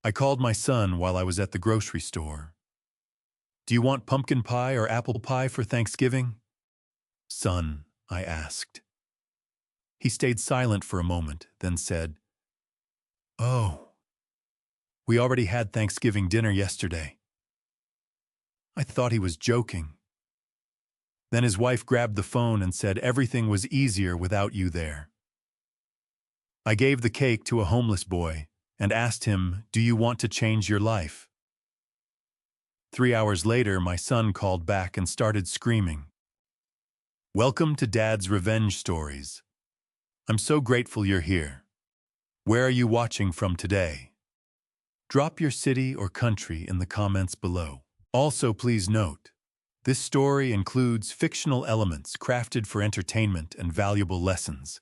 I called my son while I was at the grocery store. Do you want pumpkin pie or apple pie for Thanksgiving? Son, I asked. He stayed silent for a moment, then said, Oh, we already had Thanksgiving dinner yesterday. I thought he was joking. Then his wife grabbed the phone and said everything was easier without you there. I gave the cake to a homeless boy and asked him, Do you want to change your life? 3 hours later, my son called back and started screaming. Welcome to Dad's Revenge Stories. I'm so grateful you're here. Where are you watching from today? Drop your city or country in the comments below. Also, please note, this story includes fictional elements crafted for entertainment and valuable lessons.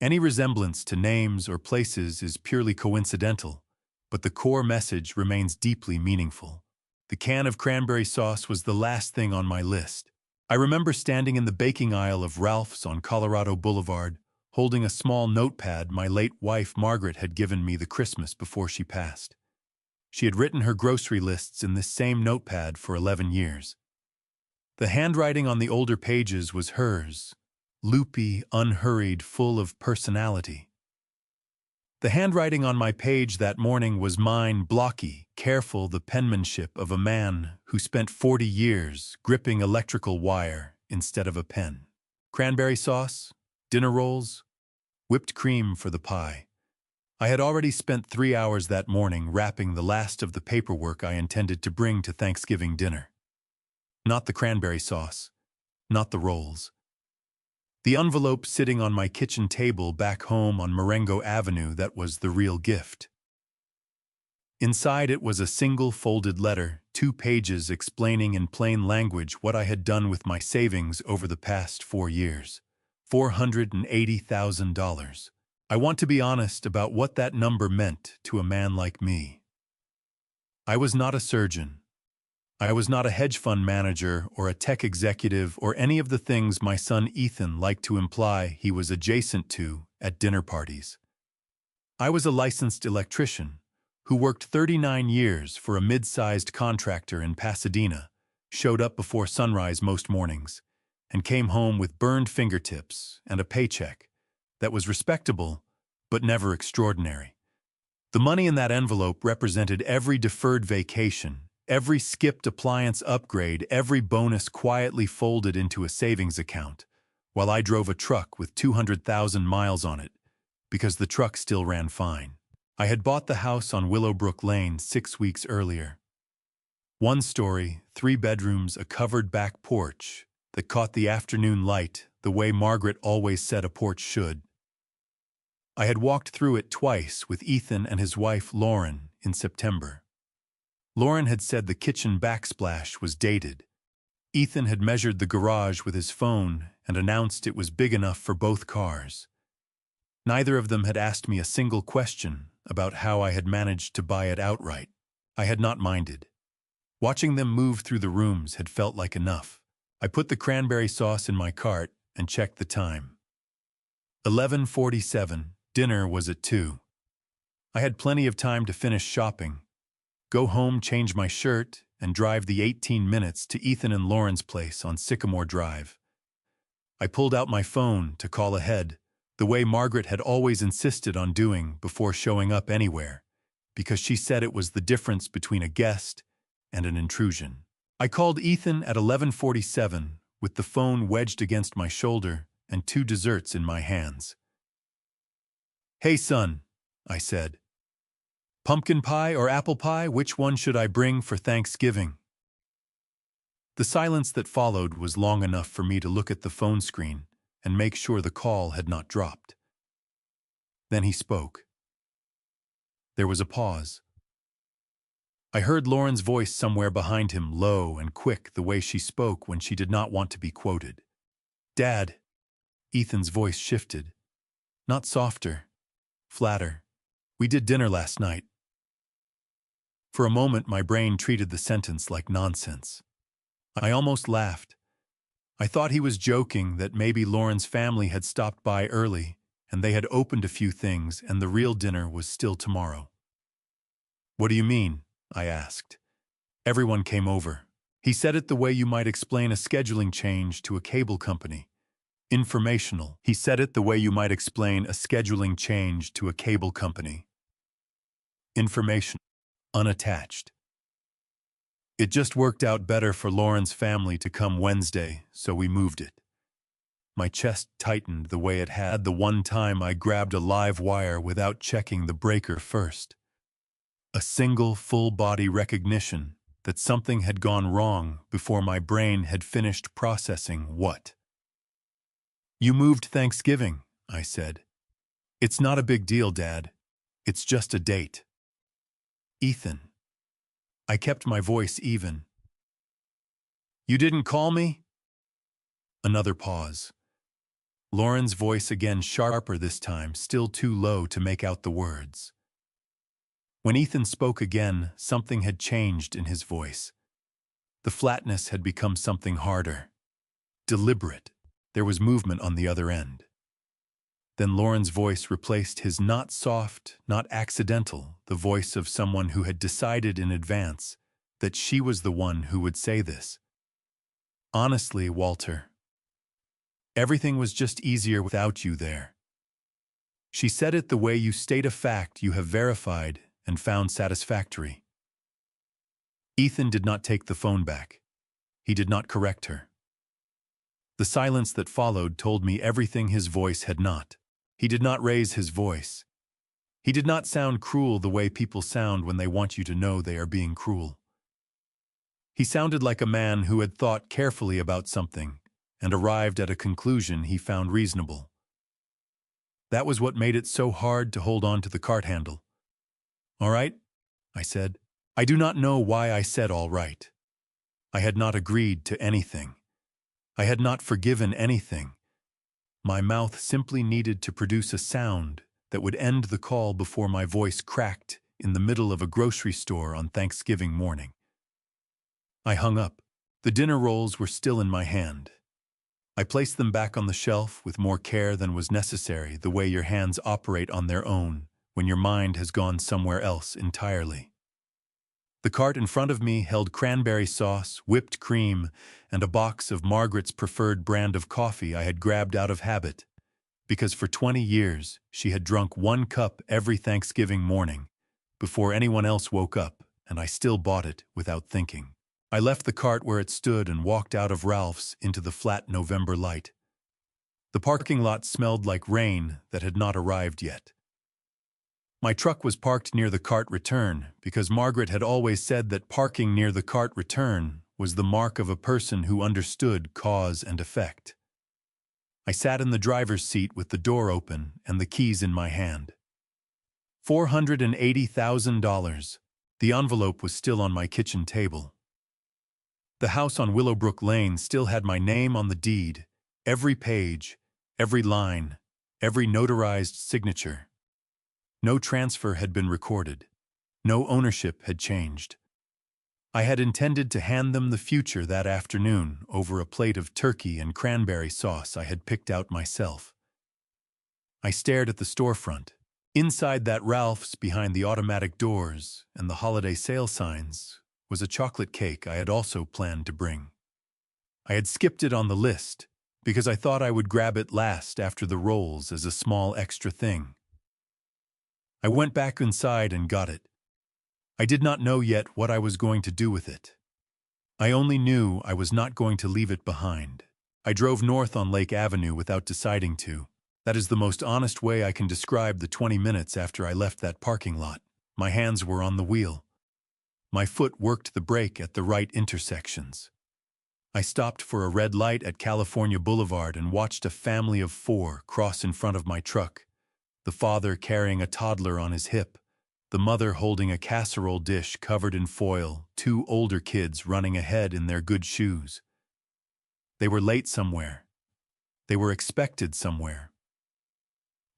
Any resemblance to names or places is purely coincidental, but the core message remains deeply meaningful. The can of cranberry sauce was the last thing on my list. I remember standing in the baking aisle of Ralph's on Colorado Boulevard, holding a small notepad my late wife Margaret had given me the Christmas before she passed. She had written her grocery lists in this same notepad for 11 years. The handwriting on the older pages was hers, loopy, unhurried, full of personality. The handwriting on my page that morning was mine, blocky, careful, the penmanship of a man who spent 40 years gripping electrical wire instead of a pen. Cranberry sauce, dinner rolls, whipped cream for the pie. I had already spent 3 hours that morning wrapping the last of the paperwork I intended to bring to Thanksgiving dinner. Not the cranberry sauce, not the rolls. The envelope sitting on my kitchen table back home on Marengo Avenue that was the real gift. Inside it was a single folded letter, 2 pages explaining in plain language what I had done with my savings over the past 4 years. $480,000. I want to be honest about what that number meant to a man like me. I was not a surgeon. I was not a hedge fund manager or a tech executive or any of the things my son Ethan liked to imply he was adjacent to at dinner parties. I was a licensed electrician who worked 39 years for a mid-sized contractor in Pasadena, showed up before sunrise most mornings, and came home with burned fingertips and a paycheck that was respectable but never extraordinary. The money in that envelope represented every deferred vacation, every skipped appliance upgrade, every bonus quietly folded into a savings account, while I drove a truck with 200,000 miles on it, because the truck still ran fine. I had bought the house on Willowbrook Lane 6 weeks earlier. 1 story, 3 bedrooms, a covered back porch that caught the afternoon light the way Margaret always said a porch should. I had walked through it twice with Ethan and his wife Lauren in September. Lauren had said the kitchen backsplash was dated. Ethan had measured the garage with his phone and announced it was big enough for both cars. Neither of them had asked me a single question about how I had managed to buy it outright. I had not minded. Watching them move through the rooms had felt like enough. I put the cranberry sauce in my cart and checked the time. 11:47, dinner was at 2. I had plenty of time to finish shopping, go home, change my shirt, and drive the 18 minutes to Ethan and Lauren's place on Sycamore Drive. I pulled out my phone to call ahead, the way Margaret had always insisted on doing before showing up anywhere, because she said it was the difference between a guest and an intrusion. I called Ethan at 11:47 with the phone wedged against my shoulder and 2 desserts in my hands. Hey son, I said. Pumpkin pie or apple pie, which one should I bring for Thanksgiving? The silence that followed was long enough for me to look at the phone screen and make sure the call had not dropped. Then he spoke. There was a pause. I heard Lauren's voice somewhere behind him, low and quick, the way she spoke when she did not want to be quoted. Dad. Ethan's voice shifted. Not softer, flatter. We did dinner last night. For a moment, my brain treated the sentence like nonsense. I almost laughed. I thought he was joking that maybe Lauren's family had stopped by early and they had opened a few things and the real dinner was still tomorrow. What do you mean? I asked. Everyone came over. He said it the way you might explain a scheduling change to a cable company. Informational. He said it the way you might explain a scheduling change to a cable company. Information. Unattached. It just worked out better for Lauren's family to come Wednesday, so we moved it. My chest tightened the way it had the one time I grabbed a live wire without checking the breaker first. A single full-body recognition that something had gone wrong before my brain had finished processing what. You moved Thanksgiving, I said. It's not a big deal, Dad. It's just a date. Ethan. I kept my voice even. You didn't call me? Another pause. Lauren's voice again sharper this time, still too low to make out the words. When Ethan spoke again, something had changed in his voice. The flatness had become something harder. Deliberate. There was movement on the other end. Then Lauren's voice replaced his not soft, not accidental, the voice of someone who had decided in advance that she was the one who would say this. Honestly, Walter, everything was just easier without you there. She said it the way you state a fact you have verified and found satisfactory. Ethan did not take the phone back. He did not correct her. The silence that followed told me everything his voice had not. He did not raise his voice. He did not sound cruel the way people sound when they want you to know they are being cruel. He sounded like a man who had thought carefully about something and arrived at a conclusion he found reasonable. That was what made it so hard to hold on to the cart handle. All right, I said. I do not know why I said all right. I had not agreed to anything. I had not forgiven anything. My mouth simply needed to produce a sound that would end the call before my voice cracked in the middle of a grocery store on Thanksgiving morning. I hung up. The dinner rolls were still in my hand. I placed them back on the shelf with more care than was necessary, the way your hands operate on their own when your mind has gone somewhere else entirely. The cart in front of me held cranberry sauce, whipped cream, and a box of Margaret's preferred brand of coffee I had grabbed out of habit, because for 20 years she had drunk 1 cup every Thanksgiving morning, before anyone else woke up, and I still bought it without thinking. I left the cart where it stood and walked out of Ralph's into the flat November light. The parking lot smelled like rain that had not arrived yet. My truck was parked near the cart return because Margaret had always said that parking near the cart return was the mark of a person who understood cause and effect. I sat in the driver's seat with the door open and the keys in my hand. $480,000. The envelope was still on my kitchen table. The house on Willowbrook Lane still had my name on the deed, every page, every line, every notarized signature. No transfer had been recorded. No ownership had changed. I had intended to hand them the future that afternoon over a plate of turkey and cranberry sauce I had picked out myself. I stared at the storefront. Inside that Ralph's, behind the automatic doors and the holiday sale signs, was a chocolate cake I had also planned to bring. I had skipped it on the list because I thought I would grab it last after the rolls as a small extra thing. I went back inside and got it. I did not know yet what I was going to do with it. I only knew I was not going to leave it behind. I drove north on Lake Avenue without deciding to. That is the most honest way I can describe the 20 minutes after I left that parking lot. My hands were on the wheel. My foot worked the brake at the right intersections. I stopped for a red light at California Boulevard and watched a family of 4 cross in front of my truck. The father carrying a toddler on his hip, the mother holding a casserole dish covered in foil, 2 older kids running ahead in their good shoes. They were late somewhere. They were expected somewhere.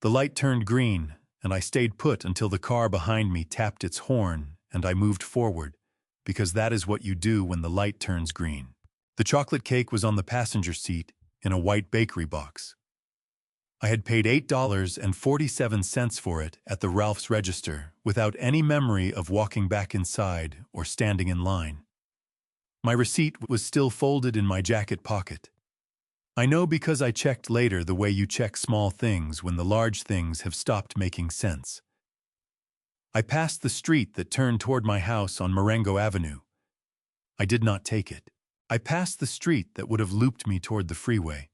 The light turned green, and I stayed put until the car behind me tapped its horn and I moved forward, because that is what you do when the light turns green. The chocolate cake was on the passenger seat in a white bakery box. I had paid $8.47 for it at the Ralph's register without any memory of walking back inside or standing in line. My receipt was still folded in my jacket pocket. I know because I checked later the way you check small things when the large things have stopped making sense. I passed the street that turned toward my house on Marengo Avenue. I did not take it. I passed the street that would have looped me toward the freeway.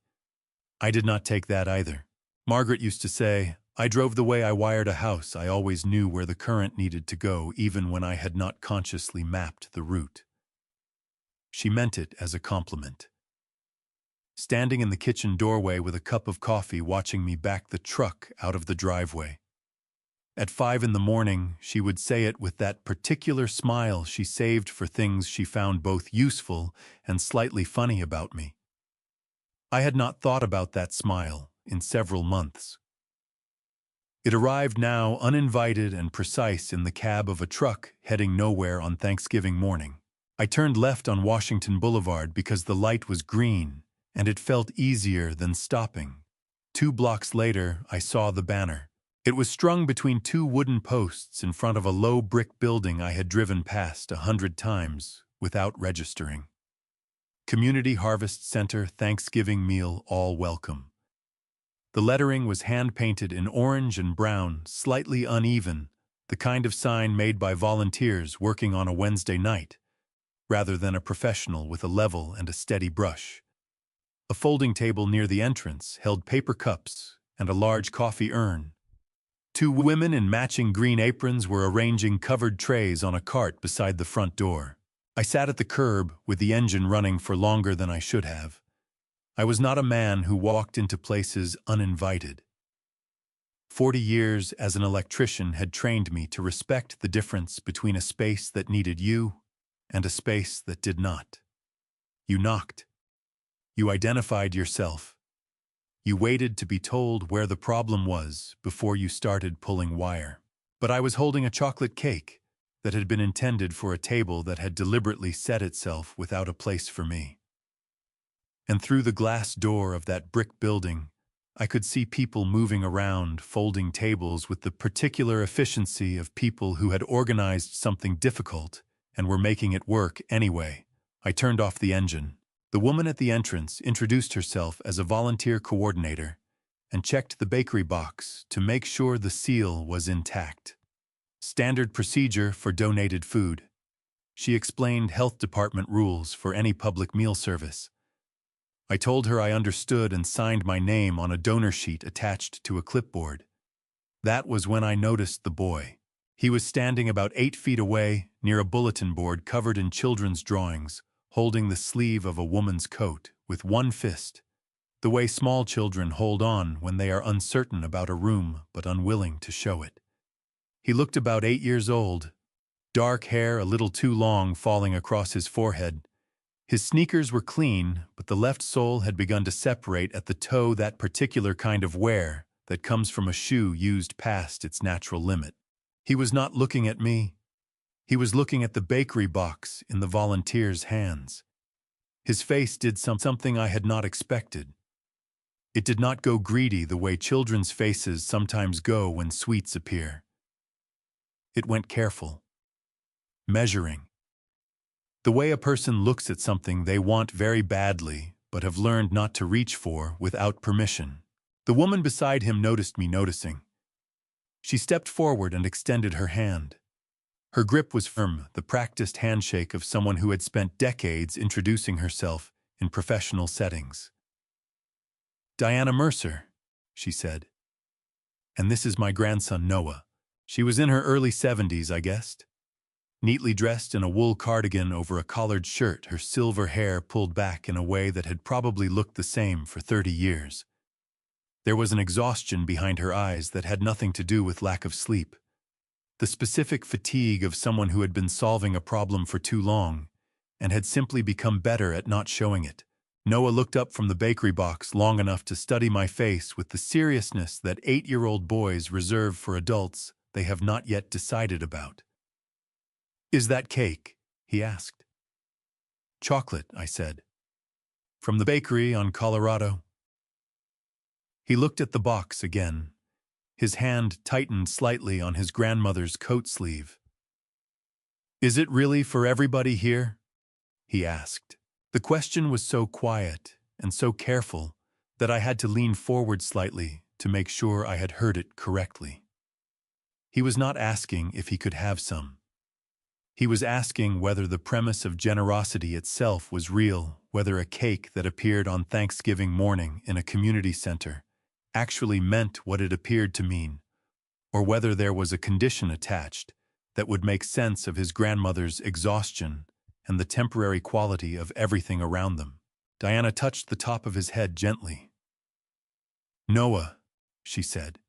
I did not take that either. Margaret used to say, I drove the way I wired a house. I always knew where the current needed to go, even when I had not consciously mapped the route. She meant it as a compliment. Standing in the kitchen doorway with a cup of coffee watching me back the truck out of the driveway. At 5 in the morning, she would say it with that particular smile she saved for things she found both useful and slightly funny about me. I had not thought about that smile in several months. It arrived now uninvited and precise in the cab of a truck heading nowhere on Thanksgiving morning. I turned left on Washington Boulevard because the light was green, and it felt easier than stopping. 2 blocks later, I saw the banner. It was strung between 2 wooden posts in front of a low brick building I had driven past 100 times without registering. Community Harvest Center Thanksgiving Meal All Welcome. The lettering was hand-painted in orange and brown, slightly uneven, the kind of sign made by volunteers working on a Wednesday night, rather than a professional with a level and a steady brush. A folding table near the entrance held paper cups and a large coffee urn. 2 women in matching green aprons were arranging covered trays on a cart beside the front door. I sat at the curb with the engine running for longer than I should have. I was not a man who walked into places uninvited. 40 years as an electrician had trained me to respect the difference between a space that needed you and a space that did not. You knocked. You identified yourself. You waited to be told where the problem was before you started pulling wire. But I was holding a chocolate cake that had been intended for a table that had deliberately set itself without a place for me. And through the glass door of that brick building, I could see people moving around, folding tables with the particular efficiency of people who had organized something difficult and were making it work anyway. I turned off the engine. The woman at the entrance introduced herself as a volunteer coordinator and checked the bakery box to make sure the seal was intact. Standard procedure for donated food. She explained health department rules for any public meal service. I told her I understood and signed my name on a donor sheet attached to a clipboard. That was when I noticed the boy. He was standing about 8 feet away near a bulletin board covered in children's drawings, holding the sleeve of a woman's coat with one fist, the way small children hold on when they are uncertain about a room but unwilling to show it. He looked about 8 years old, dark hair a little too long falling across his forehead. His sneakers were clean, but the left sole had begun to separate at the toe, that particular kind of wear that comes from a shoe used past its natural limit. He was not looking at me. He was looking at the bakery box in the volunteer's hands. His face did something I had not expected. It did not go greedy the way children's faces sometimes go when sweets appear. It went careful, measuring. The way a person looks at something they want very badly but have learned not to reach for without permission. The woman beside him noticed me noticing. She stepped forward and extended her hand. Her grip was firm, the practiced handshake of someone who had spent decades introducing herself in professional settings. "Diana Mercer," she said. "And this is my grandson Noah." She was in her early 70s, I guessed. Neatly dressed in a wool cardigan over a collared shirt, her silver hair pulled back in a way that had probably looked the same for 30 years. There was an exhaustion behind her eyes that had nothing to do with lack of sleep. The specific fatigue of someone who had been solving a problem for too long and had simply become better at not showing it. Noah looked up from the bakery box long enough to study my face with the seriousness that 8-year-old boys reserve for adults they have not yet decided about. "Is that cake?" he asked. "Chocolate," I said. "From the bakery on Colorado." He looked at the box again. His hand tightened slightly on his grandmother's coat sleeve. "Is it really for everybody here?" he asked. The question was so quiet and so careful that I had to lean forward slightly to make sure I had heard it correctly. He was not asking if he could have some. He was asking whether the premise of generosity itself was real, whether a cake that appeared on Thanksgiving morning in a community center actually meant what it appeared to mean, or whether there was a condition attached that would make sense of his grandmother's exhaustion and the temporary quality of everything around them. Diana touched the top of his head gently. "Noah," she said,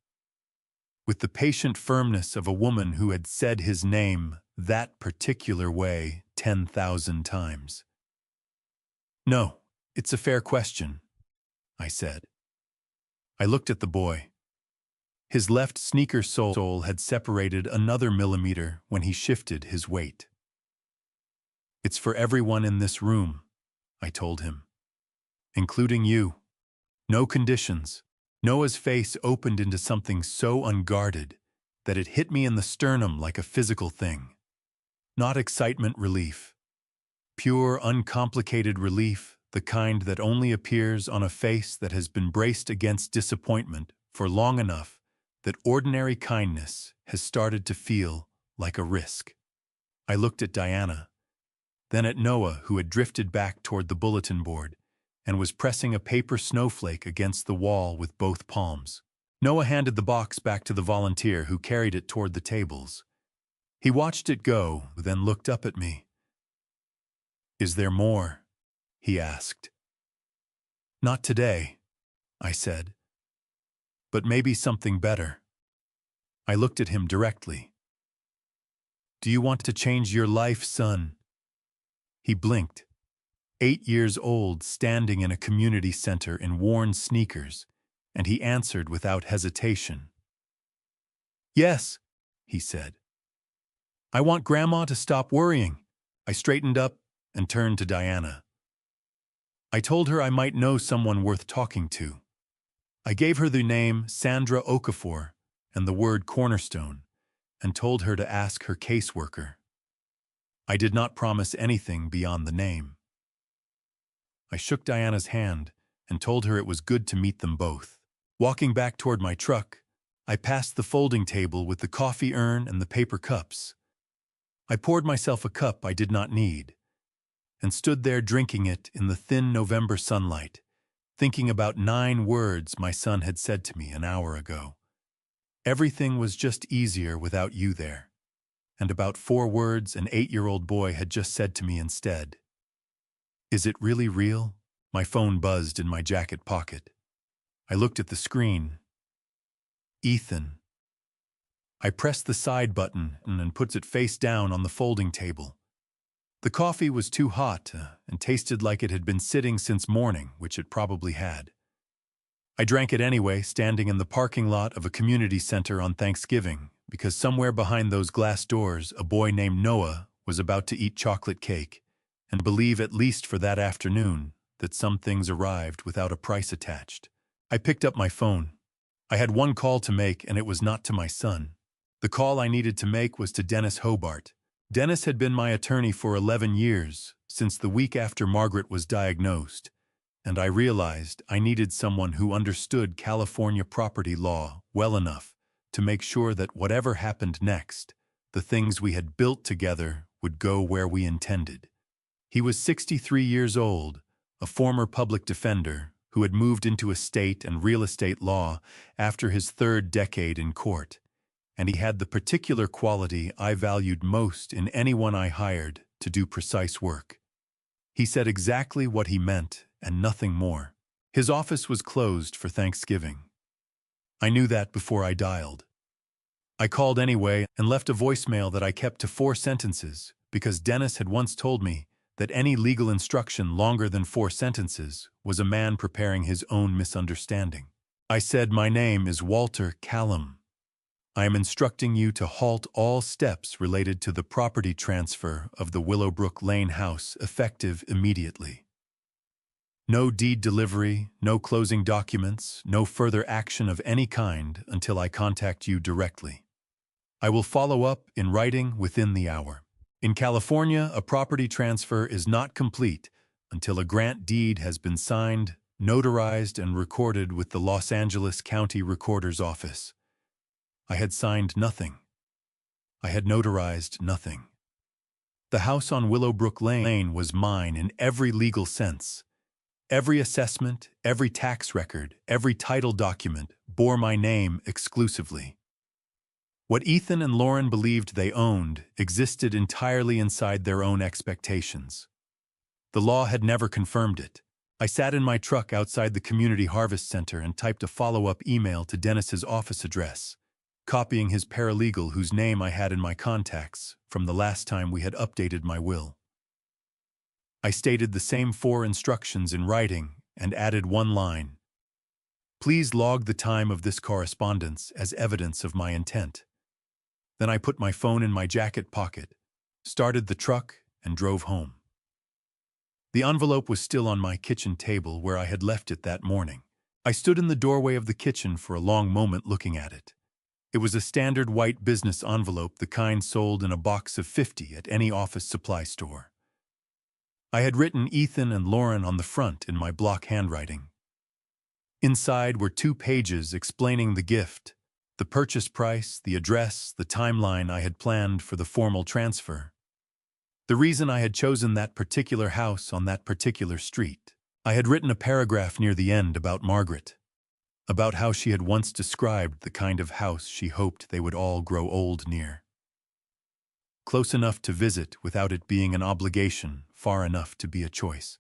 with the patient firmness of a woman who had said his name that particular way 10,000 times. "No, it's a fair question," I said. I looked at the boy. His left sneaker sole had separated another millimeter when he shifted his weight. "It's for everyone in this room," I told him, "including you. No conditions." Noah's face opened into something so unguarded that it hit me in the sternum like a physical thing. Not excitement relief. Pure, uncomplicated relief, the kind that only appears on a face that has been braced against disappointment for long enough that ordinary kindness has started to feel like a risk. I looked at Diana, then at Noah, who had drifted back toward the bulletin board and was pressing a paper snowflake against the wall with both palms. Noah handed the box back to the volunteer, who carried it toward the tables. He watched it go, then looked up at me. "Is there more?" he asked. "Not today," I said. "But maybe something better." I looked at him directly. "Do you want to change your life, son?" He blinked. 8 years old, standing in a community center in worn sneakers, and he answered without hesitation. "Yes," he said. "I want Grandma to stop worrying." I straightened up and turned to Diana. I told her I might know someone worth talking to. I gave her the name Sandra Okafor and the word cornerstone, and told her to ask her caseworker. I did not promise anything beyond the name. I shook Diana's hand and told her it was good to meet them both. Walking back toward my truck, I passed the folding table with the coffee urn and the paper cups. I poured myself a cup I did not need, and stood there drinking it in the thin November sunlight, thinking about 9 words my son had said to me an hour ago. Everything was just easier without you there, and about 4 words an 8-year-old boy had just said to me instead. "Is it really real?" My phone buzzed in my jacket pocket. I looked at the screen. Ethan. I pressed the side button and put it face down on the folding table. The coffee was too hot and tasted like it had been sitting since morning, which it probably had. I drank it anyway, standing in the parking lot of a community center on Thanksgiving, because somewhere behind those glass doors a boy named Noah was about to eat chocolate cake and believe, at least for that afternoon, that some things arrived without a price attached. I picked up my phone. I had one call to make, and it was not to my son. The call I needed to make was to Dennis Hobart. Dennis had been my attorney for 11 years, since the week after Margaret was diagnosed, and I realized I needed someone who understood California property law well enough to make sure that whatever happened next, the things we had built together would go where we intended. He was 63 years old, a former public defender who had moved into estate and real estate law after his 3rd decade in court, and he had the particular quality I valued most in anyone I hired to do precise work. He said exactly what he meant and nothing more. His office was closed for Thanksgiving. I knew that before I dialed. I called anyway and left a voicemail that I kept to 4 sentences because Dennis had once told me that any legal instruction longer than 4 sentences was a man preparing his own misunderstanding. I said, "My name is Walter Callum. I am instructing you to halt all steps related to the property transfer of the Willowbrook Lane house effective immediately." No deed delivery, no closing documents, no further action of any kind until I contact you directly. I will follow up in writing within the hour. In California, a property transfer is not complete until a grant deed has been signed, notarized, and recorded with the Los Angeles County Recorder's Office. I had signed nothing. I had notarized nothing. The house on Willowbrook Lane was mine in every legal sense. Every assessment, every tax record, every title document bore my name exclusively. What Ethan and Lauren believed they owned existed entirely inside their own expectations. The law had never confirmed it. I sat in my truck outside the Community Harvest Center and typed a follow-up email to Dennis's office address, copying his paralegal whose name I had in my contacts from the last time we had updated my will. I stated the same 4 instructions in writing and added one line. Please log the time of this correspondence as evidence of my intent. Then I put my phone in my jacket pocket, started the truck, and drove home. The envelope was still on my kitchen table where I had left it that morning. I stood in the doorway of the kitchen for a long moment looking at it. It was a standard white business envelope, the kind sold in a box of 50 at any office supply store. I had written Ethan and Lauren on the front in my block handwriting. Inside were 2 pages explaining the gift, the purchase price, the address, the timeline I had planned for the formal transfer. The reason I had chosen that particular house on that particular street. I had written a paragraph near the end about Margaret, about how she had once described the kind of house she hoped they would all grow old near. Close enough to visit without it being an obligation, far enough to be a choice.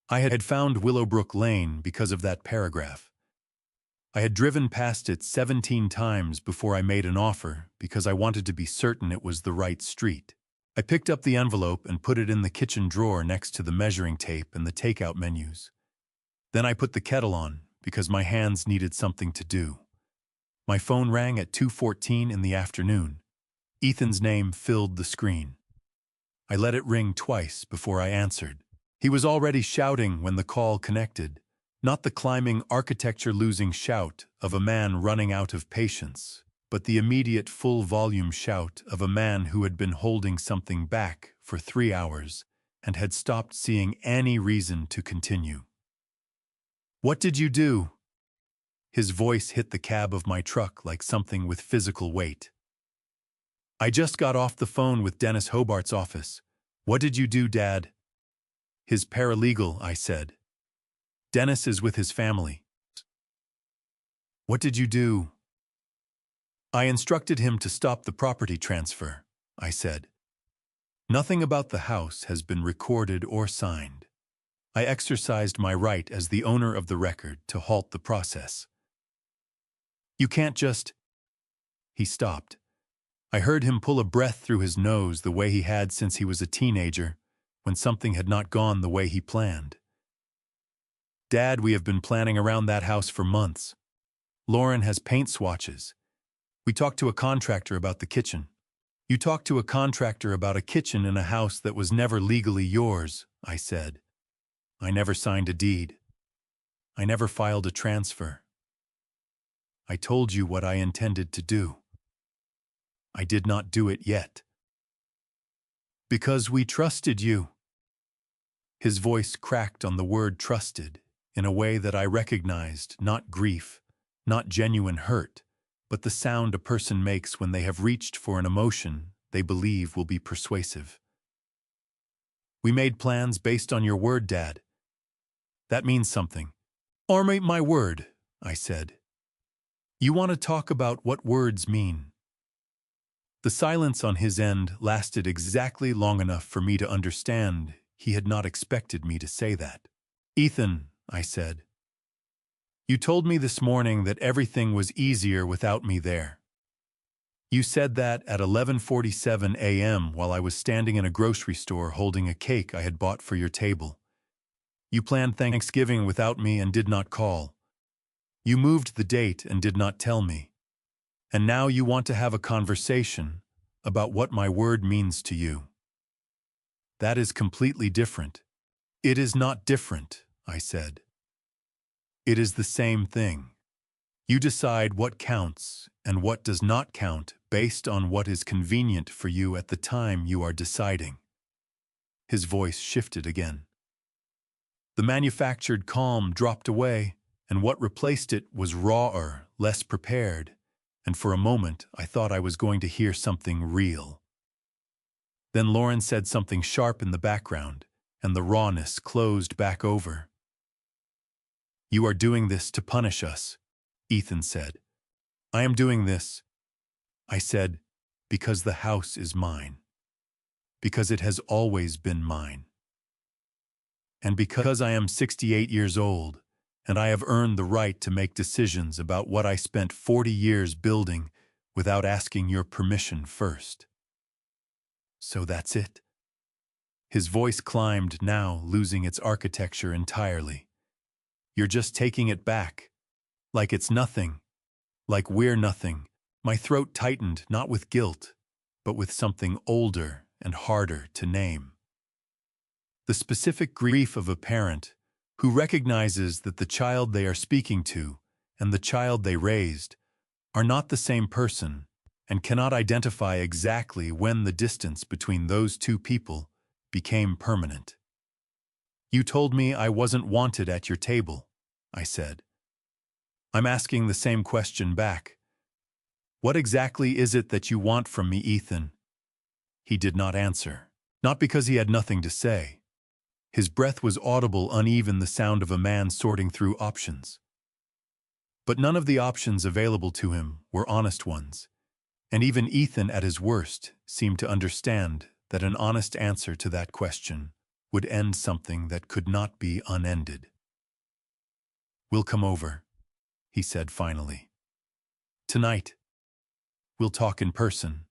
I had found Willowbrook Lane because of that paragraph. I had driven past it 17 times before I made an offer because I wanted to be certain it was the right street. I picked up the envelope and put it in the kitchen drawer next to the measuring tape and the takeout menus. Then I put the kettle on because my hands needed something to do. My phone rang at 2:14 in the afternoon. Ethan's name filled the screen. I let it ring twice before I answered. He was already shouting when the call connected, not the climbing architecture-losing shout of a man running out of patience, but the immediate full-volume shout of a man who had been holding something back for 3 hours and had stopped seeing any reason to continue. "What did you do?" His voice hit the cab of my truck like something with physical weight. "I just got off the phone with Dennis Hobart's office. What did you do, Dad?" "His paralegal," I said. "Dennis is with his family." "What did you do?" "I instructed him to stop the property transfer," I said. "Nothing about the house has been recorded or signed. I exercised my right as the owner of the record to halt the process." "You can't just—" He stopped. I heard him pull a breath through his nose the way he had since he was a teenager, when something had not gone the way he planned. "Dad, we have been planning around that house for months. Lauren has paint swatches. We talked to a contractor about the kitchen. You talked to a contractor about a kitchen in a house that was never legally yours," I said. "I never signed a deed. I never filed a transfer. I told you what I intended to do. I did not do it yet." "Because we trusted you." His voice cracked on the word trusted in a way that I recognized not grief, not genuine hurt, but the sound a person makes when they have reached for an emotion they believe will be persuasive. "We made plans based on your word, Dad. That means something." "Or my word," I said. "You want to talk about what words mean?" The silence on his end lasted exactly long enough for me to understand he had not expected me to say that. "Ethan," I said, "you told me this morning that everything was easier without me there. You said that at 11:47 a.m. while I was standing in a grocery store holding a cake I had bought for your table. You planned Thanksgiving without me and did not call. You moved the date and did not tell me. And now you want to have a conversation about what my word means to you. That is completely different. It is not different, I said. It is the same thing. You decide what counts and what does not count based on what is convenient for you at the time you are deciding. His voice shifted again. The manufactured calm dropped away, and what replaced it was rawer, less prepared, and for a moment I thought I was going to hear something real. Then Lauren said something sharp in the background, and the rawness closed back over. You are doing this to punish us, Ethan said. I am doing this, I said, because the house is mine. Because it has always been mine. And because I am 68 years old, and I have earned the right to make decisions about what I spent 40 years building without asking your permission first. So that's it. His voice climbed, now losing its architecture entirely. You're just taking it back. Like it's nothing. Like we're nothing. My throat tightened, not with guilt, but with something older and harder to name. The specific grief of a parent who recognizes that the child they are speaking to and the child they raised are not the same person and cannot identify exactly when the distance between those two people became permanent. You told me I wasn't wanted at your table, I said. I'm asking the same question back. What exactly is it that you want from me, Ethan? He did not answer, not because he had nothing to say. His breath was audible, uneven, the sound of a man sorting through options. But none of the options available to him were honest ones, and even Ethan at his worst seemed to understand that an honest answer to that question would end something that could not be unended. We'll come over, he said finally. Tonight. We'll talk in person.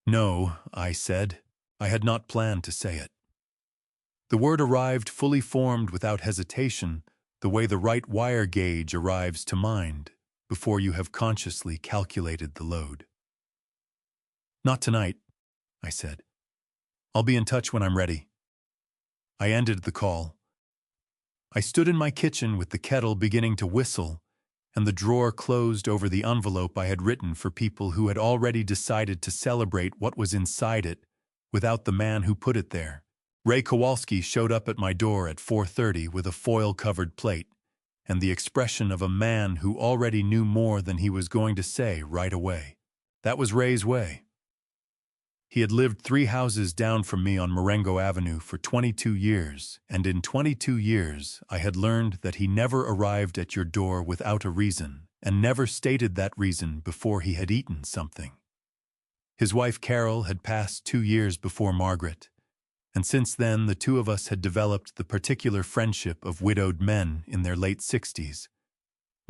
No, I said. I had not planned to say it. The word arrived fully formed without hesitation, the way the right wire gauge arrives to mind before you have consciously calculated the load. Not tonight, I said. I'll be in touch when I'm ready. I ended the call. I stood in my kitchen with the kettle beginning to whistle and the drawer closed over the envelope I had written for people who had already decided to celebrate what was inside it without the man who put it there. Ray Kowalski showed up at my door at 4:30 with a foil-covered plate and the expression of a man who already knew more than he was going to say right away. That was Ray's way. He had lived 3 houses down from me on Marengo Avenue for 22 years, and in 22 years I had learned that he never arrived at your door without a reason, and never stated that reason before he had eaten something. His wife Carol had passed 2 years before Margaret, and since then the two of us had developed the particular friendship of widowed men in their late 60s.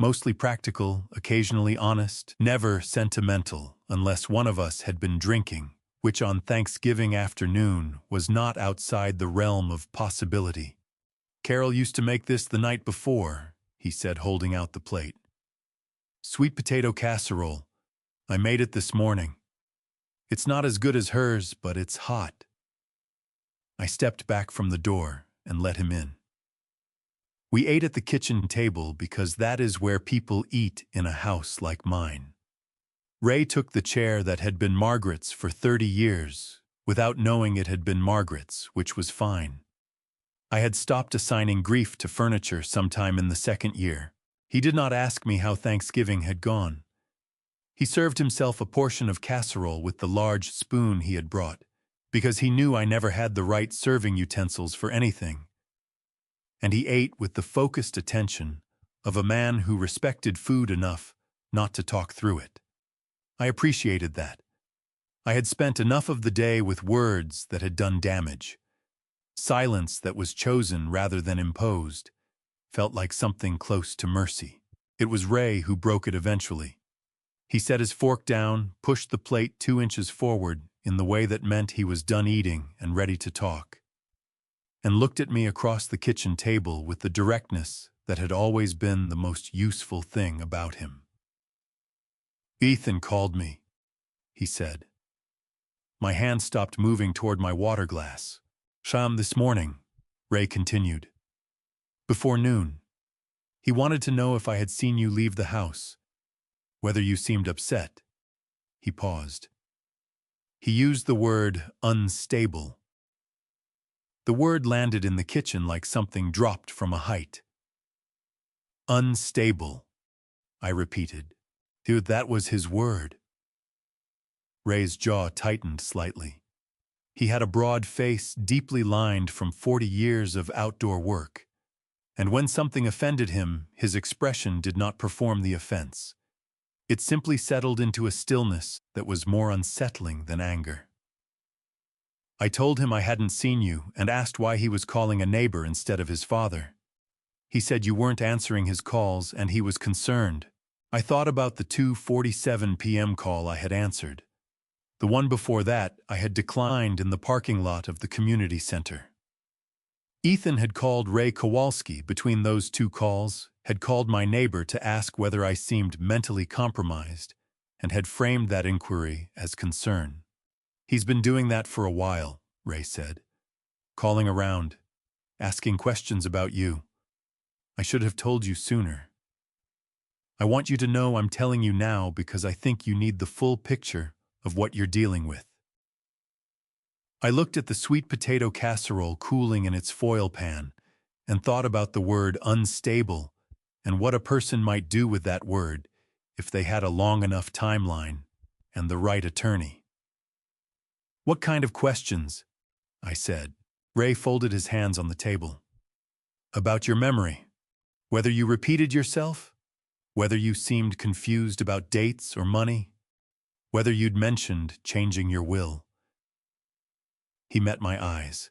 Mostly practical, occasionally honest, never sentimental, unless one of us had been drinking, which on Thanksgiving afternoon was not outside the realm of possibility. Carol used to make this the night before, he said, holding out the plate. Sweet potato casserole. I made it this morning. It's not as good as hers, but it's hot. I stepped back from the door and let him in. We ate at the kitchen table because that is where people eat in a house like mine. Ray took the chair that had been Margaret's for 30 years, without knowing it had been Margaret's, which was fine. I had stopped assigning grief to furniture sometime in the 2nd year. He did not ask me how Thanksgiving had gone. He served himself a portion of casserole with the large spoon he had brought, because he knew I never had the right serving utensils for anything. And he ate with the focused attention of a man who respected food enough not to talk through it. I appreciated that. I had spent enough of the day with words that had done damage. Silence that was chosen rather than imposed felt like something close to mercy. It was Ray who broke it eventually. He set his fork down, pushed the plate 2 inches forward in the way that meant he was done eating and ready to talk, and looked at me across the kitchen table with the directness that had always been the most useful thing about him. Ethan called me, he said. My hand stopped moving toward my water glass. Sham, this morning, Ray continued. Before noon. He wanted to know if I had seen you leave the house, whether you seemed upset. He paused. He used the word unstable. The word landed in the kitchen like something dropped from a height. Unstable, I repeated. Dude, that was his word. Ray's jaw tightened slightly. He had a broad face deeply lined from 40 years of outdoor work, and when something offended him, his expression did not perform the offense. It simply settled into a stillness that was more unsettling than anger. I told him I hadn't seen you and asked why he was calling a neighbor instead of his father. He said you weren't answering his calls and he was concerned. I thought about the 2:47 p.m. call I had answered. The one before that I had declined in the parking lot of the community center. Ethan had called Ray Kowalski between those two calls, had called my neighbor to ask whether I seemed mentally compromised, and had framed that inquiry as concern. He's been doing that for a while, Ray said. Calling around, asking questions about you. I should have told you sooner. I want you to know I'm telling you now because I think you need the full picture of what you're dealing with. I looked at the sweet potato casserole cooling in its foil pan and thought about the word unstable and what a person might do with that word if they had a long enough timeline and the right attorney. What kind of questions? I said. Ray folded his hands on the table. About your memory. Whether you repeated yourself, whether you seemed confused about dates or money, whether you'd mentioned changing your will. He met my eyes.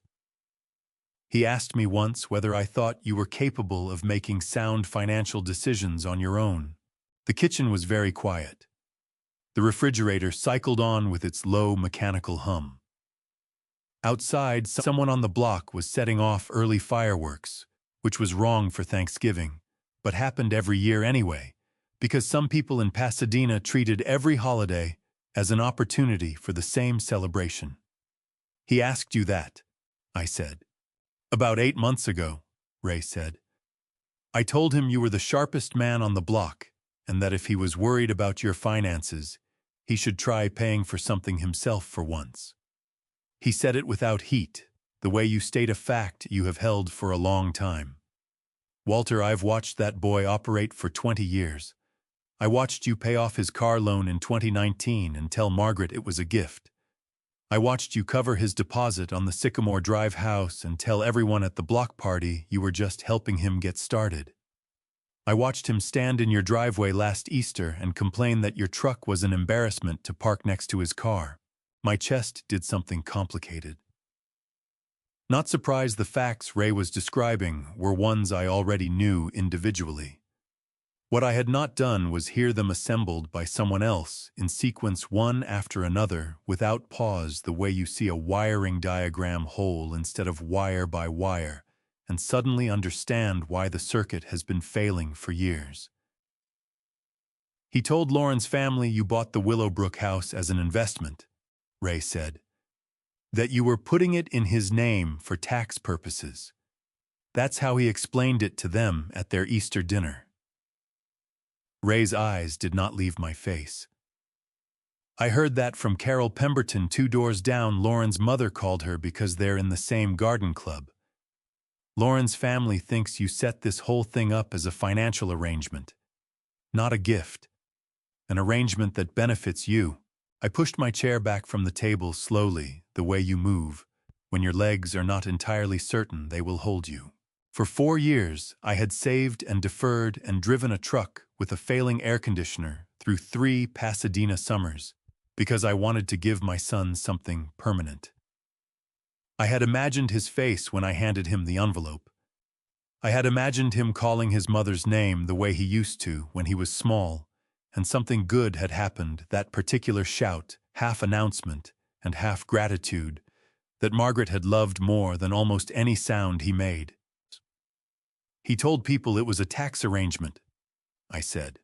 He asked me once whether I thought you were capable of making sound financial decisions on your own. The kitchen was very quiet. The refrigerator cycled on with its low mechanical hum. Outside, someone on the block was setting off early fireworks, which was wrong for Thanksgiving, but happened every year anyway, because some people in Pasadena treated every holiday as an opportunity for the same celebration. He asked you that, I said. About 8 months ago, Ray said. I told him you were the sharpest man on the block, and that if he was worried about your finances, he should try paying for something himself for once. He said it without heat, the way you state a fact you have held for a long time. Walter, I've watched that boy operate for 20 years. I watched you pay off his car loan in 2019 and tell Margaret it was a gift. I watched you cover his deposit on the Sycamore Drive house and tell everyone at the block party you were just helping him get started. I watched him stand in your driveway last Easter and complain that your truck was an embarrassment to park next to his car. My chest did something complicated. Not surprised the facts Ray was describing were ones I already knew individually. What I had not done was hear them assembled by someone else in sequence one after another without pause, the way you see a wiring diagram whole instead of wire by wire, and suddenly understand why the circuit has been failing for years. He told Lauren's family you bought the Willowbrook house as an investment, Ray said. That you were putting it in his name for tax purposes. That's how he explained it to them at their Easter dinner. Ray's eyes did not leave my face. I heard that from Carol Pemberton 2 doors down. Lauren's mother called her because they're in the same garden club. Lauren's family thinks you set this whole thing up as a financial arrangement, not a gift. An arrangement that benefits you. I pushed my chair back from the table slowly, the way you move. When your legs are not entirely certain they will hold you. For 4 years, I had saved and deferred and driven a truck with a failing air conditioner through 3 Pasadena summers because I wanted to give my son something permanent. I had imagined his face when I handed him the envelope. I had imagined him calling his mother's name the way he used to when he was small, and something good had happened, that particular shout, half announcement and half gratitude, that Margaret had loved more than almost any sound he made. He told people it was a tax arrangement, I said.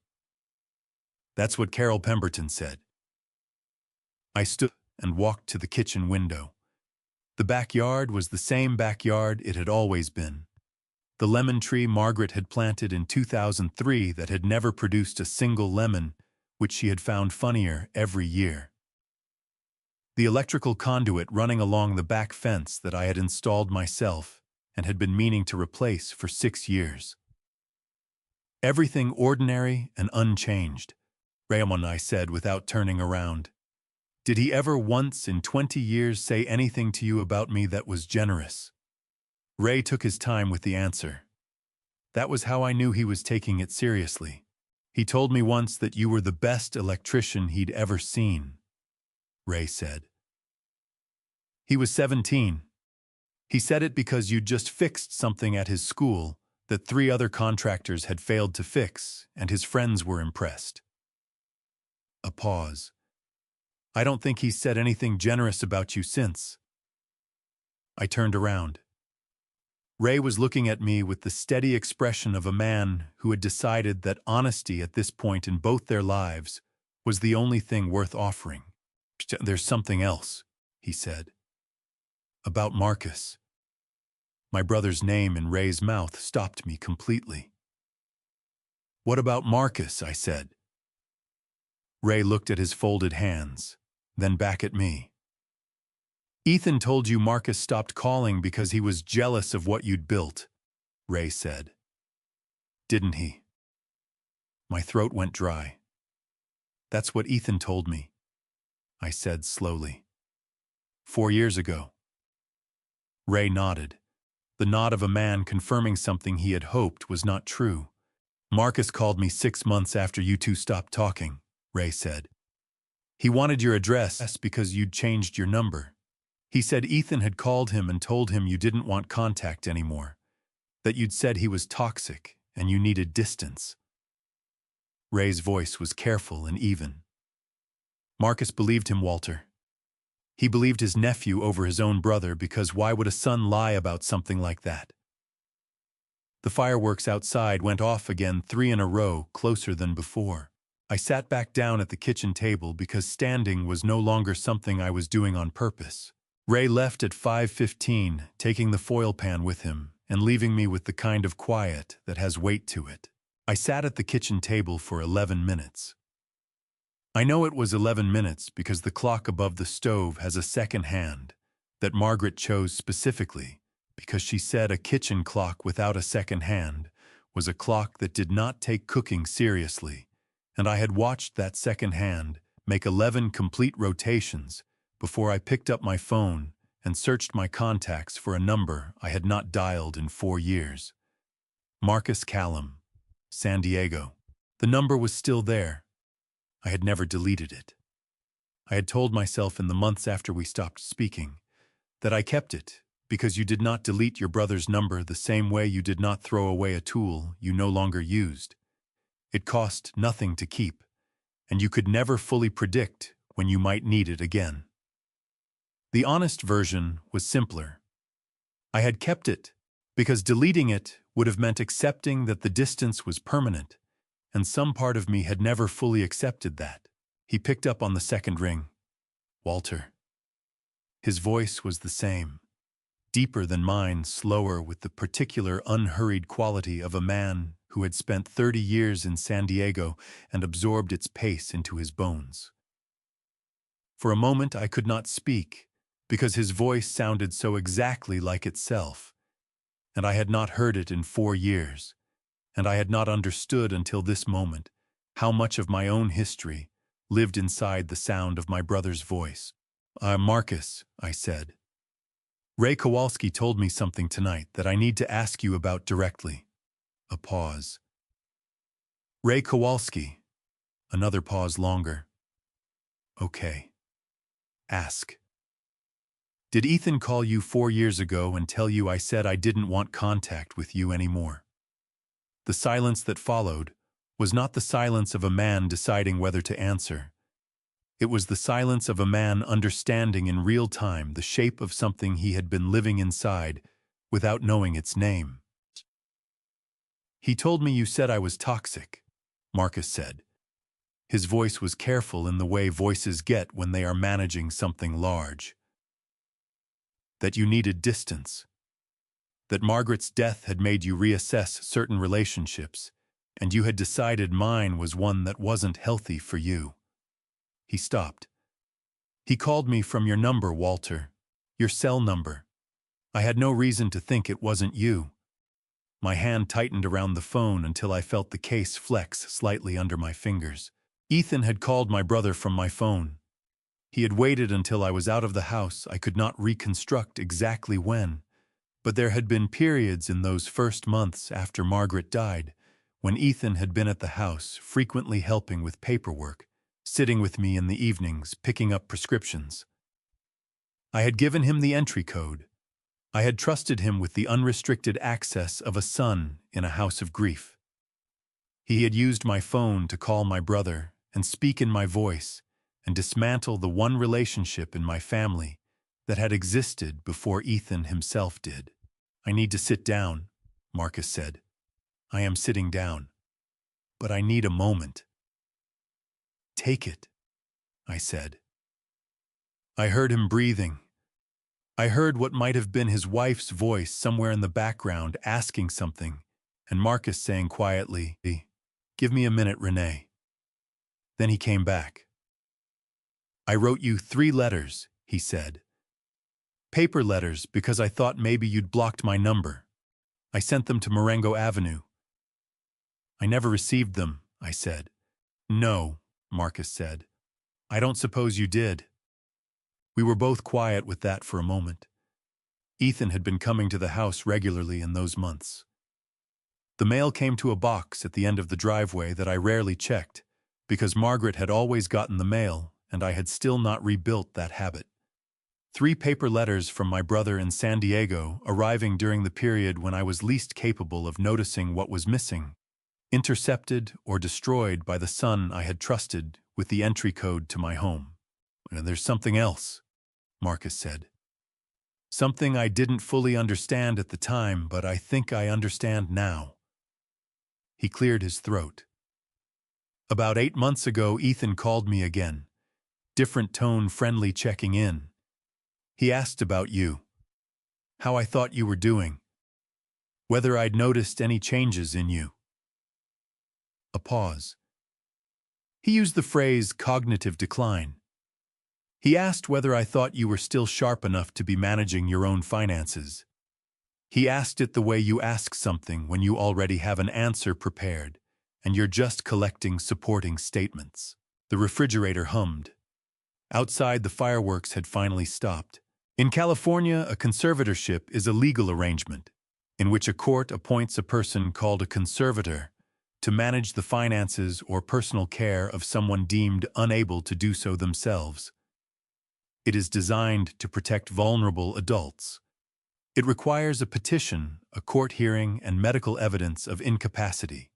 That's what Carol Pemberton said. I stood and walked to the kitchen window. The backyard was the same backyard it had always been. The lemon tree Margaret had planted in 2003 that had never produced a single lemon, which she had found funnier every year. The electrical conduit running along the back fence that I had installed myself and had been meaning to replace for 6 years. Everything ordinary and unchanged, Raymond, I said without turning around. Did he ever once in 20 years say anything to you about me that was generous? Ray took his time with the answer. That was how I knew he was taking it seriously. He told me once that you were the best electrician he'd ever seen, Ray said. He was 17. He said it because you'd just fixed something at his school that 3 other contractors had failed to fix, and his friends were impressed. A pause. I don't think he's said anything generous about you since. I turned around. Ray was looking at me with the steady expression of a man who had decided that honesty at this point in both their lives was the only thing worth offering. There's something else, he said. About Marcus. My brother's name in Ray's mouth stopped me completely. What about Marcus? I said. Ray looked at his folded hands, then back at me. Ethan told you Marcus stopped calling because he was jealous of what you'd built, Ray said. Didn't he? My throat went dry. That's what Ethan told me, I said slowly. 4 years ago. Ray nodded, the nod of a man confirming something he had hoped was not true. Marcus called me 6 months after you two stopped talking, Ray said. He wanted your address because you'd changed your number. He said Ethan had called him and told him you didn't want contact anymore, that you'd said he was toxic and you needed distance. Ray's voice was careful and even. Marcus believed him, Walter. He believed his nephew over his own brother because why would a son lie about something like that? The fireworks outside went off again 3 in a row, closer than before. I sat back down at the kitchen table because standing was no longer something I was doing on purpose. Ray left at 5:15, taking the foil pan with him and leaving me with the kind of quiet that has weight to it. I sat at the kitchen table for 11 minutes. I know it was 11 minutes because the clock above the stove has a second hand that Margaret chose specifically because she said a kitchen clock without a second hand was a clock that did not take cooking seriously, and I had watched that second hand make 11 complete rotations before I picked up my phone and searched my contacts for a number I had not dialed in 4 years. Marcus Callum, San Diego. The number was still there. I had never deleted it. I had told myself in the months after we stopped speaking that I kept it because you did not delete your brother's number the same way you did not throw away a tool you no longer used. It cost nothing to keep, and you could never fully predict when you might need it again. The honest version was simpler. I had kept it because deleting it would have meant accepting that the distance was permanent, and some part of me had never fully accepted that. He picked up on the second ring. Walter. His voice was the same, deeper than mine, slower, with the particular unhurried quality of a man who had spent 30 years in San Diego and absorbed its pace into his bones. For a moment I could not speak, because his voice sounded so exactly like itself, and I had not heard it in 4 years, and I had not understood until this moment how much of my own history lived inside the sound of my brother's voice. Marcus, I said. Ray Kowalski told me something tonight that I need to ask you about directly. A pause. Ray Kowalski. Another pause longer. Okay. Ask. Did Ethan call you 4 years ago and tell you I said I didn't want contact with you anymore? The silence that followed was not the silence of a man deciding whether to answer. It was the silence of a man understanding in real time the shape of something he had been living inside without knowing its name. He told me you said I was toxic, Marcus said. His voice was careful in the way voices get when they are managing something large. that you needed distance, that Margaret's death had made you reassess certain relationships, and you had decided mine was one that wasn't healthy for you. He stopped. He called me from your number, Walter. Your cell number. I had no reason to think it wasn't you. My hand tightened around the phone until I felt the case flex slightly under my fingers. Ethan had called my brother from my phone. He had waited until I was out of the house. I could not reconstruct exactly when, but there had been periods in those first months after Margaret died when Ethan had been at the house, frequently helping with paperwork, sitting with me in the evenings, picking up prescriptions. I had given him the entry code. I had trusted him with the unrestricted access of a son in a house of grief. He had used my phone to call my brother and speak in my voice and dismantle the one relationship in my family that had existed before Ethan himself did. I need to sit down, Marcus said. I am sitting down. But I need a moment. Take it, I said. I heard him breathing. I heard what might have been his wife's voice somewhere in the background asking something, and Marcus saying quietly, "Give me a minute, Renee." Then he came back. I wrote you 3 letters, he said. Paper letters because I thought maybe you'd blocked my number. I sent them to Marengo Avenue. I never received them, I said. No, Marcus said. I don't suppose you did. We were both quiet with that for a moment. Ethan had been coming to the house regularly in those months. The mail came to a box at the end of the driveway that I rarely checked, because Margaret had always gotten the mail, and I had still not rebuilt that habit. 3 paper letters from my brother in San Diego, arriving during the period when I was least capable of noticing what was missing, intercepted or destroyed by the son I had trusted with the entry code to my home. And there's something else, Marcus said. Something I didn't fully understand at the time, but I think I understand now. He cleared his throat. About 8 months ago, Ethan called me again. Different tone, friendly, checking in. He asked about you. How I thought you were doing. Whether I'd noticed any changes in you. A pause. He used the phrase cognitive decline. He asked whether I thought you were still sharp enough to be managing your own finances. He asked it the way you ask something when you already have an answer prepared, and you're just collecting supporting statements. The refrigerator hummed. Outside, the fireworks had finally stopped. In California, a conservatorship is a legal arrangement in which a court appoints a person called a conservator to manage the finances or personal care of someone deemed unable to do so themselves. It is designed to protect vulnerable adults. It requires a petition, a court hearing, and medical evidence of incapacity.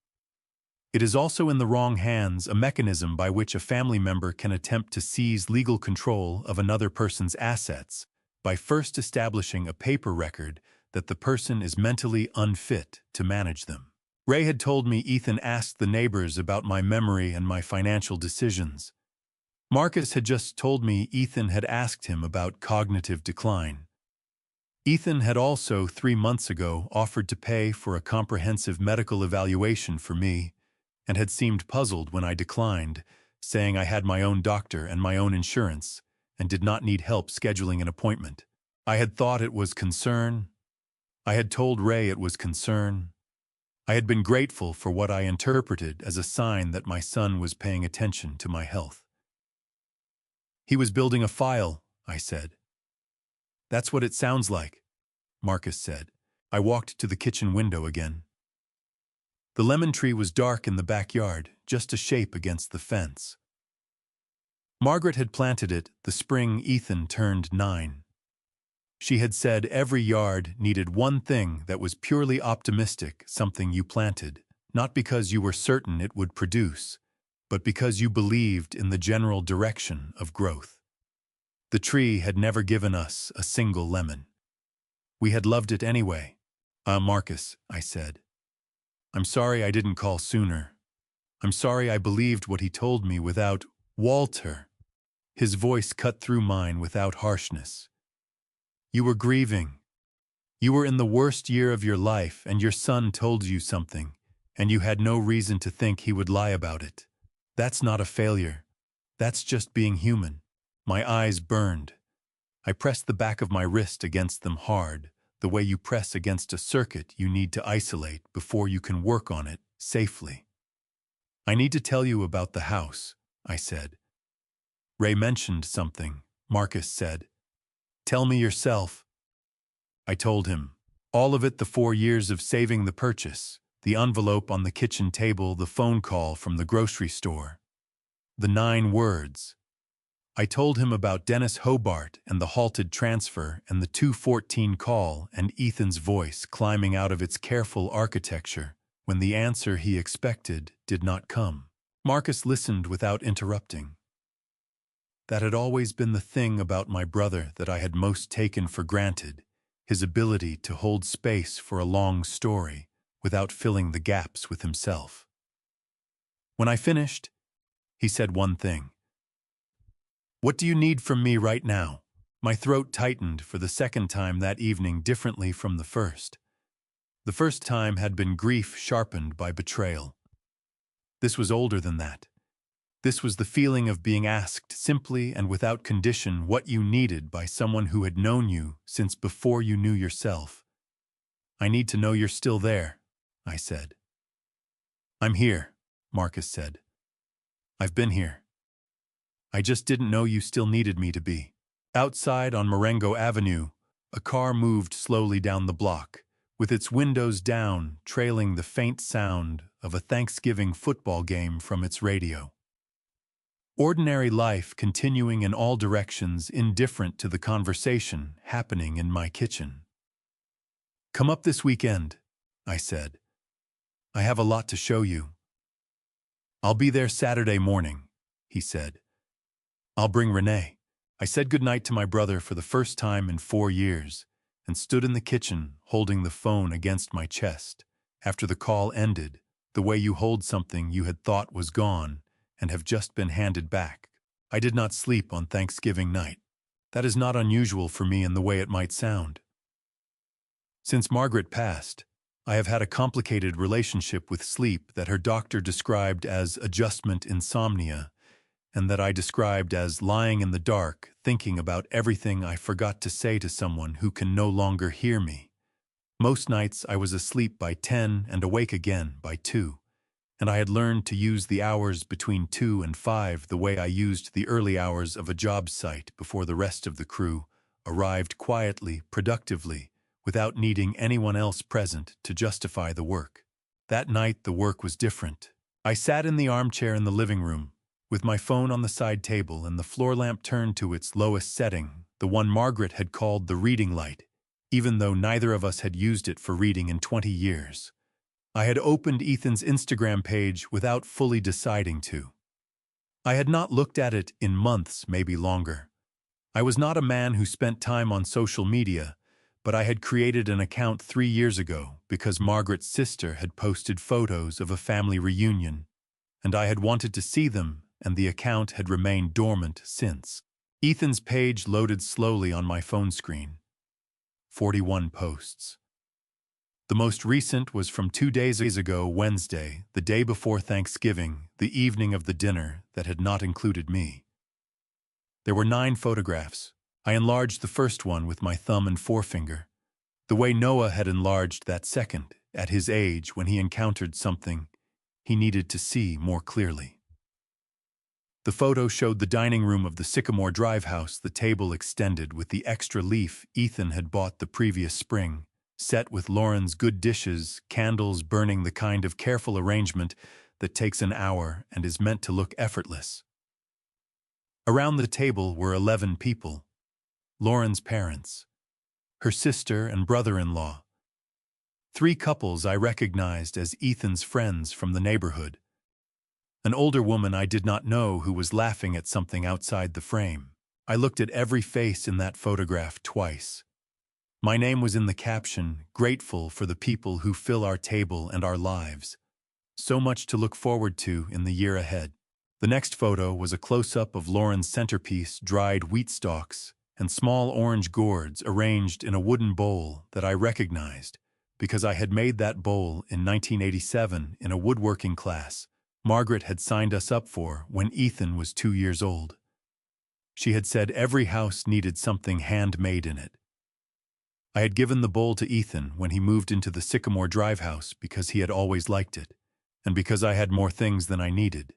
It is also in the wrong hands a mechanism by which a family member can attempt to seize legal control of another person's assets by first establishing a paper record that the person is mentally unfit to manage them. Ray had told me Ethan asked the neighbors about my memory and my financial decisions. Marcus had just told me Ethan had asked him about cognitive decline. Ethan had also 3 months ago offered to pay for a comprehensive medical evaluation for me and had seemed puzzled when I declined, saying I had my own doctor and my own insurance and did not need help scheduling an appointment. I had thought it was concern. I had told Ray it was concern. I had been grateful for what I interpreted as a sign that my son was paying attention to my health. He was building a file, I said. That's what it sounds like, Marcus said. I walked to the kitchen window again. The lemon tree was dark in the backyard, just a shape against the fence. Margaret had planted it the spring Ethan turned 9. She had said every yard needed one thing that was purely optimistic, something you planted, not because you were certain it would produce, but because you believed in the general direction of growth. The tree had never given us a single lemon. We had loved it anyway. Marcus, I said. I'm sorry I didn't call sooner. I'm sorry I believed what he told me without Walter. His voice cut through mine without harshness. You were grieving. You were in the worst year of your life and your son told you something, and you had no reason to think he would lie about it. That's not a failure. That's just being human. My eyes burned. I pressed the back of my wrist against them hard, the way you press against a circuit you need to isolate before you can work on it safely. I need to tell you about the house, I said. Ray mentioned something, Marcus said. Tell me yourself. I told him. All of it, the 4 years of saving the purchase, the envelope on the kitchen table, the phone call from the grocery store. The 9 words. I told him about Dennis Hobart and the halted transfer and the 214 call and Ethan's voice climbing out of its careful architecture when the answer he expected did not come. Marcus listened without interrupting. That had always been the thing about my brother that I had most taken for granted, his ability to hold space for a long story without filling the gaps with himself. When I finished, he said one thing. What do you need from me right now? My throat tightened for the second time that evening differently from the first. The first time had been grief sharpened by betrayal. This was older than that. This was the feeling of being asked simply and without condition what you needed by someone who had known you since before you knew yourself. I need to know you're still there, I said. I'm here, Marcus said. I've been here. I just didn't know you still needed me to be. Outside on Marengo Avenue, a car moved slowly down the block, with its windows down, trailing the faint sound of a Thanksgiving football game from its radio. Ordinary life continuing in all directions, indifferent to the conversation happening in my kitchen. Come up this weekend, I said. I have a lot to show you. I'll be there Saturday morning, he said. I'll bring Renee. I said goodnight to my brother for the first time in 4 years and stood in the kitchen holding the phone against my chest after the call ended, the way you hold something you had thought was gone and have just been handed back. I did not sleep on Thanksgiving night. That is not unusual for me in the way it might sound. Since Margaret passed, I have had a complicated relationship with sleep that her doctor described as adjustment insomnia, and that I described as lying in the dark, thinking about everything I forgot to say to someone who can no longer hear me. Most nights I was asleep by 10 and awake again by 2. And I had learned to use the hours between 2 and 5 the way I used the early hours of a job site before the rest of the crew arrived quietly, productively, without needing anyone else present to justify the work. That night the work was different. I sat in the armchair in the living room, with my phone on the side table and the floor lamp turned to its lowest setting, the one Margaret had called the reading light, even though neither of us had used it for reading in 20 years. I had opened Ethan's Instagram page without fully deciding to. I had not looked at it in months, maybe longer. I was not a man who spent time on social media, but I had created an account 3 years ago because Margaret's sister had posted photos of a family reunion, and I had wanted to see them, and the account had remained dormant since. Ethan's page loaded slowly on my phone screen. 41 posts. The most recent was from 2 days ago, Wednesday, the day before Thanksgiving, the evening of the dinner that had not included me. There were 9 photographs. I enlarged the first one with my thumb and forefinger, the way Noah had enlarged that second, at his age when he encountered something he needed to see more clearly. The photo showed the dining room of the Sycamore Drive house, the table extended with the extra leaf Ethan had bought the previous spring, set with Lauren's good dishes, candles burning, the kind of careful arrangement that takes an hour and is meant to look effortless. Around the table were 11 people. Lauren's parents, her sister and brother-in-law. 3 couples I recognized as Ethan's friends from the neighborhood. An older woman I did not know who was laughing at something outside the frame. I looked at every face in that photograph twice. My name was in the caption, grateful for the people who fill our table and our lives. So much to look forward to in the year ahead. The next photo was a close-up of Lauren's centerpiece, dried wheat stalks, and small orange gourds arranged in a wooden bowl that I recognized because I had made that bowl in 1987 in a woodworking class Margaret had signed us up for when Ethan was 2 years old. She had said every house needed something handmade in it. I had given the bowl to Ethan when he moved into the Sycamore Drive house because he had always liked it, and because I had more things than I needed,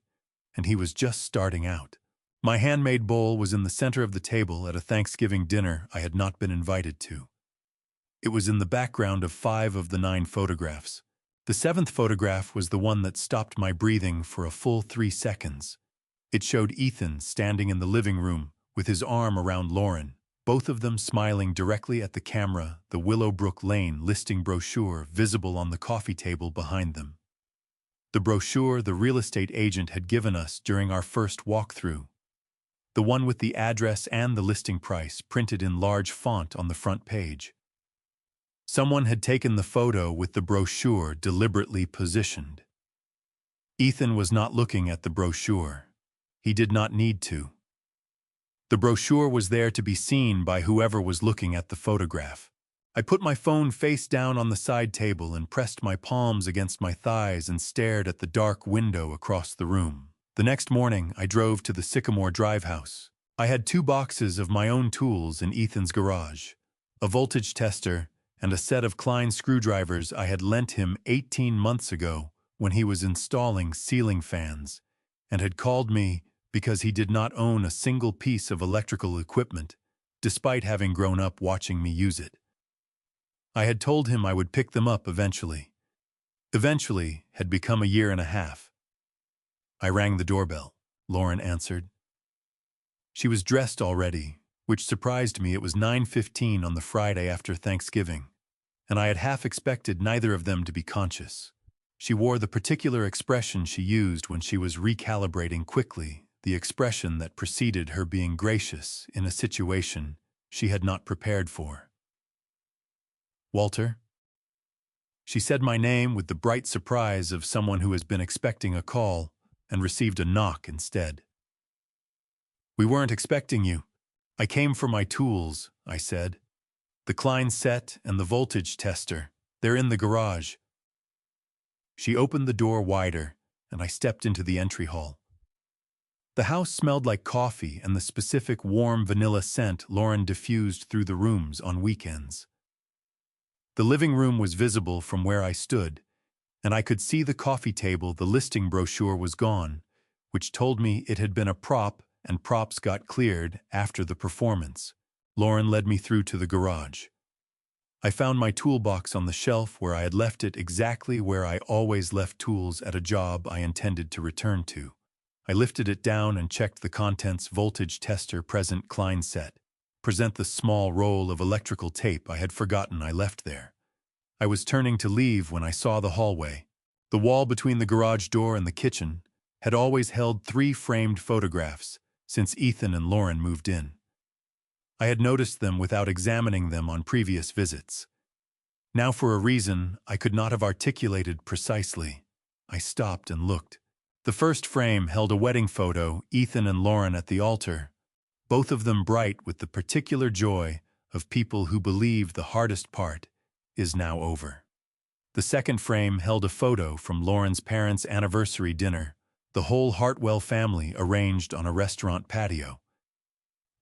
and he was just starting out. My handmade bowl was in the center of the table at a Thanksgiving dinner I had not been invited to. It was in the background of 5 of the 9 photographs. The 7th photograph was the one that stopped my breathing for a full 3 seconds. It showed Ethan standing in the living room with his arm around Lauren, both of them smiling directly at the camera, the Willowbrook Lane listing brochure visible on the coffee table behind them. The brochure the real estate agent had given us during our first walkthrough. The one with the address and the listing price printed in large font on the front page. Someone had taken the photo with the brochure deliberately positioned. Ethan was not looking at the brochure. He did not need to. The brochure was there to be seen by whoever was looking at the photograph. I put my phone face down on the side table and pressed my palms against my thighs and stared at the dark window across the room. The next morning, I drove to the Sycamore Drive house. I had 2 boxes of my own tools in Ethan's garage, a voltage tester and a set of Klein screwdrivers I had lent him 18 months ago when he was installing ceiling fans, and had called me because he did not own a single piece of electrical equipment, despite having grown up watching me use it. I had told him I would pick them up eventually. Eventually had become a year and a half. I rang the doorbell. Lauren answered. She was dressed already, which surprised me. It was 9:15 on the Friday after Thanksgiving, and I had half expected neither of them to be conscious. She wore the particular expression she used when she was recalibrating quickly, the expression that preceded her being gracious in a situation she had not prepared for. "Walter?" She said my name with the bright surprise of someone who has been expecting a call and received a knock instead. "We weren't expecting you. I came for my tools," I said. "The Klein set and the voltage tester. They're in the garage." She opened the door wider, and I stepped into the entry hall. The house smelled like coffee and the specific warm vanilla scent Lauren diffused through the rooms on weekends. The living room was visible from where I stood, and I could see the coffee table. The listing brochure was gone, which told me it had been a prop and props got cleared after the performance. Lauren led me through to the garage. I found my toolbox on the shelf where I had left it, exactly where I always left tools at a job I intended to return to. I lifted it down and checked the contents: voltage tester present, Klein set. Present the small roll of electrical tape I had forgotten I left there. I was turning to leave when I saw the hallway. The wall between the garage door and the kitchen had always held 3 framed photographs since Ethan and Lauren moved in. I had noticed them without examining them on previous visits. Now, for a reason I could not have articulated precisely, I stopped and looked. The first frame held a wedding photo, Ethan and Lauren at the altar, both of them bright with the particular joy of people who believe the hardest part is now over. The second frame held a photo from Lauren's parents' anniversary dinner, the whole Hartwell family arranged on a restaurant patio.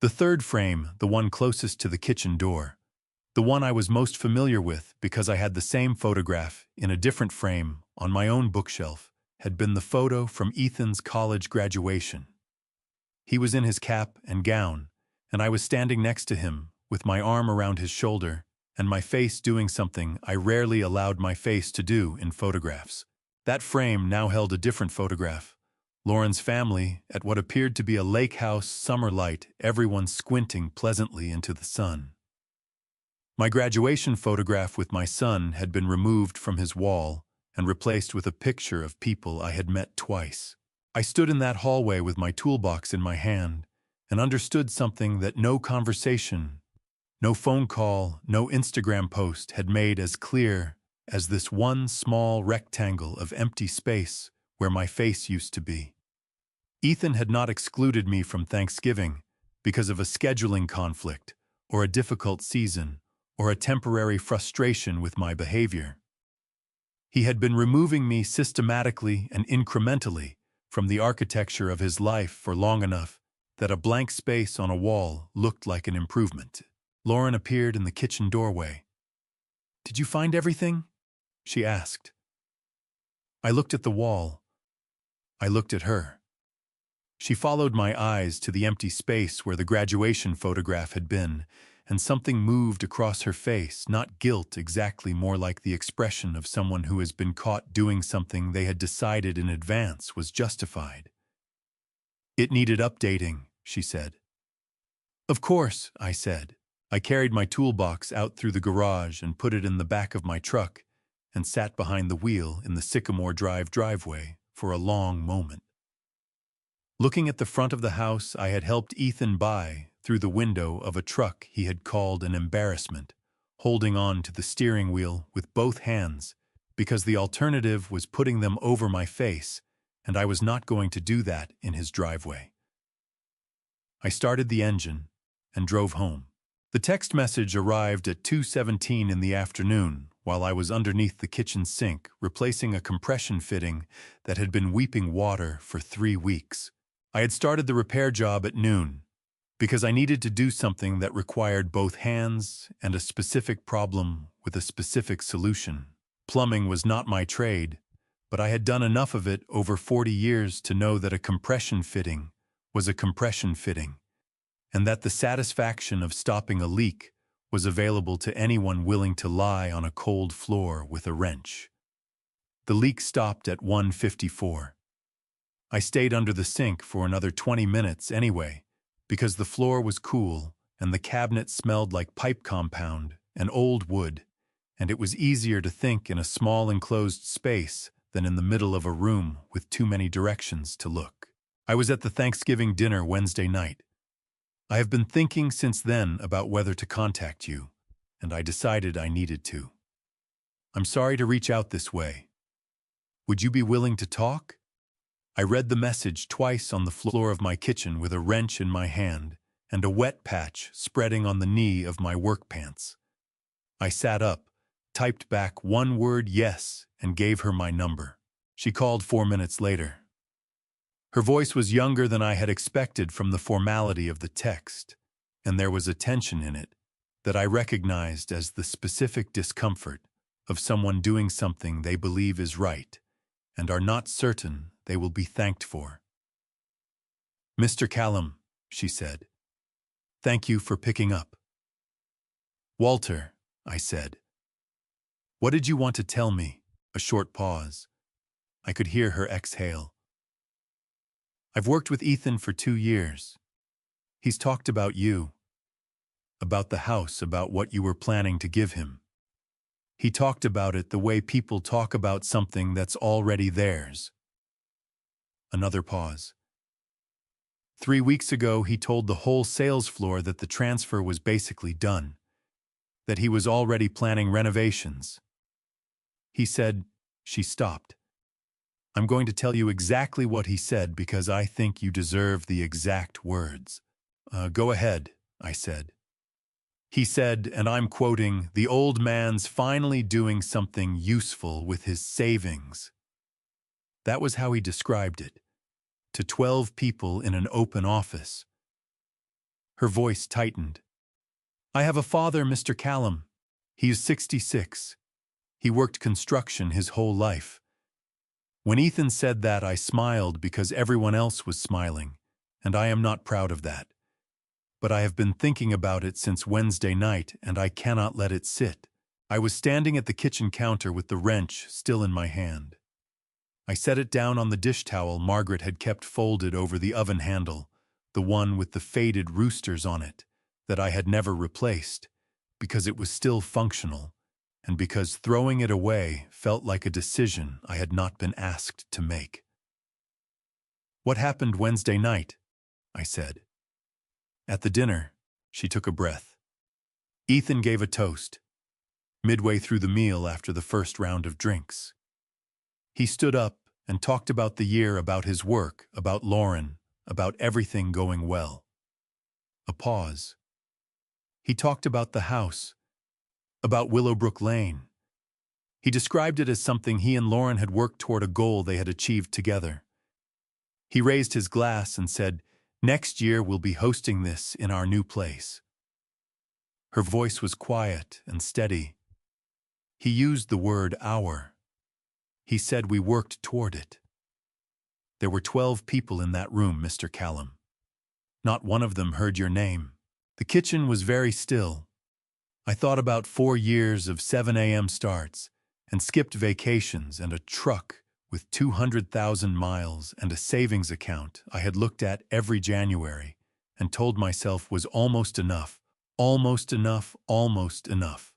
The third frame, the one closest to the kitchen door, the one I was most familiar with because I had the same photograph in a different frame on my own bookshelf, had been the photo from Ethan's college graduation. He was in his cap and gown, and I was standing next to him with my arm around his shoulder and my face doing something I rarely allowed my face to do in photographs. That frame now held a different photograph. Lauren's family at what appeared to be a lake house summer light, everyone squinting pleasantly into the sun. My graduation photograph with my son had been removed from his wall and replaced with a picture of people I had met twice. I stood in that hallway with my toolbox in my hand and understood something that no conversation, no phone call, no Instagram post had made as clear as this one small rectangle of empty space where my face used to be. Ethan had not excluded me from Thanksgiving because of a scheduling conflict, or a difficult season, or a temporary frustration with my behavior. He had been removing me systematically and incrementally from the architecture of his life for long enough that a blank space on a wall looked like an improvement. Lauren appeared in the kitchen doorway. "Did you find everything?" she asked. I looked at the wall. I looked at her. She followed my eyes to the empty space where the graduation photograph had been, and something moved across her face, not guilt exactly, more like the expression of someone who has been caught doing something they had decided in advance was justified. "It needed updating," she said. "Of course," I said. I carried my toolbox out through the garage and put it in the back of my truck and sat behind the wheel in the Sycamore Drive driveway for a long moment. Looking at the front of the house I had helped Ethan buy through the window of a truck he had called an embarrassment, holding on to the steering wheel with both hands because the alternative was putting them over my face, and I was not going to do that in his driveway. I started the engine and drove home. The text message arrived at 2:17 in the afternoon while I was underneath the kitchen sink replacing a compression fitting that had been weeping water for 3 weeks. I had started the repair job at noon because I needed to do something that required both hands and a specific problem with a specific solution. Plumbing was not my trade, but I had done enough of it over 40 years to know that a compression fitting was a compression fitting, and that the satisfaction of stopping a leak was available to anyone willing to lie on a cold floor with a wrench. The leak stopped at 1:54. I stayed under the sink for another 20 minutes anyway, because the floor was cool and the cabinet smelled like pipe compound and old wood, and it was easier to think in a small enclosed space than in the middle of a room with too many directions to look. I was at the Thanksgiving dinner Wednesday night. I have been thinking since then about whether to contact you, and I decided I needed to. I'm sorry to reach out this way. Would you be willing to talk? I read the message twice on the floor of my kitchen with a wrench in my hand and a wet patch spreading on the knee of my work pants. I sat up, typed back one word yes, and gave her my number. She called 4 minutes later. Her voice was younger than I had expected from the formality of the text, and there was a tension in it that I recognized as the specific discomfort of someone doing something they believe is right and are not certain they will be thanked for. "Mr. Callum," she said, "thank you for picking up." "Walter," I said. "What did you want to tell me?" A short pause. I could hear her exhale. "I've worked with Ethan for 2 years. He's talked about you, about the house, about what you were planning to give him. He talked about it the way people talk about something that's already theirs." Another pause. 3 weeks ago, he told the whole sales floor that the transfer was basically done, that he was already planning renovations. He said, she stopped. "I'm going to tell you exactly what he said because I think you deserve the exact words." Go ahead," I said. "He said, and I'm quoting, 'The old man's finally doing something useful with his savings.' That was how he described it, to 12 people in an open office." Her voice tightened. "I have a father, Mr. Callum. He is 66. He worked construction his whole life." When Ethan said that, I smiled because everyone else was smiling, and I am not proud of that. But I have been thinking about it since Wednesday night, and I cannot let it sit. I was standing at the kitchen counter with the wrench still in my hand. I set it down on the dish towel Margaret had kept folded over the oven handle, the one with the faded roosters on it, that I had never replaced, because it was still functional, and because throwing it away felt like a decision I had not been asked to make. "What happened Wednesday night?" I said. At the dinner, she took a breath. "Ethan gave a toast, midway through the meal after the first round of drinks. He stood up and talked about the year, about his work, about Lauren, about everything going well. A pause. He talked about the house, about Willowbrook Lane. He described it as something he and Lauren had worked toward, a goal they had achieved together. He raised his glass and said, "Next year we'll be hosting this in our new place." Her voice was quiet and steady. He used the word "our." He said we worked toward it. There were 12 people in that room, Mr. Callum. Not one of them heard your name. The kitchen was very still. I thought about 4 years of 7 a.m. starts, and skipped vacations, and a truck with 200,000 miles, and a savings account I had looked at every January and told myself was almost enough, almost enough, almost enough.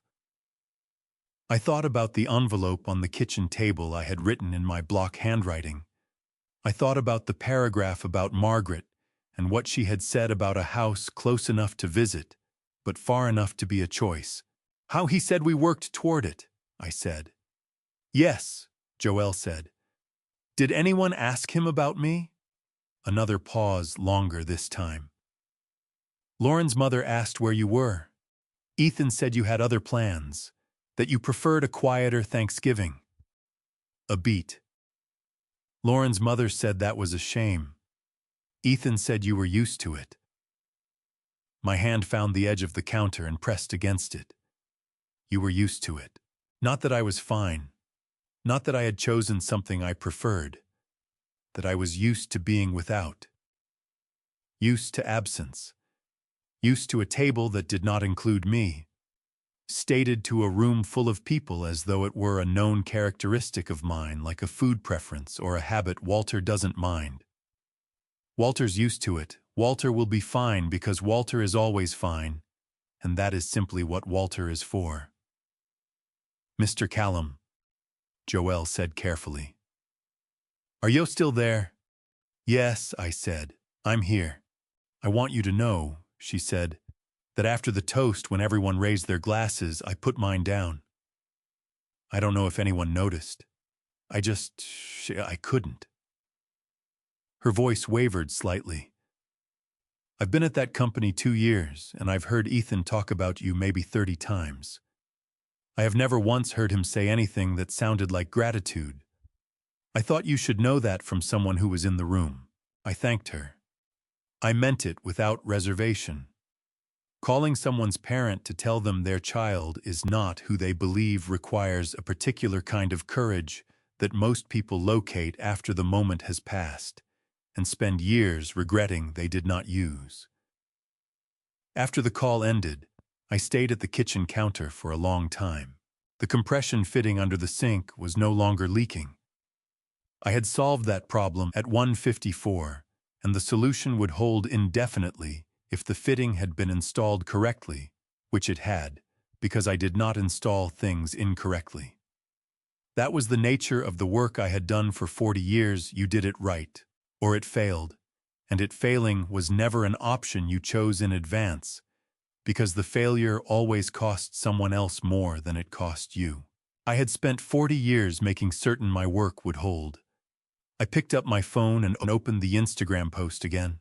I thought about the envelope on the kitchen table I had written in my block handwriting. I thought about the paragraph about Margaret and what she had said about a house close enough to visit, but far enough to be a choice. How he said we worked toward it, I said. Yes, Joelle said. Did anyone ask him about me? Another pause, longer this time. Lauren's mother asked where you were. Ethan said you had other plans, that you preferred a quieter Thanksgiving. A beat. Lauren's mother said that was a shame. Ethan said you were used to it. My hand found the edge of the counter and pressed against it. You were used to it. Not that I was fine. Not that I had chosen something I preferred. That I was used to being without. Used to absence. Used to a table that did not include me. Stated to a room full of people as though it were a known characteristic of mine, like a food preference or a habit Walter doesn't mind. Walter's used to it. Walter will be fine because Walter is always fine, and that is simply what Walter is for. Mr. Callum, Joelle said carefully. Are you still there? Yes, I said. I'm here. I want you to know, she said, that after the toast, when everyone raised their glasses, I put mine down. I don't know if anyone noticed. I couldn't. Her voice wavered slightly. I've been at that company 2 years, and I've heard Ethan talk about you maybe 30 times. I have never once heard him say anything that sounded like gratitude. I thought you should know that from someone who was in the room. I thanked her. I meant it without reservation. Calling someone's parent to tell them their child is not who they believe requires a particular kind of courage that most people locate after the moment has passed and spend years regretting they did not use. After the call ended, I stayed at the kitchen counter for a long time. The compression fitting under the sink was no longer leaking. I had solved that problem at 154, and the solution would hold indefinitely if the fitting had been installed correctly, which it had, because I did not install things incorrectly. That was the nature of the work I had done for 40 years. You did it right, or it failed, and it failing was never an option you chose in advance, because the failure always cost someone else more than it cost you. I had spent 40 years making certain my work would hold. I picked up my phone and opened the Instagram post again.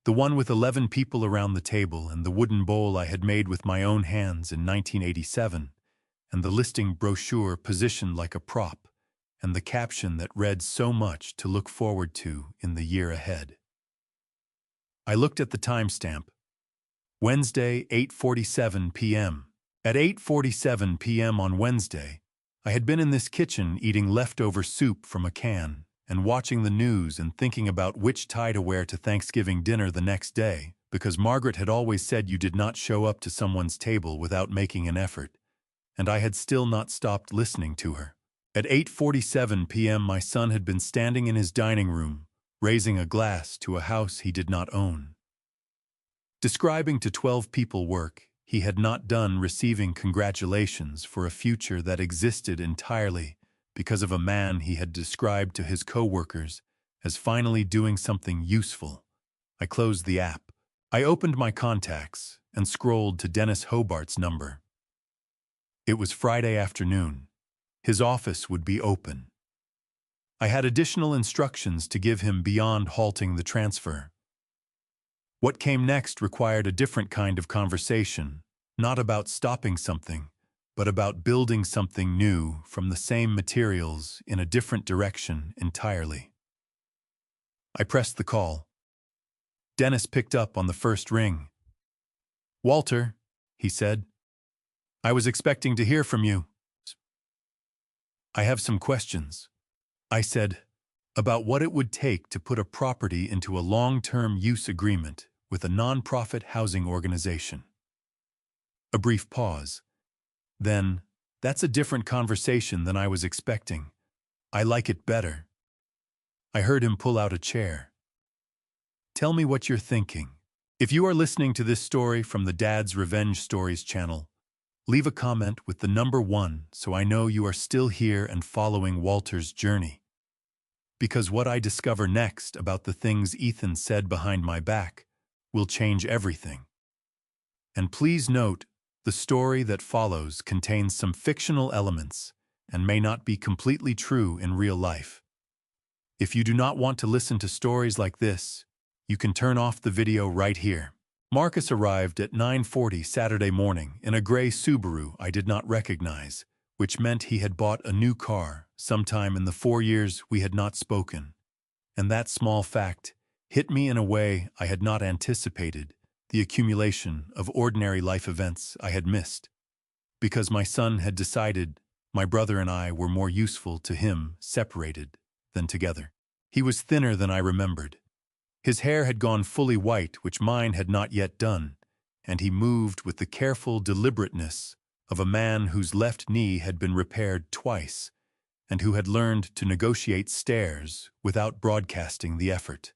The one with 11 people around the table and the wooden bowl I had made with my own hands in 1987, and the listing brochure positioned like a prop, and the caption that read so much to look forward to in the year ahead. I looked at the timestamp. Wednesday, 8:47 p.m. At 8:47 p.m. on Wednesday, I had been in this kitchen eating leftover soup from a can and watching the news and thinking about which tie to wear to Thanksgiving dinner the next day, because Margaret had always said you did not show up to someone's table without making an effort, and I had still not stopped listening to her. At 8:47 p.m. my son had been standing in his dining room, raising a glass to a house he did not own. Describing to 12 people work he had not done, receiving congratulations for a future that existed entirely because of a man he had described to his co-workers as finally doing something useful. I closed the app. I opened my contacts and scrolled to Dennis Hobart's number. It was Friday afternoon. His office would be open. I had additional instructions to give him beyond halting the transfer. What came next required a different kind of conversation, not about stopping something, but about building something new from the same materials in a different direction entirely. I pressed the call. Dennis picked up on the first ring. "Walter," he said, "I was expecting to hear from you." "I have some questions," I said, "about what it would take to put a property into a long-term use agreement with a nonprofit housing organization." A brief pause. Then, "That's a different conversation than I was expecting. I like it better." I heard him pull out a chair. "Tell me what you're thinking. If you are listening to this story from the Dad's Revenge Stories channel, leave a comment with the number 1 so I know you are still here and following Walter's journey. Because what I discover next about the things Ethan said behind my back will change everything. And please note, the story that follows contains some fictional elements and may not be completely true in real life. If you do not want to listen to stories like this, you can turn off the video right here. Marcus arrived at 9:40 Saturday morning in a gray Subaru I did not recognize, which meant he had bought a new car sometime in the 4 years we had not spoken. And that small fact hit me in a way I had not anticipated, the accumulation of ordinary life events I had missed. Because my son had decided my brother and I were more useful to him separated than together. He was thinner than I remembered. His hair had gone fully white, which mine had not yet done, and he moved with the careful deliberateness of a man whose left knee had been repaired twice, and who had learned to negotiate stairs without broadcasting the effort.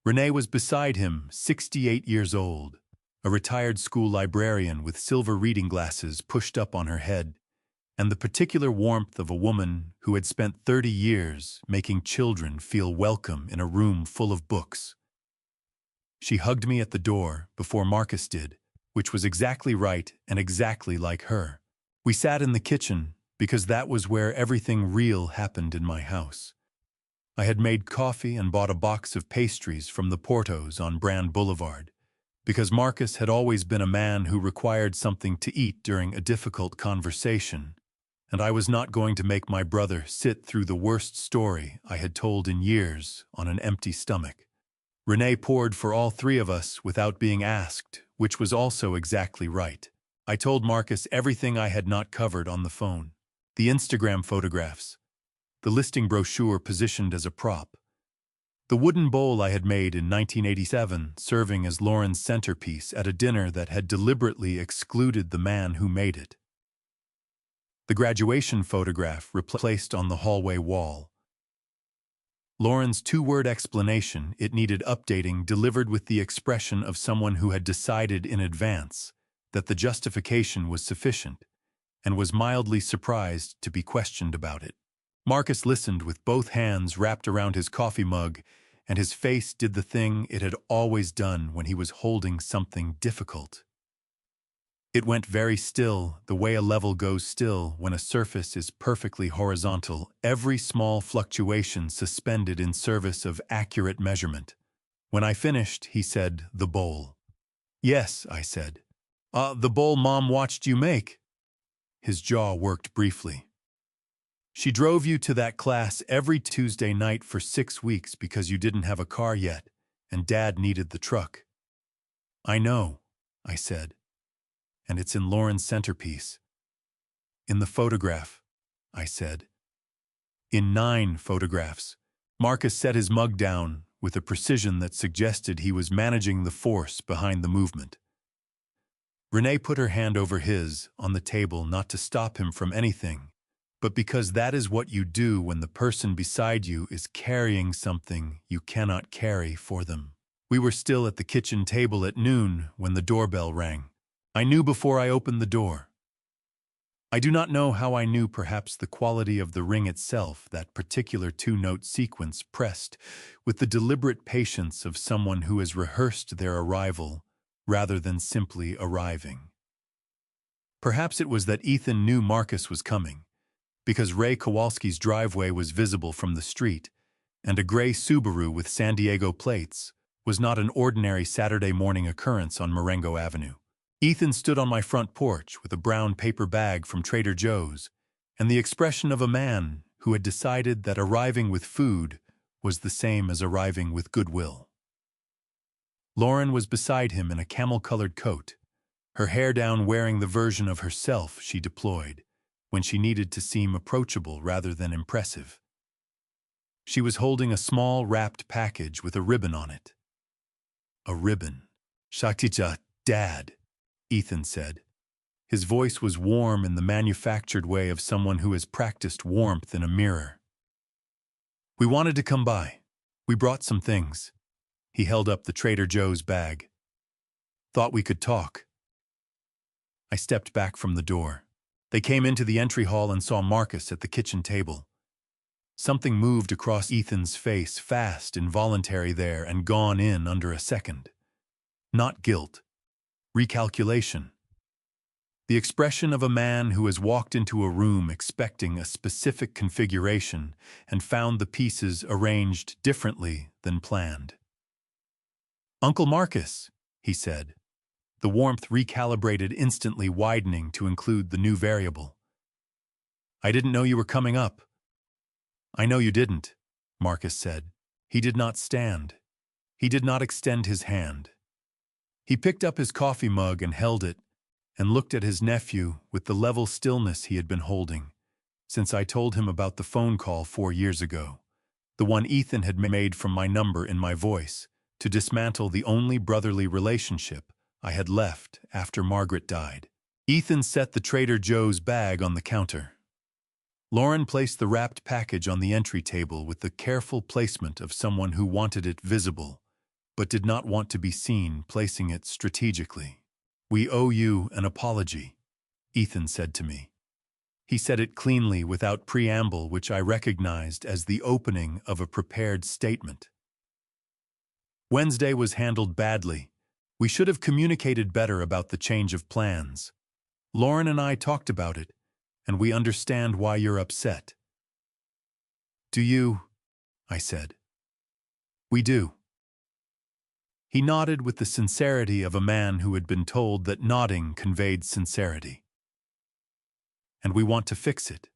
Renee was beside him, 68 years old, a retired school librarian with silver reading glasses pushed up on her head, and the particular warmth of a woman who had spent 30 years making children feel welcome in a room full of books. She hugged me at the door before Marcus did, which was exactly right and exactly like her. We sat in the kitchen because that was where everything real happened in my house. I had made coffee and bought a box of pastries from the Portos on Brand Boulevard, because Marcus had always been a man who required something to eat during a difficult conversation, and I was not going to make my brother sit through the worst story I had told in years on an empty stomach. Renee poured for all 3 of us without being asked, which was also exactly right. I told Marcus everything I had not covered on the phone. The Instagram photographs, the listing brochure positioned as a prop, the wooden bowl I had made in 1987 serving as Lauren's centerpiece at a dinner that had deliberately excluded the man who made it. The graduation photograph replaced on the hallway wall. Lauren's 2-word explanation, it needed updating, delivered with the expression of someone who had decided in advance that the justification was sufficient and was mildly surprised to be questioned about it. Marcus listened with both hands wrapped around his coffee mug, and his face did the thing it had always done when he was holding something difficult. It went very still, the way a level goes still when a surface is perfectly horizontal, every small fluctuation suspended in service of accurate measurement. When I finished, he said, "The bowl." "Yes," I said. The bowl Mom watched you make." His jaw worked briefly. "She drove you to that class every Tuesday night for 6 weeks because you didn't have a car yet, and Dad needed the truck." "I know," I said. "And it's in Lauren's centerpiece." "In the photograph," I said. "In 9 photographs." Marcus set his mug down with a precision that suggested he was managing the force behind the movement. Renee put her hand over his on the table, not to stop him from anything, but because that is what you do when the person beside you is carrying something you cannot carry for them. We were still at the kitchen table at noon when the doorbell rang. I knew before I opened the door. I do not know how I knew, perhaps the quality of the ring itself, that particular 2-note sequence pressed with the deliberate patience of someone who has rehearsed their arrival rather than simply arriving. Perhaps it was that Ethan knew Marcus was coming, because Ray Kowalski's driveway was visible from the street, and a gray Subaru with San Diego plates was not an ordinary Saturday morning occurrence on Marengo Avenue. Ethan stood on my front porch with a brown paper bag from Trader Joe's and the expression of a man who had decided that arriving with food was the same as arriving with goodwill. Lauren was beside him in a camel-colored coat, her hair down, wearing the version of herself she deployed when she needed to seem approachable rather than impressive. She was holding a small wrapped package with a ribbon on it. A ribbon. Shaktija, Dad, Ethan said. His voice was warm in the manufactured way of someone who has practiced warmth in a mirror. We wanted to come by. We brought some things. He held up the Trader Joe's bag. Thought we could talk. I stepped back from the door. They came into the entry hall and saw Marcus at the kitchen table. Something moved across Ethan's face, fast, involuntary there, and gone in under a second. Not guilt. Recalculation. The expression of a man who has walked into a room expecting a specific configuration and found the pieces arranged differently than planned. "Uncle Marcus," he said, the warmth recalibrated, instantly widening to include the new variable. "I didn't know you were coming up." "I know you didn't," Marcus said. He did not stand. He did not extend his hand. He picked up his coffee mug and held it, and looked at his nephew with the level stillness he had been holding since I told him about the phone call 4 years ago, the one Ethan had made from my number in my voice to dismantle the only brotherly relationship I had left after Margaret died. Ethan set the Trader Joe's bag on the counter. Lauren placed the wrapped package on the entry table with the careful placement of someone who wanted it visible, but did not want to be seen, placing it strategically. "We owe you an apology," Ethan said to me. He said it cleanly, without preamble, which I recognized as the opening of a prepared statement. "Wednesday was handled badly. We should have communicated better about the change of plans. Lauren and I talked about it, and we understand why you're upset." "Do you?" I said. "We do." He nodded with the sincerity of a man who had been told that nodding conveyed sincerity. "And we want to fix it.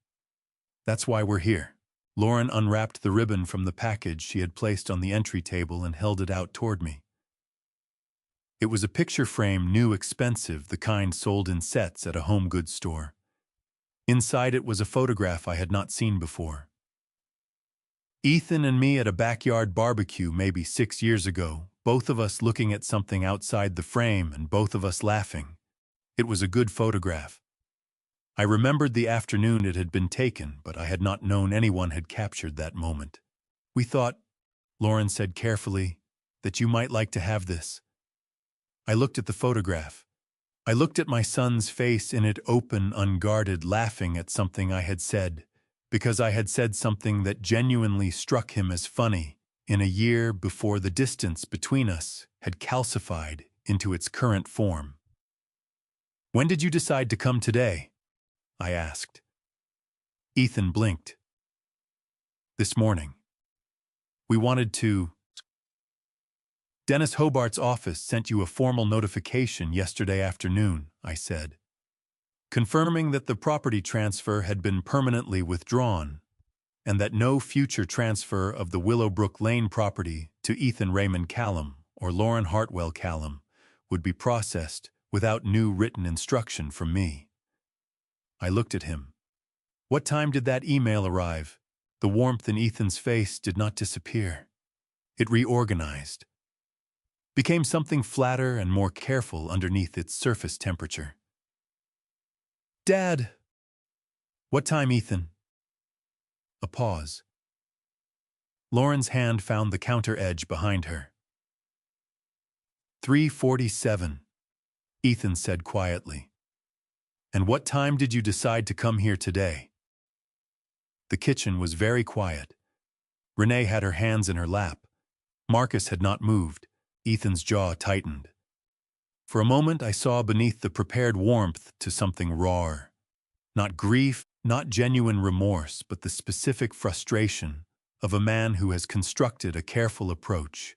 That's why we're here." Lauren unwrapped the ribbon from the package she had placed on the entry table and held it out toward me. It was a picture frame, new, expensive, the kind sold in sets at a home goods store. Inside it was a photograph I had not seen before. Ethan and me at a backyard barbecue maybe 6 years ago, both of us looking at something outside the frame and both of us laughing. It was a good photograph. I remembered the afternoon it had been taken, but I had not known anyone had captured that moment. "We thought," Lauren said carefully, "that you might like to have this." I looked at the photograph. I looked at my son's face in it, open, unguarded, laughing at something I had said, because I had said something that genuinely struck him as funny in a year before the distance between us had calcified into its current form. "When did you decide to come today?" I asked. Ethan blinked. "This morning. We wanted to." "Dennis Hobart's office sent you a formal notification yesterday afternoon," I said, confirming that the property transfer had been permanently withdrawn and that no future transfer of the Willowbrook Lane property to Ethan Raymond Callum or Lauren Hartwell Callum would be processed without new written instruction from me. I looked at him. "What time did that email arrive?" The warmth in Ethan's face did not disappear. It reorganized, became something flatter and more careful underneath its surface temperature. "Dad." "What time, Ethan?" A pause. Lauren's hand found the counter edge behind her. 3:47, Ethan said quietly. "And what time did you decide to come here today?" The kitchen was very quiet. Renee had her hands in her lap. Marcus had not moved. Ethan's jaw tightened. For a moment I saw beneath the prepared warmth to something raw. Not grief, not genuine remorse, but the specific frustration of a man who has constructed a careful approach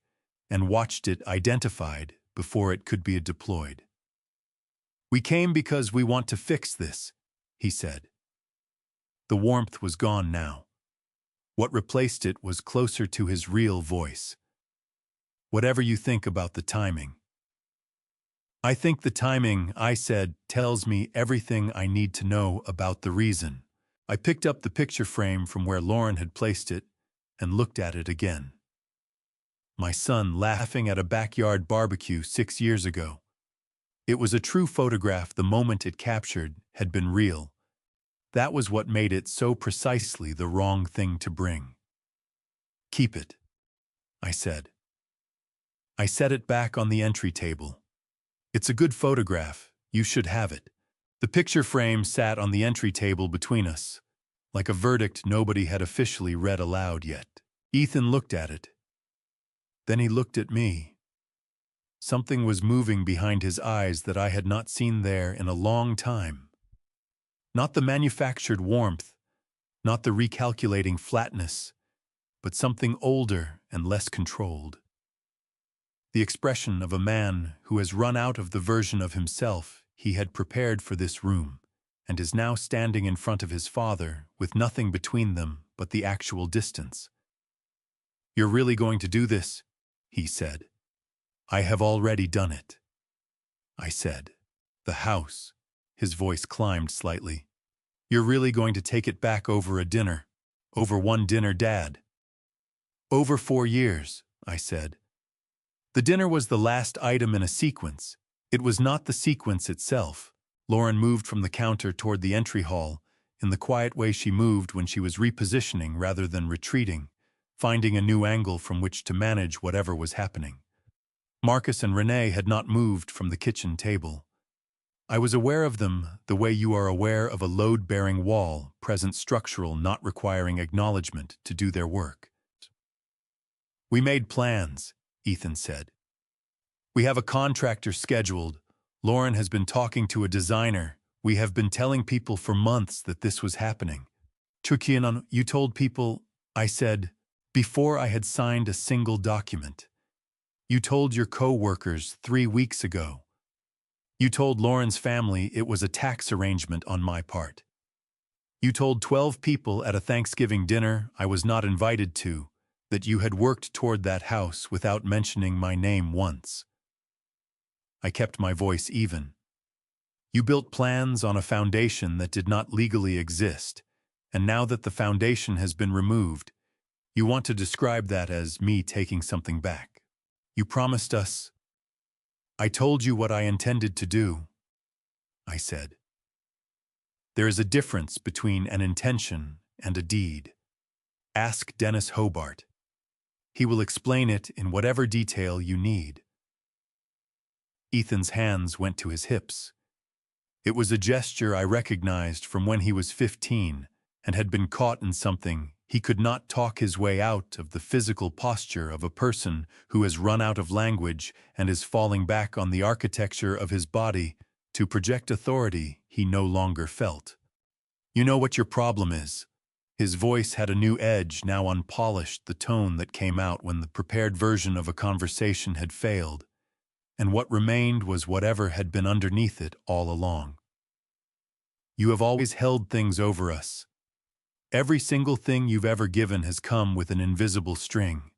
and watched it identified before it could be deployed. "We came because we want to fix this," he said. The warmth was gone now. What replaced it was closer to his real voice. "Whatever you think about the timing." "I think the timing," I said, "tells me everything I need to know about the reason." I picked up the picture frame from where Lauren had placed it and looked at it again. My son laughing at a backyard barbecue 6 years ago. It was a true photograph. The moment it captured had been real. That was what made it so precisely the wrong thing to bring. "Keep it," I said. I set it back on the entry table. "It's a good photograph. You should have it." The picture frame sat on the entry table between us, like a verdict nobody had officially read aloud yet. Ethan looked at it. Then he looked at me. Something was moving behind his eyes that I had not seen there in a long time. Not the manufactured warmth, not the recalculating flatness, but something older and less controlled. The expression of a man who has run out of the version of himself he had prepared for this room, and is now standing in front of his father with nothing between them but the actual distance. "You're really going to do this?" he said. "I have already done it," I said. "The house." His voice climbed slightly. "You're really going to take it back over a dinner? Over one dinner, Dad?" "Over 4 years," I said. The dinner was the last item in a sequence. It was not the sequence itself. Lauren moved from the counter toward the entry hall, in the quiet way she moved when she was repositioning rather than retreating, finding a new angle from which to manage whatever was happening. Marcus and Renee had not moved from the kitchen table. I was aware of them the way you are aware of a load-bearing wall, present structural, not requiring acknowledgement to do their work. "We made plans," Ethan said. "We have a contractor scheduled. Lauren has been talking to a designer. We have been telling people for months that this was happening." "Chukianan, you told people," I said, "before I had signed a single document. You told your co-workers 3 weeks ago. You told Lauren's family it was a tax arrangement on my part. You told 12 people at a Thanksgiving dinner I was not invited to that you had worked toward that house without mentioning my name once." I kept my voice even. "You built plans on a foundation that did not legally exist, and now that the foundation has been removed, you want to describe that as me taking something back. You promised us—" "I told you what I intended to do," I said. "There is a difference between an intention and a deed. Ask Dennis Hobart. He will explain it in whatever detail you need." Ethan's hands went to his hips. It was a gesture I recognized from when he was 15 and had been caught in something. He could not talk his way out of the physical posture of a person who has run out of language and is falling back on the architecture of his body to project authority he no longer felt. "You know what your problem is." His voice had a new edge, now unpolished, the tone that came out when the prepared version of a conversation had failed, and what remained was whatever had been underneath it all along. "You have always held things over us. Every single thing you've ever given has come with an invisible string.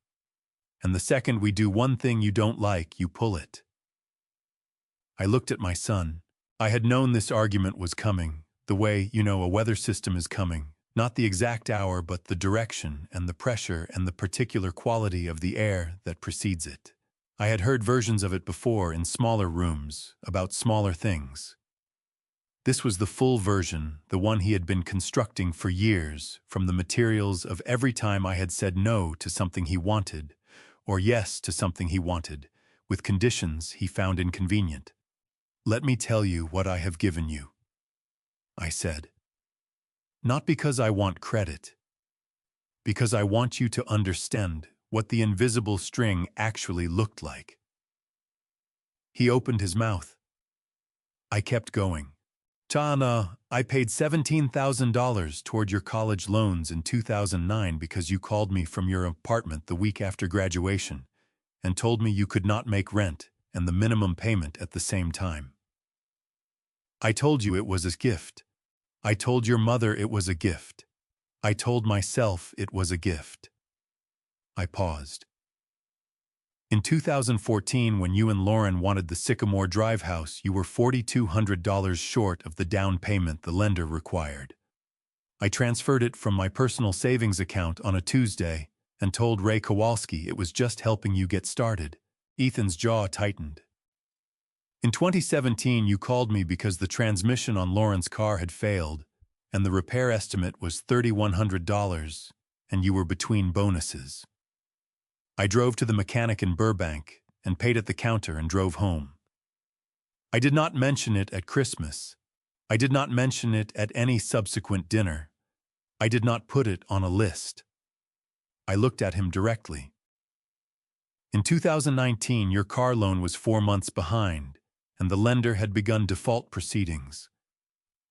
And the second we do one thing you don't like, you pull it." I looked at my son. I had known this argument was coming, the way, a weather system is coming. Not the exact hour, but the direction and the pressure and the particular quality of the air that precedes it. I had heard versions of it before in smaller rooms, about smaller things. This was the full version, the one he had been constructing for years, from the materials of every time I had said no to something he wanted, or yes to something he wanted, with conditions he found inconvenient. "Let me tell you what I have given you," I said. "Not because I want credit. Because I want you to understand what the invisible string actually looked like." He opened his mouth. I kept going. "Chana, I paid $17,000 toward your college loans in 2009 because you called me from your apartment the week after graduation, and told me you could not make rent and the minimum payment at the same time. I told you it was a gift. I told your mother it was a gift. I told myself it was a gift. I paused. In 2014, when you and Lauren wanted the Sycamore Drive house, you were $4,200 short of the down payment the lender required. I transferred it from my personal savings account on a Tuesday and told Ray Kowalski it was just helping you get started. Ethan's jaw tightened. In 2017, you called me because the transmission on Lauren's car had failed, and the repair estimate was $3,100, and you were between bonuses. I drove to the mechanic in Burbank and paid at the counter and drove home. I did not mention it at Christmas. I did not mention it at any subsequent dinner. I did not put it on a list. I looked at him directly. In 2019, your car loan was 4 months behind, and the lender had begun default proceedings.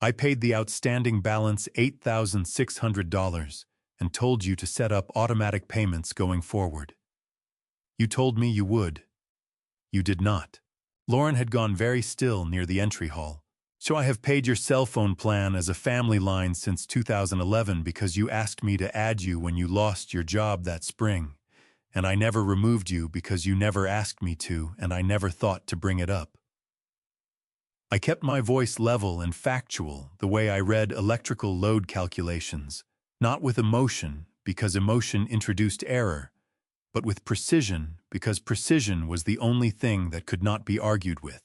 I paid the outstanding balance $8,600 and told you to set up automatic payments going forward. You told me you would. You did not. Lauren had gone very still near the entry hall. So I have paid your cell phone plan as a family line since 2011 because you asked me to add you when you lost your job that spring, and I never removed you because you never asked me to, and I never thought to bring it up. I kept my voice level and factual, the way I read electrical load calculations, not with emotion because emotion introduced error, but with precision because precision was the only thing that could not be argued with.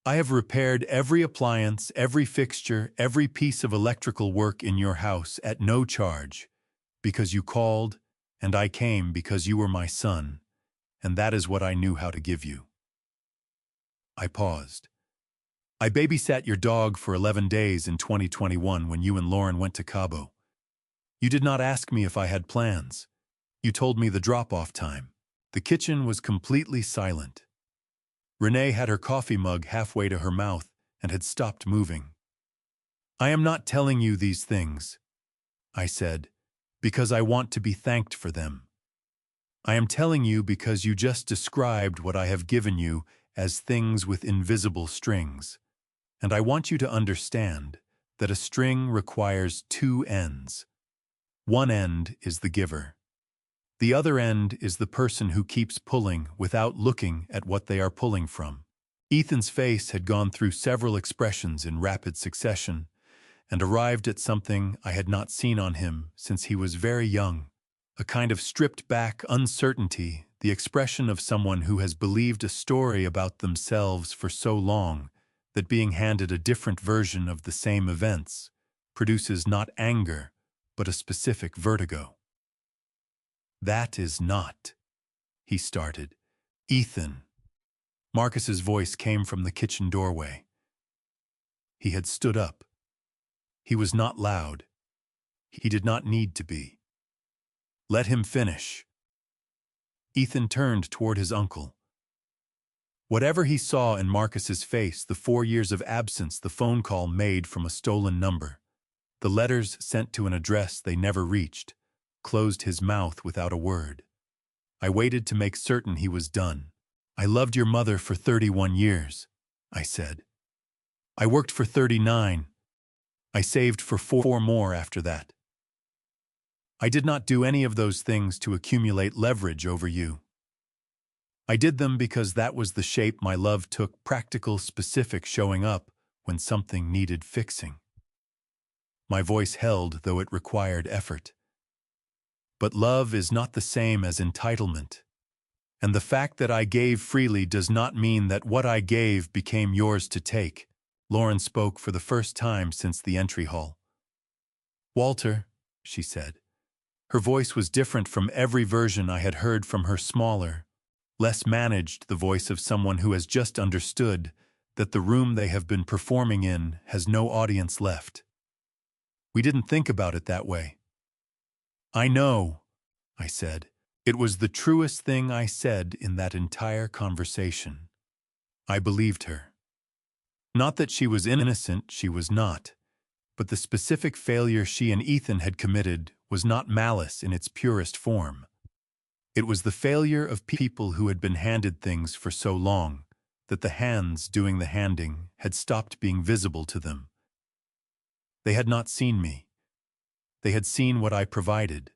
I have repaired every appliance, every fixture, every piece of electrical work in your house at no charge, because you called, and I came because you were my son, and that is what I knew how to give you. I paused. I babysat your dog for 11 days in 2021 when you and Lauren went to Cabo. You did not ask me if I had plans. You told me the drop-off time. The kitchen was completely silent. Renee had her coffee mug halfway to her mouth and had stopped moving. I am not telling you these things, I said, because I want to be thanked for them. I am telling you because you just described what I have given you as things with invisible strings. And I want you to understand that a string requires 2 ends. One end is the giver. The other end is the person who keeps pulling without looking at what they are pulling from. Ethan's face had gone through several expressions in rapid succession and arrived at something I had not seen on him since he was very young, a kind of stripped-back uncertainty, the expression of someone who has believed a story about themselves for so long that being handed a different version of the same events produces not anger, but a specific vertigo. That is not, he started. Ethan. Marcus's voice came from the kitchen doorway. He had stood up. He was not loud. He did not need to be. Let him finish. Ethan turned toward his uncle. Whatever he saw in Marcus's face, the 4 years of absence, the phone call made from a stolen number, the letters sent to an address they never reached, closed his mouth without a word. I waited to make certain he was done. I loved your mother for 31 years, I said. I worked for 39. I saved for 4 more after that. I did not do any of those things to accumulate leverage over you. I did them because that was the shape my love took, practical, specific, showing up when something needed fixing. My voice held, though it required effort. But love is not the same as entitlement. And the fact that I gave freely does not mean that what I gave became yours to take. Lauren spoke for the first time since the entry hall. Walter, she said. Her voice was different from every version I had heard from her, smaller, less managed, the voice of someone who has just understood that the room they have been performing in has no audience left. We didn't think about it that way. I know, I said. It was the truest thing I said in that entire conversation. I believed her. Not that she was innocent, she was not, but the specific failure she and Ethan had committed was not malice in its purest form. It was the failure of people who had been handed things for so long that the hands doing the handing had stopped being visible to them. They had not seen me. They had seen what I provided.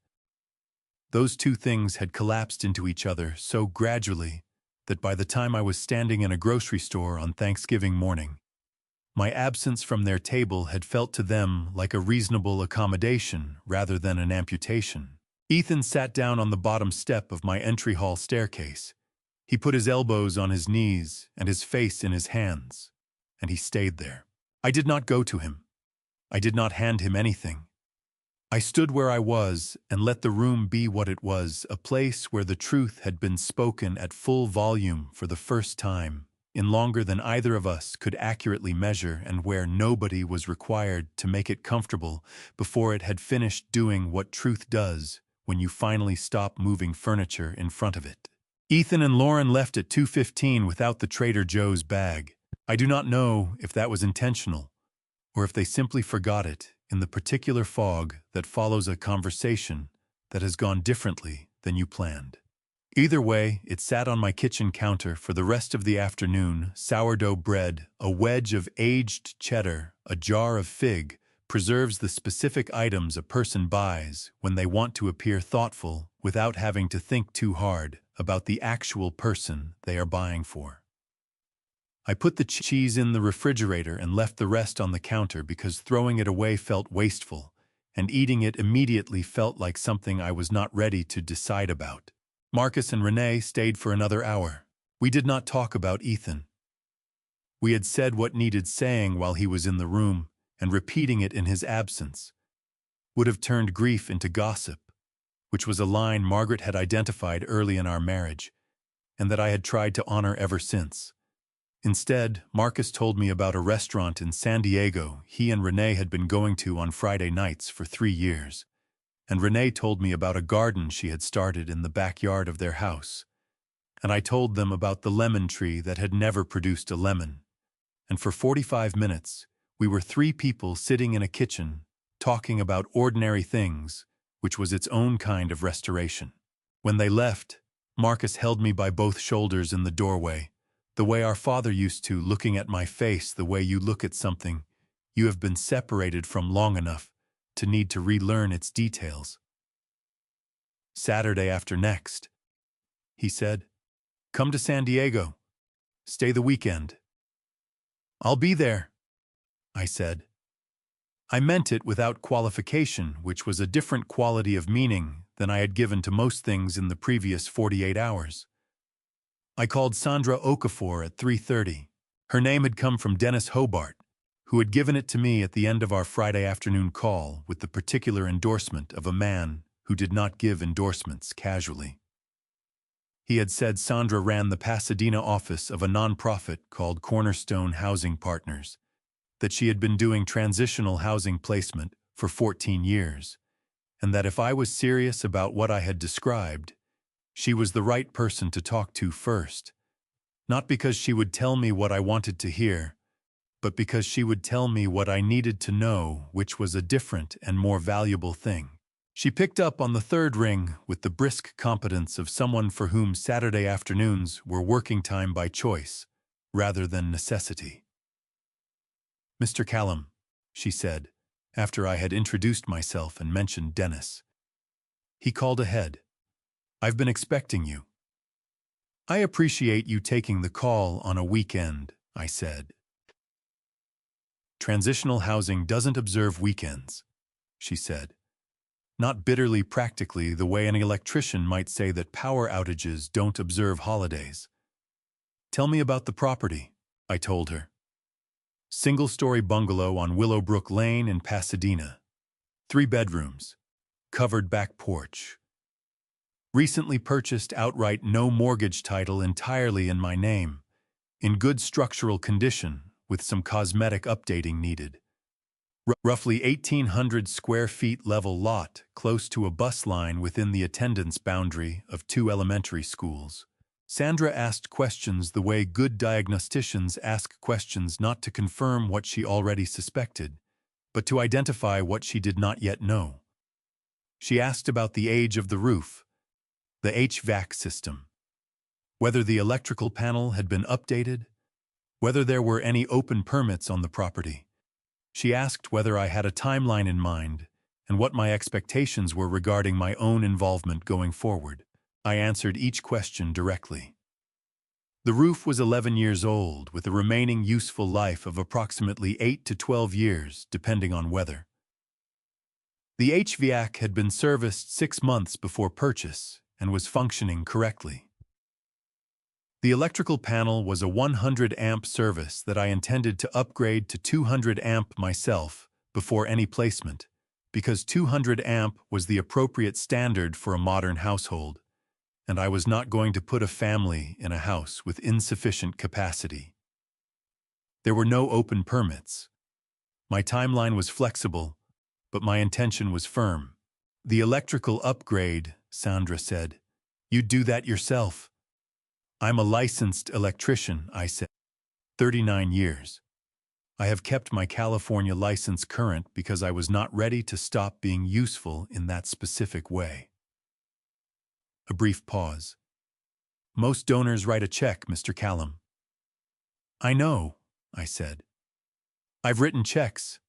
Those two things had collapsed into each other so gradually that by the time I was standing in a grocery store on Thanksgiving morning, my absence from their table had felt to them like a reasonable accommodation rather than an amputation. Ethan sat down on the bottom step of my entry hall staircase. He put his elbows on his knees and his face in his hands, and he stayed there. I did not go to him. I did not hand him anything. I stood where I was and let the room be what it was, a place where the truth had been spoken at full volume for the first time, in longer than either of us could accurately measure, and where nobody was required to make it comfortable before it had finished doing what truth does when you finally stop moving furniture in front of it. Ethan and Lauren left at 2:15 without the Trader Joe's bag. I do not know if that was intentional, or if they simply forgot it in the particular fog that follows a conversation that has gone differently than you planned. Either way, it sat on my kitchen counter for the rest of the afternoon: sourdough bread, a wedge of aged cheddar, a jar of fig, preserves, the specific items a person buys when they want to appear thoughtful without having to think too hard about the actual person they are buying for. I put the cheese in the refrigerator and left the rest on the counter because throwing it away felt wasteful, and eating it immediately felt like something I was not ready to decide about. Marcus and Renee stayed for another hour. We did not talk about Ethan. We had said what needed saying while he was in the room, and repeating it in his absence would have turned grief into gossip, which was a line Margaret had identified early in our marriage, and that I had tried to honor ever since. Instead, Marcus told me about a restaurant in San Diego he and Renee had been going to on Friday nights for 3 years, and Renee told me about a garden she had started in the backyard of their house, and I told them about the lemon tree that had never produced a lemon. And for 45 minutes, we were 3 people sitting in a kitchen, talking about ordinary things, which was its own kind of restoration. When they left, Marcus held me by both shoulders in the doorway, the way our father used to, looking at my face the way you look at something you have been separated from long enough to need to relearn its details. "Saturday after next," he said. "Come to San Diego. Stay the weekend." "I'll be there," I said. I meant it without qualification, which was a different quality of meaning than I had given to most things in the previous 48 hours. I called Sandra Okafor at 3:30. Her name had come from Dennis Hobart, who had given it to me at the end of our Friday afternoon call with the particular endorsement of a man who did not give endorsements casually. He had said Sandra ran the Pasadena office of a nonprofit called Cornerstone Housing Partners, that she had been doing transitional housing placement for 14 years, and that if I was serious about what I had described, she was the right person to talk to first, not because she would tell me what I wanted to hear, but because she would tell me what I needed to know, which was a different and more valuable thing. She picked up on the third ring with the brisk competence of someone for whom Saturday afternoons were working time by choice, rather than necessity. "Mr. Callum," she said, after I had introduced myself and mentioned Dennis. He called ahead. "I've been expecting you." "I appreciate you taking the call on a weekend," I said. "Transitional housing doesn't observe weekends," she said. Not bitterly practically, the way an electrician might say that power outages don't observe holidays. "Tell me about the property," I told her. Single-story bungalow on Willowbrook Lane in Pasadena. 3 bedrooms. Covered back porch. Recently purchased outright, no mortgage title, entirely in my name. In good structural condition, with some cosmetic updating needed. Roughly 1,800 square feet level lot, close to a bus line within the attendance boundary of 2 elementary schools. Sandra asked questions the way good diagnosticians ask questions, not to confirm what she already suspected, but to identify what she did not yet know. She asked about the age of the roof, the HVAC system, whether the electrical panel had been updated, whether there were any open permits on the property. She asked whether I had a timeline in mind and what my expectations were regarding my own involvement going forward. I answered each question directly. The roof was 11 years old, with a remaining useful life of approximately 8 to 12 years, depending on weather. The HVAC had been serviced 6 months before purchase and was functioning correctly. The electrical panel was a 100-amp service that I intended to upgrade to 200-amp myself before any placement, because 200-amp was the appropriate standard for a modern household, and I was not going to put a family in a house with insufficient capacity. There were no open permits. My timeline was flexible, but my intention was firm. The electrical upgrade, Sandra said. You'd do that yourself. I'm a licensed electrician, I said. 39 years. I have kept my California license current because I was not ready to stop being useful in that specific way. A brief pause. Most donors write a check, Mr. Callum. I know, I said. I've written checks.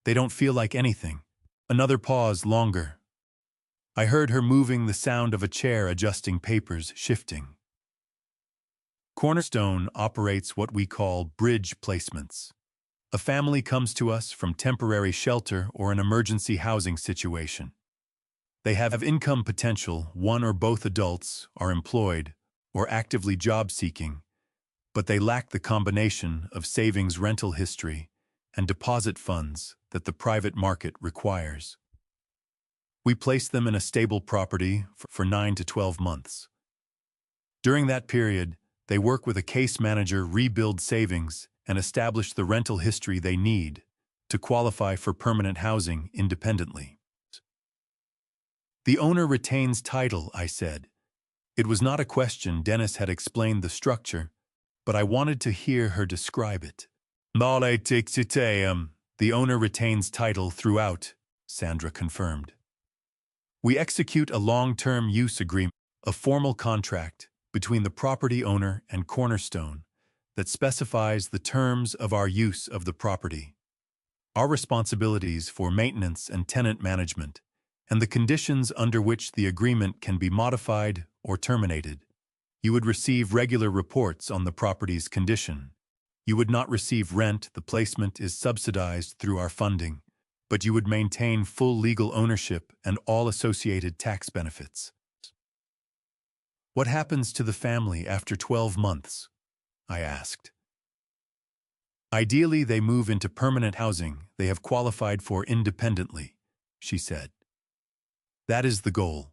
They don't feel like anything. Another pause, longer. I heard her moving, the sound of a chair adjusting, papers shifting. Cornerstone operates what we call bridge placements. A family comes to us from temporary shelter or an emergency housing situation. They have income potential, one or both adults are employed or actively job-seeking, but they lack the combination of savings, rental history, and deposit funds that the private market requires. We place them in a stable property for 9 to 12 months. During that period, they work with a case manager, rebuild savings, and establish the rental history they need to qualify for permanent housing independently. The owner retains title, I said. It was not a question. Dennis had explained the structure, but I wanted to hear her describe it. The owner retains title throughout, Sandra confirmed. We execute a long-term use agreement, a formal contract between the property owner and Cornerstone that specifies the terms of our use of the property, our responsibilities for maintenance and tenant management, and the conditions under which the agreement can be modified or terminated. You would receive regular reports on the property's condition. You would not receive rent. The placement is subsidized through our funding, but you would maintain full legal ownership and all associated tax benefits. What happens to the family after 12 months? I asked. Ideally, they move into permanent housing they have qualified for independently, she said. That is the goal.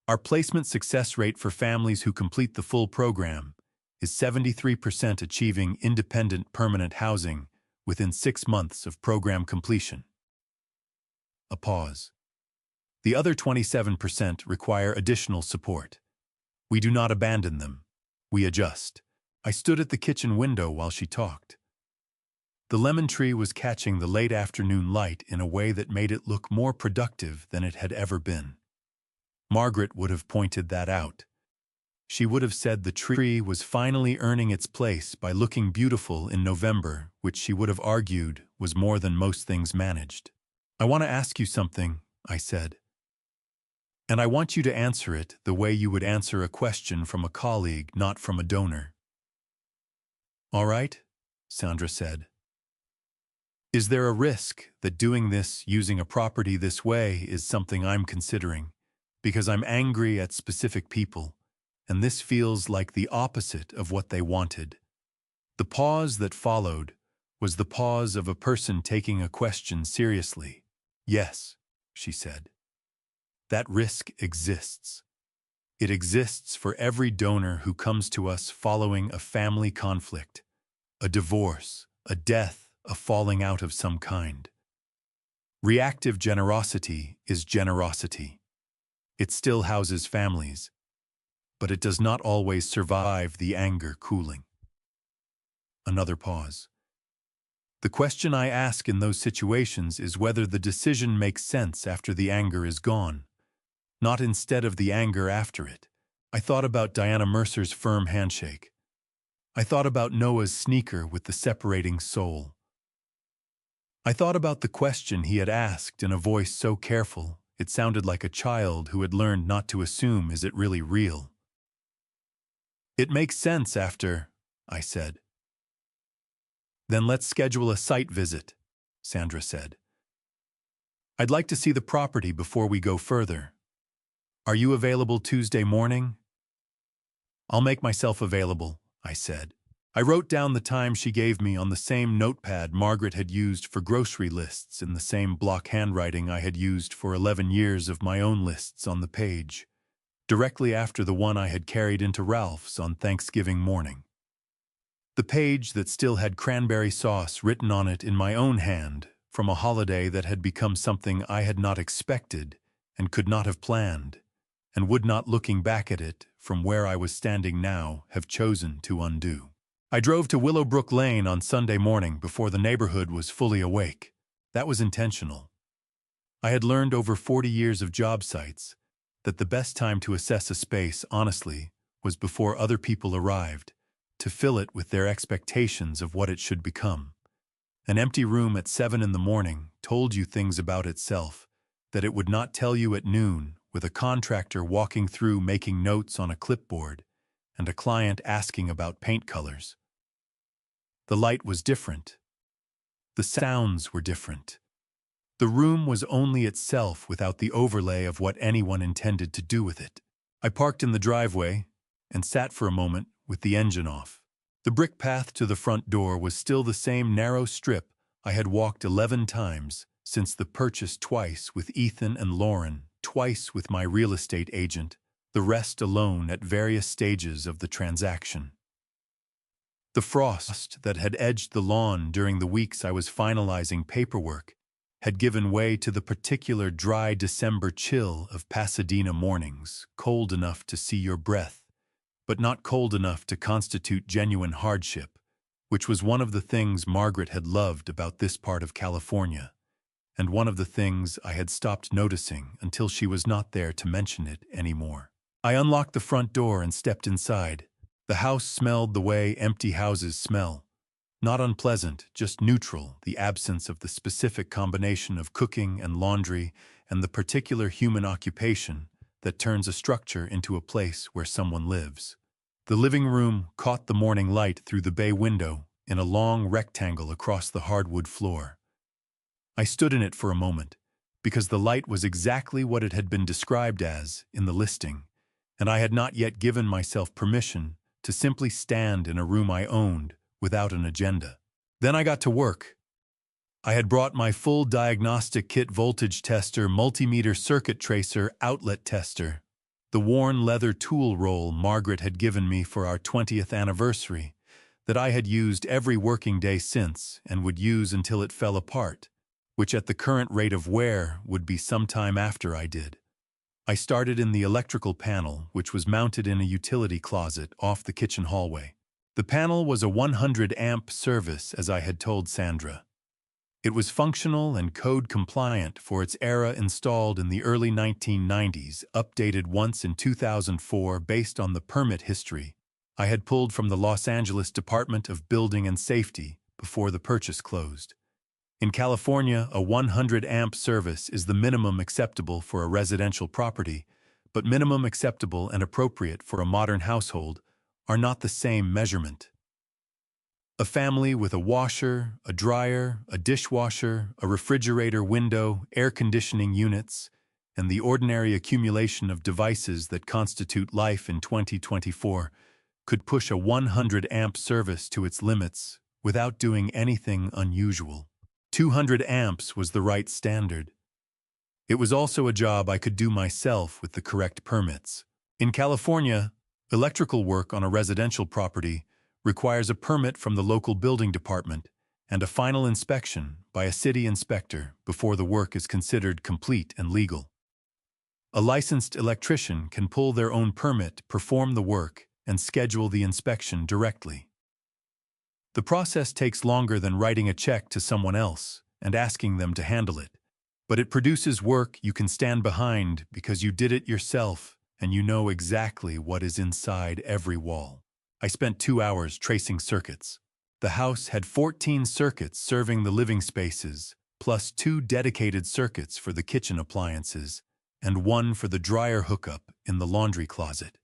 Our placement success rate for families who complete the full program is 73%, achieving independent permanent housing within 6 months of program completion. A pause. The other 27% require additional support. We do not abandon them. We adjust. I stood at the kitchen window while she talked. The lemon tree was catching the late afternoon light in a way that made it look more productive than it had ever been. Margaret would have pointed that out. She would have said the tree was finally earning its place by looking beautiful in November, which she would have argued was more than most things managed. I want to ask you something, I said. And I want you to answer it the way you would answer a question from a colleague, not from a donor. All right, Sandra said. Is there a risk that doing this, using a property this way, is something I'm considering? Because I'm angry at specific people, and this feels like the opposite of what they wanted. The pause that followed was the pause of a person taking a question seriously. Yes, she said. That risk exists. It exists for every donor who comes to us following a family conflict, a divorce, a death, a falling out of some kind. Reactive generosity is generosity. It still houses families, but it does not always survive the anger cooling. Another pause. The question I ask in those situations is whether the decision makes sense after the anger is gone. not instead of the anger after it. I thought about Diana Mercer's firm handshake. I thought about Noah's sneaker with the separating sole. I thought about the question he had asked in a voice so careful it sounded like a child who had learned not to assume, is it really real? It makes sense after, I said. Then let's schedule a site visit, Sandra said. I'd like to see the property before we go further. Are you available Tuesday morning? I'll make myself available, I said. I wrote down the time she gave me on the same notepad Margaret had used for grocery lists in the same block handwriting I had used for 11 years of my own lists on the page, directly after the one I had carried into Ralph's on Thanksgiving morning. The page that still had cranberry sauce written on it in my own hand from a holiday that had become something I had not expected and could not have planned, and would not, looking back at it from where I was standing now, have chosen to undo. I drove to Willowbrook Lane on Sunday morning before the neighborhood was fully awake. That was intentional. I had learned over 40 years of job sites that the best time to assess a space, honestly, was before other people arrived, to fill it with their expectations of what it should become. An empty room at 7 in the morning told you things about itself that it would not tell you at noon, with a contractor walking through making notes on a clipboard and a client asking about paint colors. The light was different. The sounds were different. The room was only itself without the overlay of what anyone intended to do with it. I parked in the driveway and sat for a moment with the engine off. The brick path to the front door was still the same narrow strip I had walked 11 times since the purchase, twice with Ethan and Lauren, twice with my real estate agent, the rest alone at various stages of the transaction. The frost that had edged the lawn during the weeks I was finalizing paperwork had given way to the particular dry December chill of Pasadena mornings, cold enough to see your breath, but not cold enough to constitute genuine hardship, which was one of the things Margaret had loved about this part of California, and one of the things I had stopped noticing until she was not there to mention it anymore. I unlocked the front door and stepped inside. The house smelled the way empty houses smell. Not unpleasant, just neutral, the absence of the specific combination of cooking and laundry and the particular human occupation that turns a structure into a place where someone lives. The living room caught the morning light through the bay window in a long rectangle across the hardwood floor. I stood in it for a moment, because the light was exactly what it had been described as in the listing, and I had not yet given myself permission to simply stand in a room I owned without an agenda. Then I got to work. I had brought my full diagnostic kit: voltage tester, multimeter, circuit tracer, outlet tester, the worn leather tool roll Margaret had given me for our 20th anniversary, that I had used every working day since and would use until it fell apart, which at the current rate of wear would be some time after I did. I started in the electrical panel, which was mounted in a utility closet off the kitchen hallway. The panel was a 100-amp service, as I had told Sandra. It was functional and code-compliant for its era, installed in the early 1990s, updated once in 2004 based on the permit history I had pulled from the Los Angeles Department of Building and Safety before the purchase closed. In California, a 100-amp service is the minimum acceptable for a residential property, but minimum acceptable and appropriate for a modern household are not the same measurement. A family with a washer, a dryer, a dishwasher, a refrigerator, window, air conditioning units, and the ordinary accumulation of devices that constitute life in 2024 could push a 100-amp service to its limits without doing anything unusual. 200 amps was the right standard. It was also a job I could do myself with the correct permits. In California, electrical work on a residential property requires a permit from the local building department and a final inspection by a city inspector before the work is considered complete and legal. A licensed electrician can pull their own permit, perform the work, and schedule the inspection directly. The process takes longer than writing a check to someone else and asking them to handle it, But it produces work you can stand behind because you did it yourself and you know exactly what is inside every wall. I spent 2 hours tracing circuits. The house had 14 circuits serving the living spaces, plus 2 dedicated circuits for the kitchen appliances, and 1 for the dryer hookup in the laundry closet.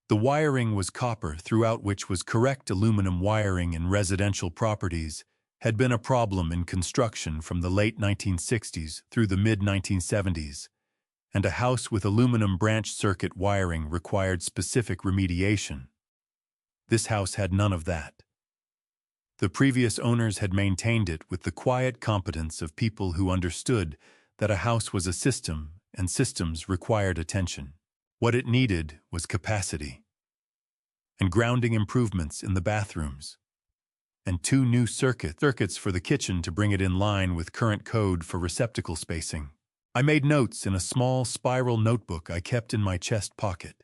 The wiring was copper, throughout which was correct aluminum wiring in residential properties, had been a problem in construction from the late 1960s through the mid-1970s, and a house with aluminum branch circuit wiring required specific remediation. This house had none of that. The previous owners had maintained it with the quiet competence of people who understood that a house was a system and systems required attention. What it needed was capacity, and grounding improvements in the bathrooms, and 2 new circuits for the kitchen to bring it in line with current code for receptacle spacing. I made notes in a small spiral notebook I kept in my chest pocket.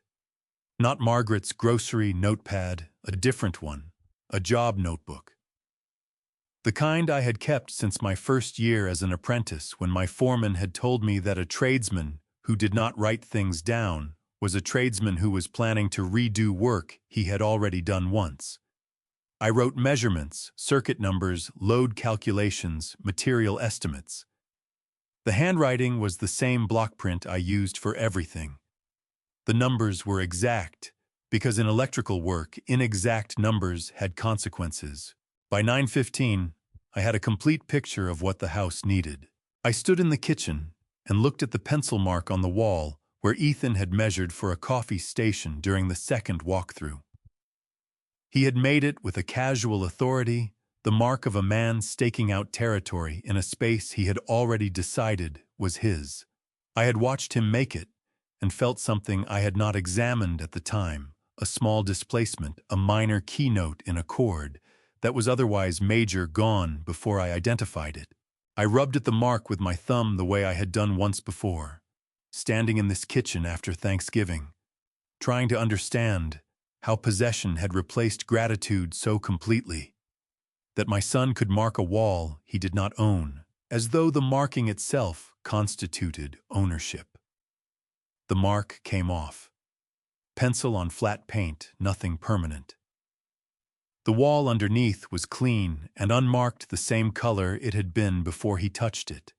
Not Margaret's grocery notepad, a different one, a job notebook. The kind I had kept since my first year as an apprentice, when my foreman had told me that a tradesman who did not write things down was a tradesman who was planning to redo work he had already done once. I wrote measurements, circuit numbers, load calculations, material estimates. The handwriting was the same block print I used for everything. The numbers were exact, because in electrical work, inexact numbers had consequences. By 9:15, I had a complete picture of what the house needed. I stood in the kitchen and looked at the pencil mark on the wall where Ethan had measured for a coffee station during the second walkthrough. He had made it with a casual authority, the mark of a man staking out territory in a space he had already decided was his. I had watched him make it and felt something I had not examined at the time, a small displacement, a minor keynote in a chord that was otherwise major gone before I identified it. I rubbed at the mark with my thumb the way I had done once before, standing in this kitchen after Thanksgiving, trying to understand how possession had replaced gratitude so completely that my son could mark a wall he did not own, as though the marking itself constituted ownership. The mark came off. Pencil on flat paint, nothing permanent. The wall underneath was clean and unmarked, the same color it had been before he touched it.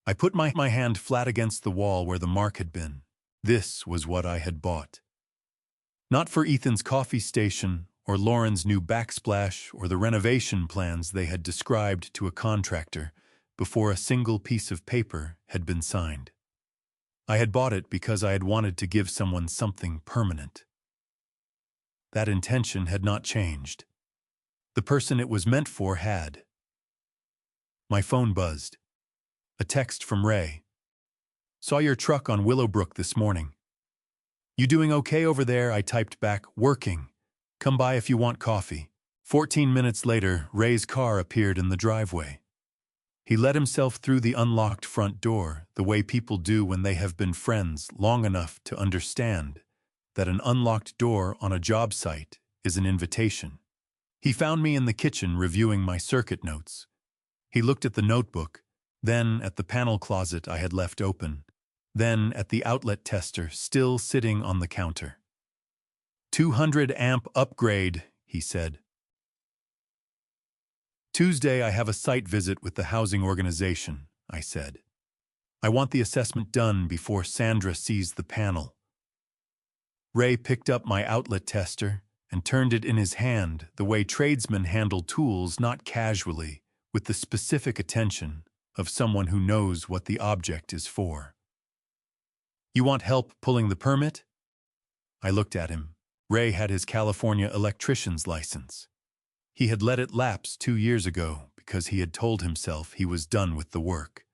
I put my hand flat against the wall where the mark had been. This was what I had bought. Not for Ethan's coffee station or Lauren's new backsplash or the renovation plans they had described to a contractor before a single piece of paper had been signed. I had bought it because I had wanted to give someone something permanent. That intention had not changed. The person it was meant for had. My phone buzzed. A text from Ray. "Saw your truck on Willowbrook this morning. You doing okay over there?" I typed back, "Working. Come by if you want coffee." 14 minutes later, Ray's car appeared in the driveway. He let himself through the unlocked front door, the way people do when they have been friends long enough to understand that an unlocked door on a job site is an invitation. He found me in the kitchen reviewing my circuit notes. He looked at the notebook, then at the panel closet I had left open, then at the outlet tester still sitting on the counter. 200 amp upgrade, he said. "Tuesday I have a site visit with the housing organization," I said. "I want the assessment done before Sandra sees the panel." Ray picked up my outlet tester and turned it in his hand the way tradesmen handle tools, not casually, with the specific attention of someone who knows what the object is for. "You want help pulling the permit?" I looked at him. Ray had his California electrician's license. He had let it lapse 2 years ago because he had told himself he was done with the work.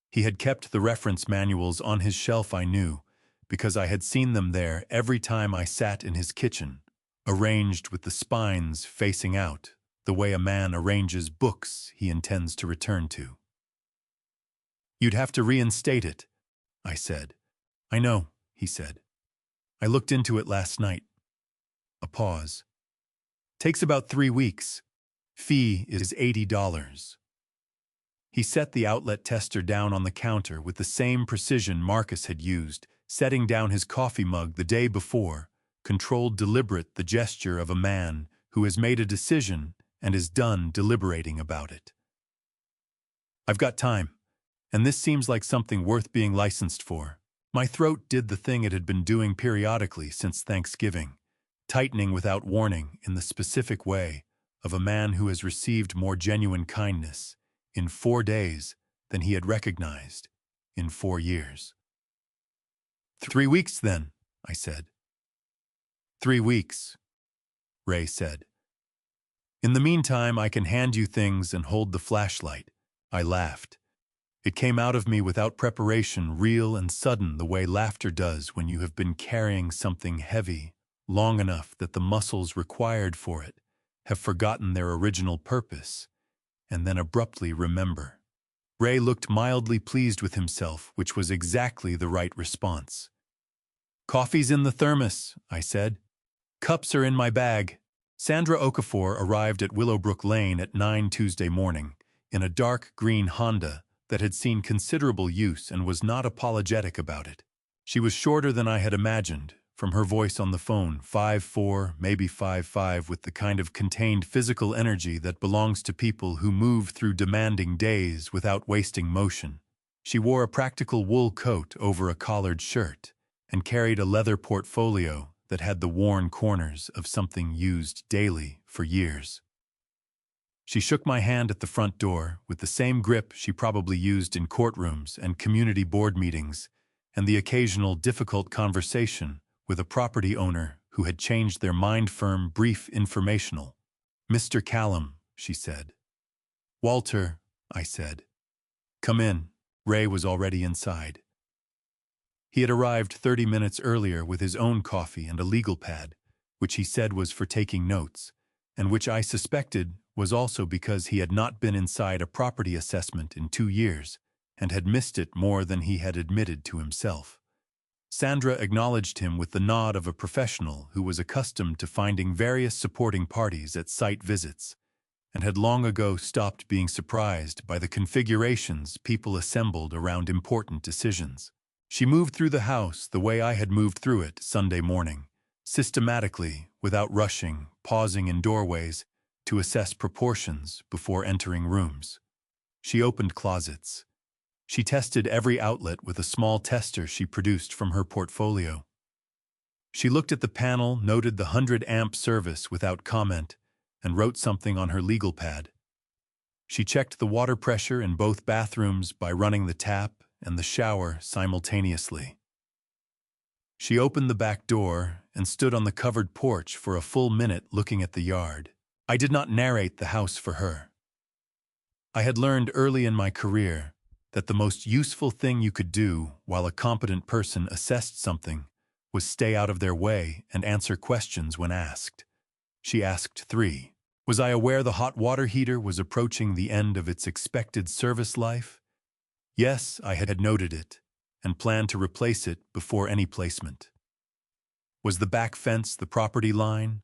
He had kept the reference manuals on his shelf, I knew, because I had seen them there every time I sat in his kitchen, arranged with the spines facing out, the way a man arranges books he intends to return to. "You'd have to reinstate it," I said. "I know," he said. "I looked into it last night." A pause. "Takes about 3 weeks. Fee is $80. He set the outlet tester down on the counter with the same precision Marcus had used, setting down his coffee mug the day before, controlled deliberate the gesture of a man who has made a decision and is done deliberating about it. I've got time, and this seems like something worth being licensed for. My throat did the thing it had been doing periodically since Thanksgiving, tightening without warning in the specific way of a man who has received more genuine kindness in 4 days than he had recognized in 4 years. 3 weeks, then, I said. 3 weeks, Ray said. In the meantime, I can hand you things and hold the flashlight. I laughed. It came out of me without preparation, real and sudden, the way laughter does when you have been carrying something heavy long enough that the muscles required for it have forgotten their original purpose and then abruptly remember. Ray looked mildly pleased with himself, which was exactly the right response. Coffee's in the thermos, I said. Cups are in my bag. Sandra Okafor arrived at Willowbrook Lane at 9 Tuesday morning in a dark green Honda that had seen considerable use and was not apologetic about it. She was shorter than I had imagined, from her voice on the phone, 5'4", maybe 5'5", with the kind of contained physical energy that belongs to people who move through demanding days without wasting motion. She wore a practical wool coat over a collared shirt and carried a leather portfolio that had the worn corners of something used daily for years. She shook my hand at the front door with the same grip she probably used in courtrooms and community board meetings, and the occasional difficult conversation with a property owner who had changed their mind. Firm, brief, informational. Mr. Callum, she said. Walter, I said. Come in. Ray was already inside. He had arrived 30 minutes earlier with his own coffee and a legal pad, which he said was for taking notes, and which I suspected was also because he had not been inside a property assessment in 2 years and had missed it more than he had admitted to himself. Sandra acknowledged him with the nod of a professional who was accustomed to finding various supporting parties at site visits and had long ago stopped being surprised by the configurations people assembled around important decisions. She moved through the house the way I had moved through it Sunday morning, systematically, without rushing, pausing in doorways to assess proportions before entering rooms. She opened closets. She tested every outlet with a small tester she produced from her portfolio. She looked at the panel, noted the 100-amp service without comment, and wrote something on her legal pad. She checked the water pressure in both bathrooms by running the tap and the shower simultaneously. She opened the back door and stood on the covered porch for a full minute looking at the yard. I did not narrate the house for her. I had learned early in my career that the most useful thing you could do while a competent person assessed something was stay out of their way and answer questions when asked. She asked 3. Was I aware the hot water heater was approaching the end of its expected service life? Yes, I had noted it, and planned to replace it before any placement. Was the back fence the property line,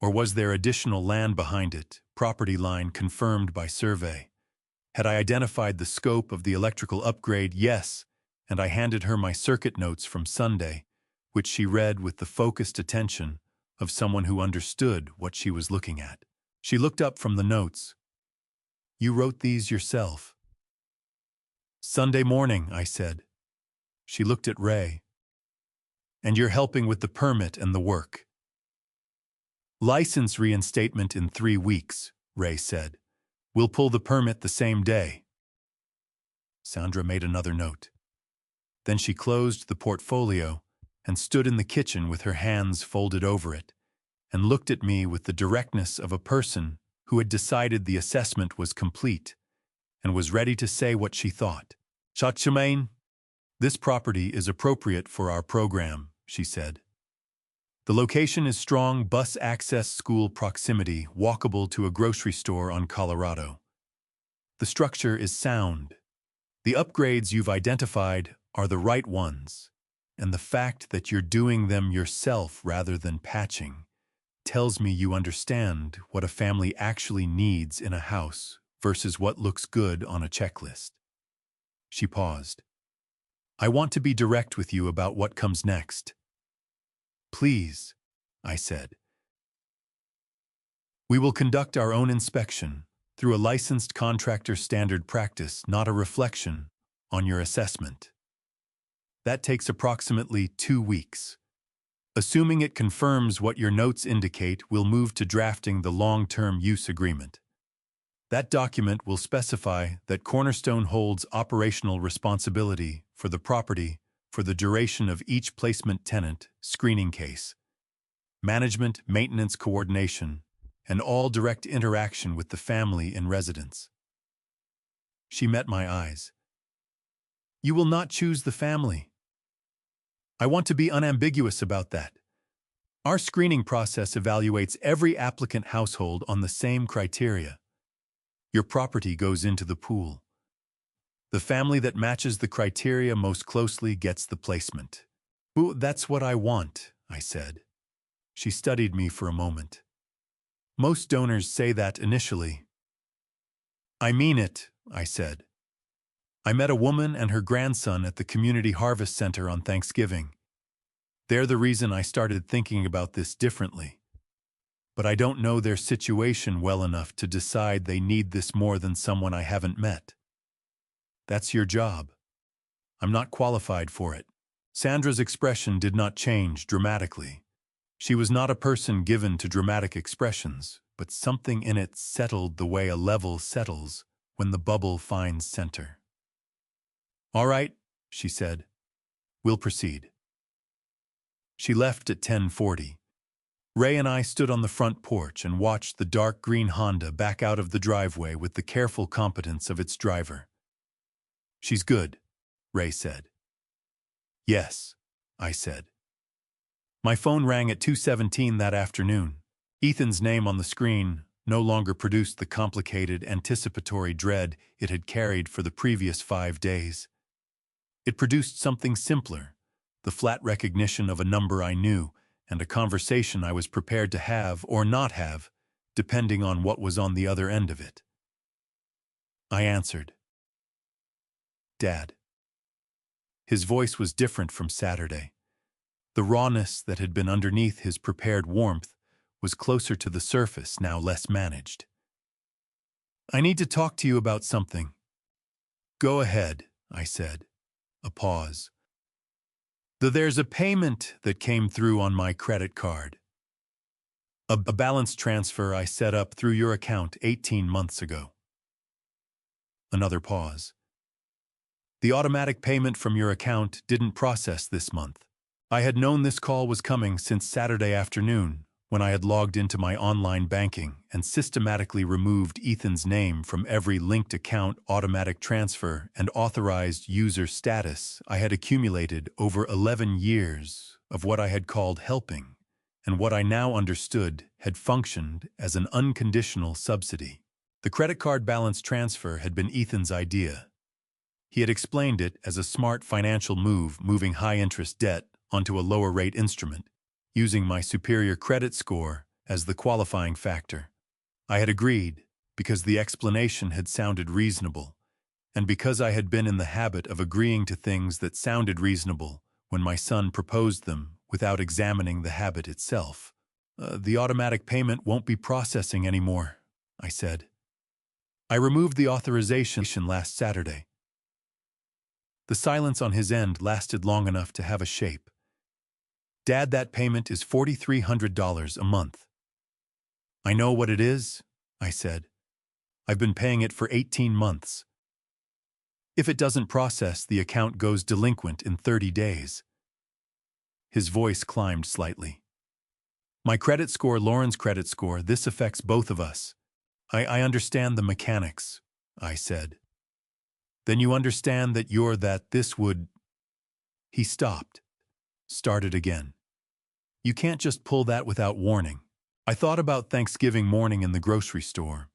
or was there additional land behind it, property line confirmed by survey? Had I identified the scope of the electrical upgrade? Yes, and I handed her my circuit notes from Sunday, which she read with the focused attention of someone who understood what she was looking at. She looked up from the notes. You wrote these yourself? Sunday morning, I said. She looked at Ray. And you're helping with the permit and the work. License reinstatement in 3 weeks, Ray said. We'll pull the permit the same day. Sandra made another note. Then she closed the portfolio and stood in the kitchen with her hands folded over it and looked at me with the directness of a person who had decided the assessment was complete and was ready to say what she thought. Chachamain, this property is appropriate for our program, she said. The location is strong bus access, school proximity, walkable to a grocery store on Colorado. The structure is sound. The upgrades you've identified are the right ones, and the fact that you're doing them yourself rather than patching tells me you understand what a family actually needs in a house versus what looks good on a checklist. She paused. I want to be direct with you about what comes next. Please, I said. We will conduct our own inspection through a licensed contractor standard practice, not a reflection on your assessment. That takes approximately 2 weeks. Assuming it confirms what your notes indicate, we'll move to drafting the long-term use agreement. That document will specify that Cornerstone holds operational responsibility for the property for the duration of each placement tenant screening case, management, maintenance coordination, and all direct interaction with the family in residence. She met my eyes. You will not choose the family. I want to be unambiguous about that. Our screening process evaluates every applicant household on the same criteria. Your property goes into the pool. The family that matches the criteria most closely gets the placement. Ooh, that's what I want, I said. She studied me for a moment. Most donors say that initially. I mean it, I said. I met a woman and her grandson at the Community Harvest Center on Thanksgiving. They're the reason I started thinking about this differently. But I don't know their situation well enough to decide they need this more than someone I haven't met. That's your job. I'm not qualified for it. Sandra's expression did not change dramatically. She was not a person given to dramatic expressions, but something in it settled the way a level settles when the bubble finds center. All right, she said. We'll proceed. She left at 10:40. Ray and I stood on the front porch and watched the dark green Honda back out of the driveway with the careful competence of its driver. She's good, Ray said. Yes, I said. My phone rang at 2:17 that afternoon. Ethan's name on the screen no longer produced the complicated, anticipatory dread it had carried for the previous 5 days. It produced something simpler, the flat recognition of a number I knew, and a conversation I was prepared to have or not have, depending on what was on the other end of it. I answered. Dad. His voice was different from Saturday. The rawness that had been underneath his prepared warmth was closer to the surface, now less managed. I need to talk to you about something. Go ahead, I said. A pause. There's a payment that came through on my credit card. A balance transfer I set up through your account 18 months ago. Another pause. The automatic payment from your account didn't process this month. I had known this call was coming since Saturday afternoon, when I had logged into my online banking and systematically removed Ethan's name from every linked account, automatic transfer, and authorized user status I had accumulated over 11 years of what I had called helping, and what I now understood had functioned as an unconditional subsidy. The credit card balance transfer had been Ethan's idea. He had explained it as a smart financial move, moving high-interest debt onto a lower-rate instrument, using my superior credit score as the qualifying factor. I had agreed because the explanation had sounded reasonable, and because I had been in the habit of agreeing to things that sounded reasonable when my son proposed them without examining the habit itself. The automatic payment won't be processing anymore, I said. I removed the authorization last Saturday. The silence on his end lasted long enough to have a shape. Dad, that payment is $4,300 a month. I know what it is, I said. I've been paying it for 18 months. If it doesn't process, the account goes delinquent in 30 days. His voice climbed slightly. My credit score, Lauren's credit score, this affects both of us. I understand the mechanics, I said. Then you understand that this would... He stopped. Started again. You can't just pull that without warning. I thought about Thanksgiving morning in the grocery store.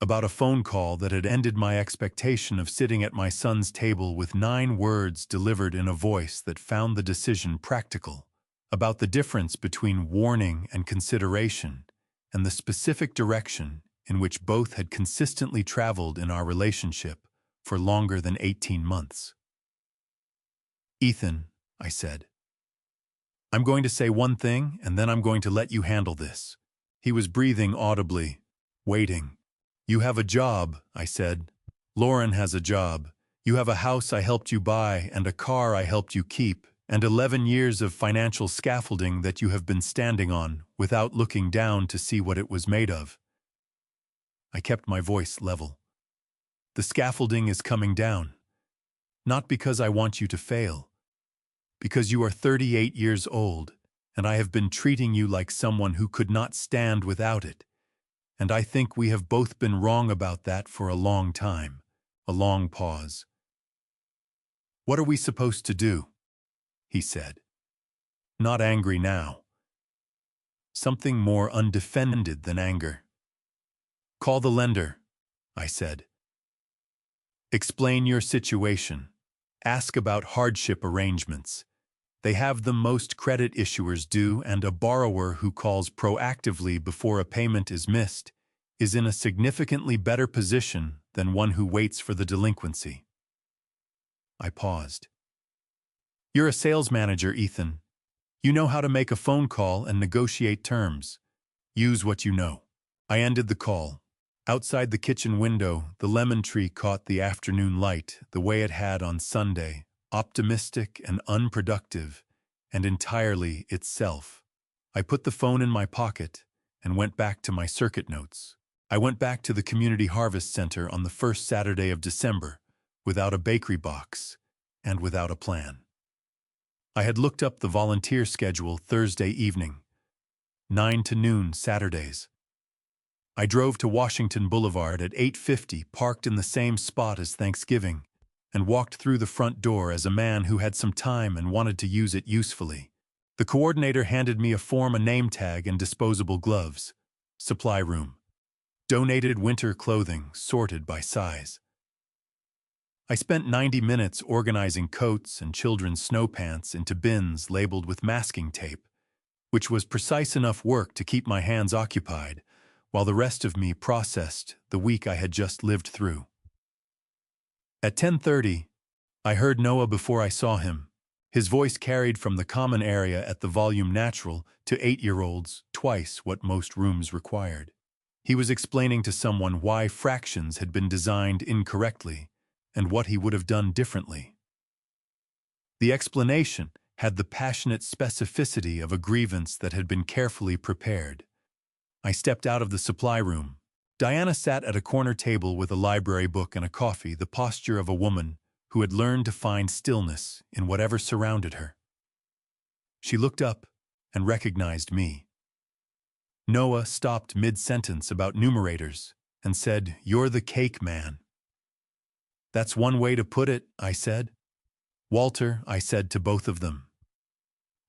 About a phone call that had ended my expectation of sitting at my son's table with 9 words delivered in a voice that found the decision practical. About the difference between warning and consideration, and the specific direction in which both had consistently traveled in our relationship for longer than 18 months. "Ethan," I said, "I'm going to say one thing and then I'm going to let you handle this." He was breathing audibly, waiting. "You have a job," I said. "Lauren has a job. You have a house I helped you buy and a car I helped you keep, and 11 years of financial scaffolding that you have been standing on without looking down to see what it was made of." I kept my voice level. "The scaffolding is coming down. Not because I want you to fail. Because you are 38 years old, and I have been treating you like someone who could not stand without it. And I think we have both been wrong about that for a long time." A long pause. "What are we supposed to do?" he said. Not angry now. Something more undefended than anger. "Call the lender," I said. "Explain your situation. Ask about hardship arrangements. They have them most credit issuers do, and a borrower who calls proactively before a payment is missed is in a significantly better position than one who waits for the delinquency." I paused. "You're a sales manager, Ethan. You know how to make a phone call and negotiate terms. Use what you know." I ended the call. Outside the kitchen window, the lemon tree caught the afternoon light the way it had on Sunday, optimistic and unproductive, and entirely itself. I put the phone in my pocket and went back to my circuit notes. I went back to the Community Harvest Center on the first Saturday of December, without a bakery box and without a plan. I had looked up the volunteer schedule Thursday evening, 9 to noon Saturdays. I drove to Washington Boulevard at 8:50, parked in the same spot as Thanksgiving, and walked through the front door as a man who had some time and wanted to use it usefully. The coordinator handed me a form, a name tag, and disposable gloves. Supply room. Donated winter clothing, sorted by size. I spent 90 minutes organizing coats and children's snow pants into bins labeled with masking tape, which was precise enough work to keep my hands occupied, while the rest of me processed the week I had just lived through. At 10:30, I heard Noah before I saw him. His voice carried from the common area at the volume natural to 8-year-olds, twice what most rooms required. He was explaining to someone why fractions had been designed incorrectly and what he would have done differently. The explanation had the passionate specificity of a grievance that had been carefully prepared. I stepped out of the supply room. Diana sat at a corner table with a library book and a coffee, the posture of a woman who had learned to find stillness in whatever surrounded her. She looked up and recognized me. Noah stopped mid-sentence about numerators and said, "You're the cake man." "That's one way to put it," I said. "Walter," I said to both of them.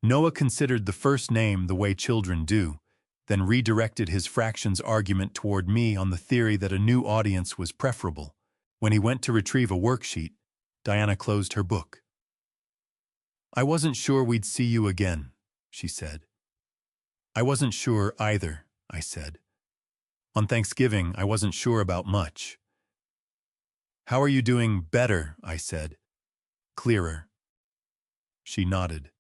Noah considered the first name the way children do, then redirected his fractions argument toward me on the theory that a new audience was preferable. When he went to retrieve a worksheet, Diana closed her book. "I wasn't sure we'd see you again," she said. "I wasn't sure either," I said. "On Thanksgiving, I wasn't sure about much." "How are you doing?" "Better," I said. "Clearer." She nodded.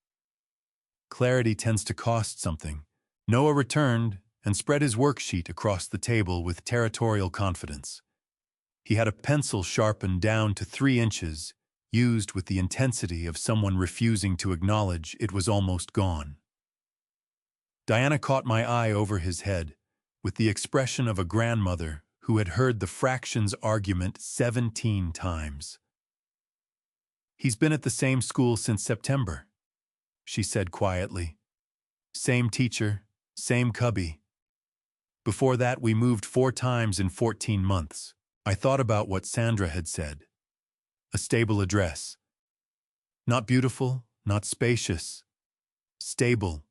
Clarity tends to cost something. Noah returned and spread his worksheet across the table with territorial confidence. He had a pencil sharpened down to 3 inches, used with the intensity of someone refusing to acknowledge it was almost gone. Diana caught my eye over his head, with the expression of a grandmother who had heard the fractions argument 17 times. "He's been at the same school since September," she said quietly. "Same teacher, same cubby. Before that, we moved 4 times in 14 months. I thought about what Sandra had said. A stable address. Not beautiful, not spacious. Stable.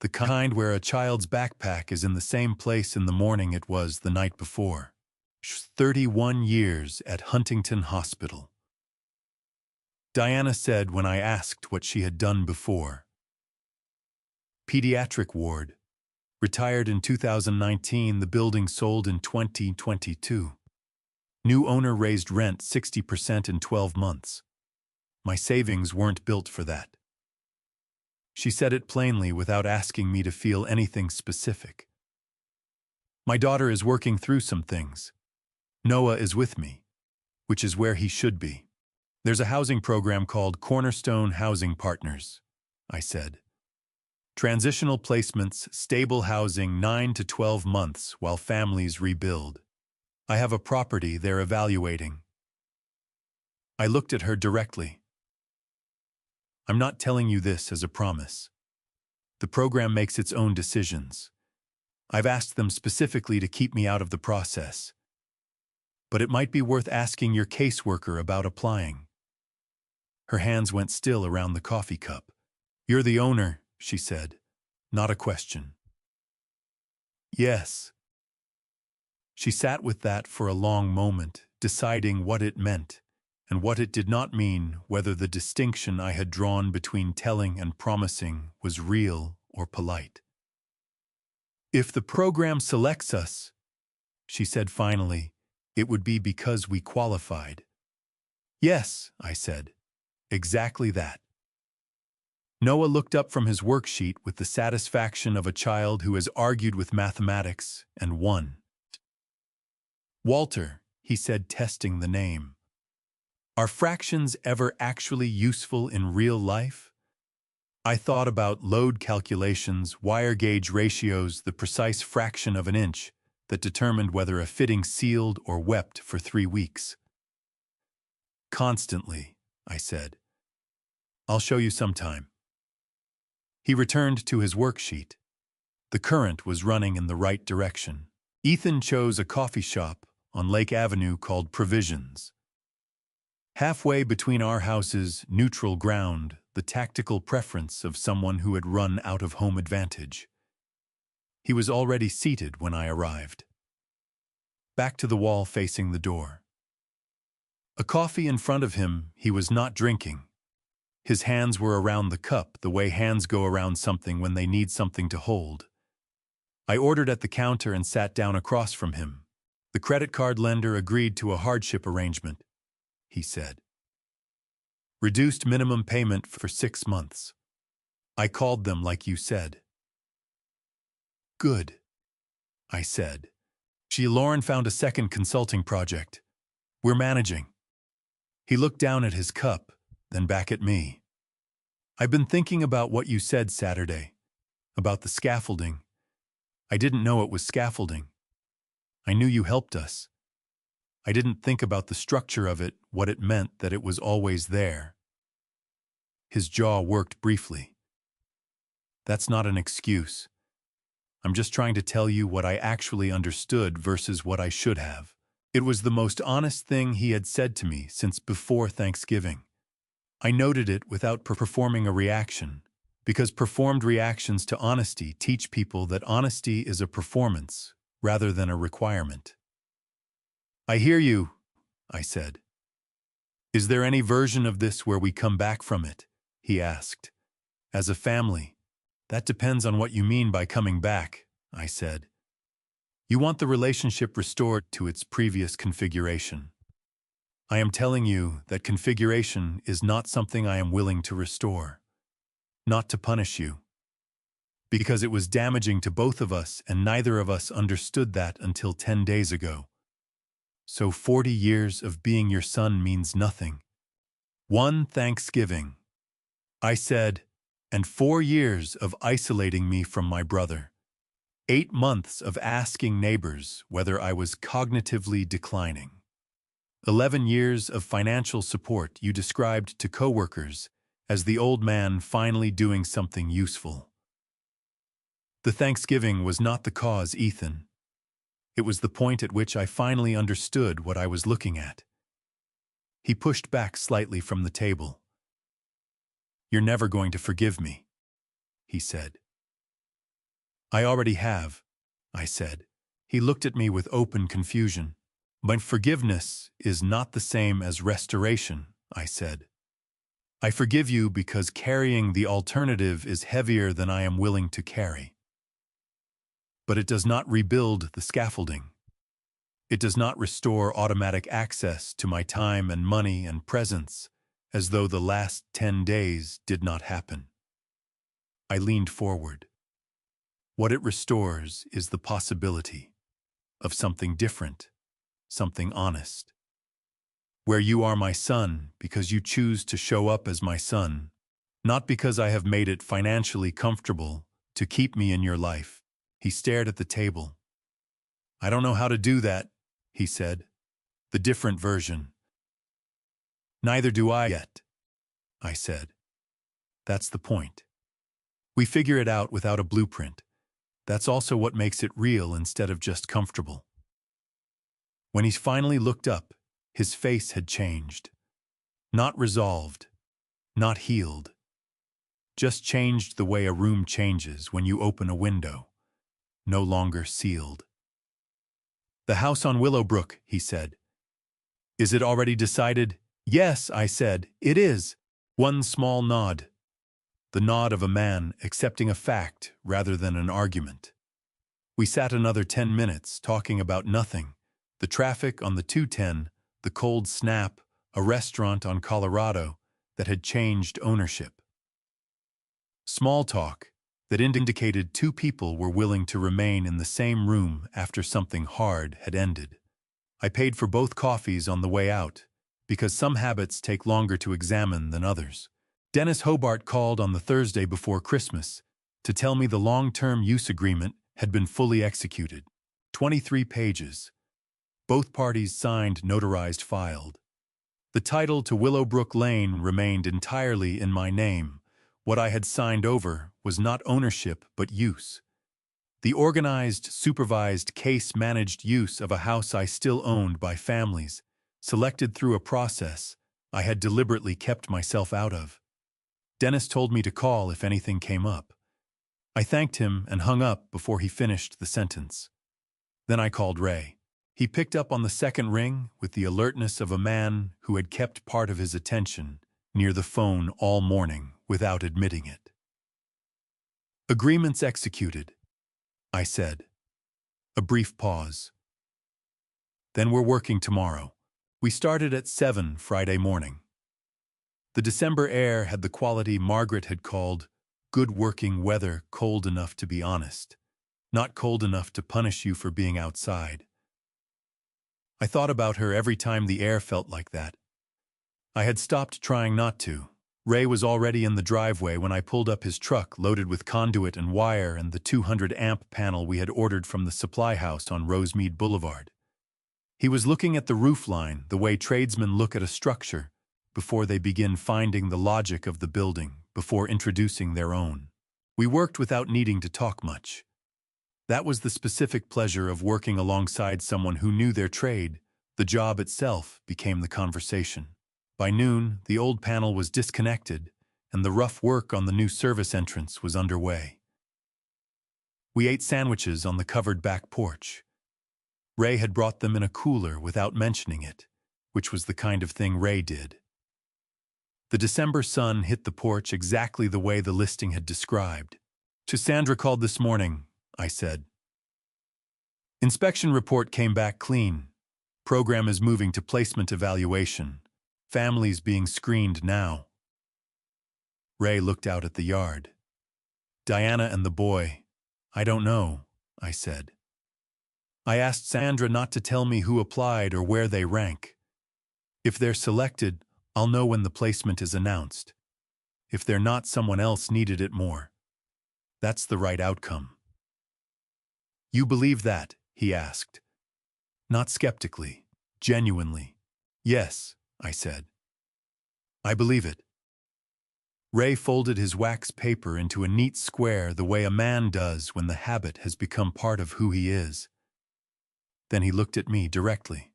The kind where a child's backpack is in the same place in the morning it was the night before. 31 years at Huntington Hospital." Diana said when I asked what she had done before. "Pediatric ward. Retired in 2019, the building sold in 2022. New owner raised rent 60% in 12 months. My savings weren't built for that. She said it plainly without asking me to feel anything specific. My daughter is working through some things. Noah is with me, which is where he should be. There's a housing program called Cornerstone Housing Partners, I said. Transitional placements, stable housing 9 to 12 months while families rebuild. I have a property they're evaluating. I looked at her directly. I'm not telling you this as a promise. The program makes its own decisions. I've asked them specifically to keep me out of the process. But it might be worth asking your caseworker about applying. Her hands went still around the coffee cup. You're the owner, she said, not a question. Yes. She sat with that for a long moment, deciding what it meant and what it did not mean, whether the distinction I had drawn between telling and promising was real or polite. If the program selects us, she said finally, it would be because we qualified. Yes, I said, exactly that. Noah looked up from his worksheet with the satisfaction of a child who has argued with mathematics and won. Walter, he said, testing the name. Are fractions ever actually useful in real life? I thought about load calculations, wire gauge ratios, the precise fraction of an inch that determined whether a fitting sealed or wept for 3 weeks. Constantly, I said. I'll show you sometime. He returned to his worksheet. The current was running in the right direction. Ethan chose a coffee shop on Lake Avenue called Provisions. Halfway between our houses, neutral ground, the tactical preference of someone who had run out of home advantage. He was already seated when I arrived. Back to the wall facing the door. A coffee in front of him he was not drinking. His hands were around the cup, the way hands go around something when they need something to hold. I ordered at the counter and sat down across from him. The credit card lender agreed to a hardship arrangement, he said. Reduced minimum payment for 6 months. I called them like you said. Good, I said. Lauren found a second consulting project. We're managing. He looked down at his cup, then back at me. I've been thinking about what you said Saturday, about the scaffolding. I didn't know it was scaffolding. I knew you helped us. I didn't think about the structure of it, what it meant that it was always there. His jaw worked briefly. That's not an excuse. I'm just trying to tell you what I actually understood versus what I should have. It was the most honest thing he had said to me since before Thanksgiving. I noted it without performing a reaction, because performed reactions to honesty teach people that honesty is a performance rather than a requirement. I hear you, I said. Is there any version of this where we come back from it? He asked. As a family, that depends on what you mean by coming back, I said. You want the relationship restored to its previous configuration. I am telling you that configuration is not something I am willing to restore. Not to punish you. Because it was damaging to both of us and neither of us understood that until 10 days ago. So 40 years of being your son means nothing. One Thanksgiving, I said, and 4 years of isolating me from my brother. 8 months of asking neighbors whether I was cognitively declining. 11 years of financial support you described to coworkers as the old man finally doing something useful. The Thanksgiving was not the cause, Ethan. It was the point at which I finally understood what I was looking at. He pushed back slightly from the table. You're never going to forgive me, he said. I already have, I said. He looked at me with open confusion. But forgiveness is not the same as restoration, I said. I forgive you because carrying the alternative is heavier than I am willing to carry. but it does not rebuild the scaffolding. It does not restore automatic access to my time and money and presence, as though the last 10 days did not happen. I leaned forward. What it restores is the possibility of something different, something honest. Where you are my son because you choose to show up as my son, not because I have made it financially comfortable to keep me in your life. He stared at the table. I don't know how to do that, he said. The different version. Neither do I yet, I said. That's the point. We figure it out without a blueprint. That's also what makes it real instead of just comfortable. When he finally looked up, his face had changed. Not resolved, not healed. Just changed the way a room changes when you open a window. No longer sealed. The house on Willowbrook, he said. Is it already decided? Yes, I said, it is. One small nod. The nod of a man accepting a fact rather than an argument. We sat another 10 minutes talking about nothing. The traffic on the 210, the cold snap, a restaurant on Colorado that had changed ownership. Small talk that indicated two people were willing to remain in the same room after something hard had ended. I paid for both coffees on the way out, because some habits take longer to examine than others. Dennis Hobart called on the Thursday before Christmas to tell me the long-term use agreement had been fully executed. 23 pages. Both parties signed, notarized, filed. The title to Willowbrook Lane remained entirely in my name. What I had signed over was not ownership but use. The organized, supervised, case-managed use of a house I still owned by families, selected through a process I had deliberately kept myself out of. Dennis told me to call if anything came up. I thanked him and hung up before he finished the sentence. Then I called Ray. He picked up on the second ring with the alertness of a man who had kept part of his attention near the phone all morning without admitting it. Agreements executed, I said. A brief pause. Then we're working tomorrow. We started at 7 Friday morning. The December air had the quality Margaret had called good working weather, cold enough to be honest, not cold enough to punish you for being outside. I thought about her every time the air felt like that. I had stopped trying not to. Ray was already in the driveway when I pulled up his truck loaded with conduit and wire and the 200-amp panel we had ordered from the supply house on Rosemead Boulevard. He was looking at the roofline the way tradesmen look at a structure before they begin finding the logic of the building, before introducing their own. We worked without needing to talk much. That was the specific pleasure of working alongside someone who knew their trade. The job itself became the conversation. By noon, the old panel was disconnected, and the rough work on the new service entrance was underway. We ate sandwiches on the covered back porch. Ray had brought them in a cooler without mentioning it, which was the kind of thing Ray did. The December sun hit the porch exactly the way the listing had described. Sandra called this morning, I said. Inspection report came back clean. Program is moving to placement evaluation. Families being screened now. Ray looked out at the yard. Diana and the boy. I don't know, I said. I asked Sandra not to tell me who applied or where they rank. If they're selected, I'll know when the placement is announced. If they're not, someone else needed it more. That's the right outcome. You believe that? He asked. Not skeptically, genuinely. Yes, I said. I believe it. Ray folded his wax paper into a neat square the way a man does when the habit has become part of who he is. Then he looked at me directly.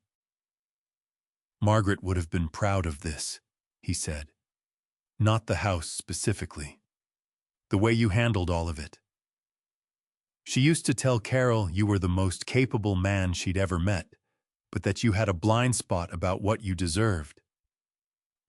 Margaret would have been proud of this, he said. Not the house specifically. The way you handled all of it. She used to tell Carol you were the most capable man she'd ever met, but that you had a blind spot about what you deserved.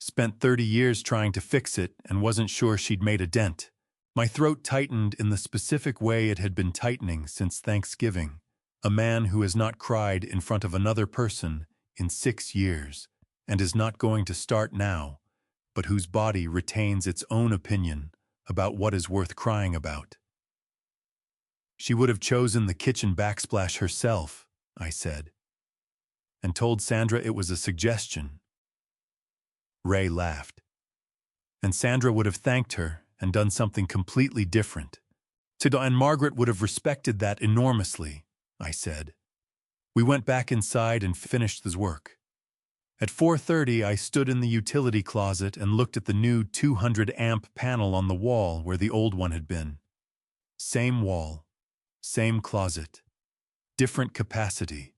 Spent 30 years trying to fix it and wasn't sure she'd made a dent. My throat tightened in the specific way it had been tightening since Thanksgiving. A man who has not cried in front of another person in 6 years and is not going to start now, but whose body retains its own opinion about what is worth crying about. She would have chosen the kitchen backsplash herself, I said, and told Sandra it was a suggestion. Ray laughed. And Sandra would have thanked her and done something completely different. And Margaret would have respected that enormously, I said. We went back inside and finished the work. At 4:30, I stood in the utility closet and looked at the new 200-amp panel on the wall where the old one had been. Same wall, same closet, different capacity,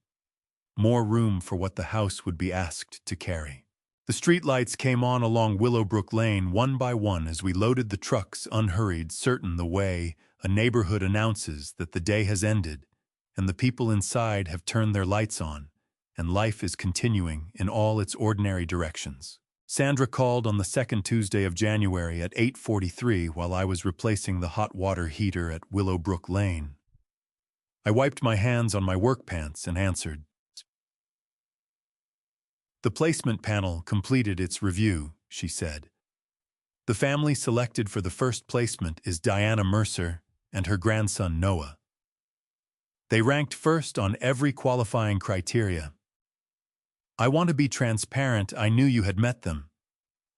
more room for what the house would be asked to carry. The streetlights came on along Willowbrook Lane one by one as we loaded the trucks unhurried, certain the way a neighborhood announces that the day has ended and the people inside have turned their lights on and life is continuing in all its ordinary directions. Sandra called on the second Tuesday of January at 8:43 while I was replacing the hot water heater at Willowbrook Lane. I wiped my hands on my work pants and answered. The placement panel completed its review, she said. The family selected for the first placement is Diana Mercer and her grandson Noah. They ranked first on every qualifying criteria. I want to be transparent, I knew you had met them.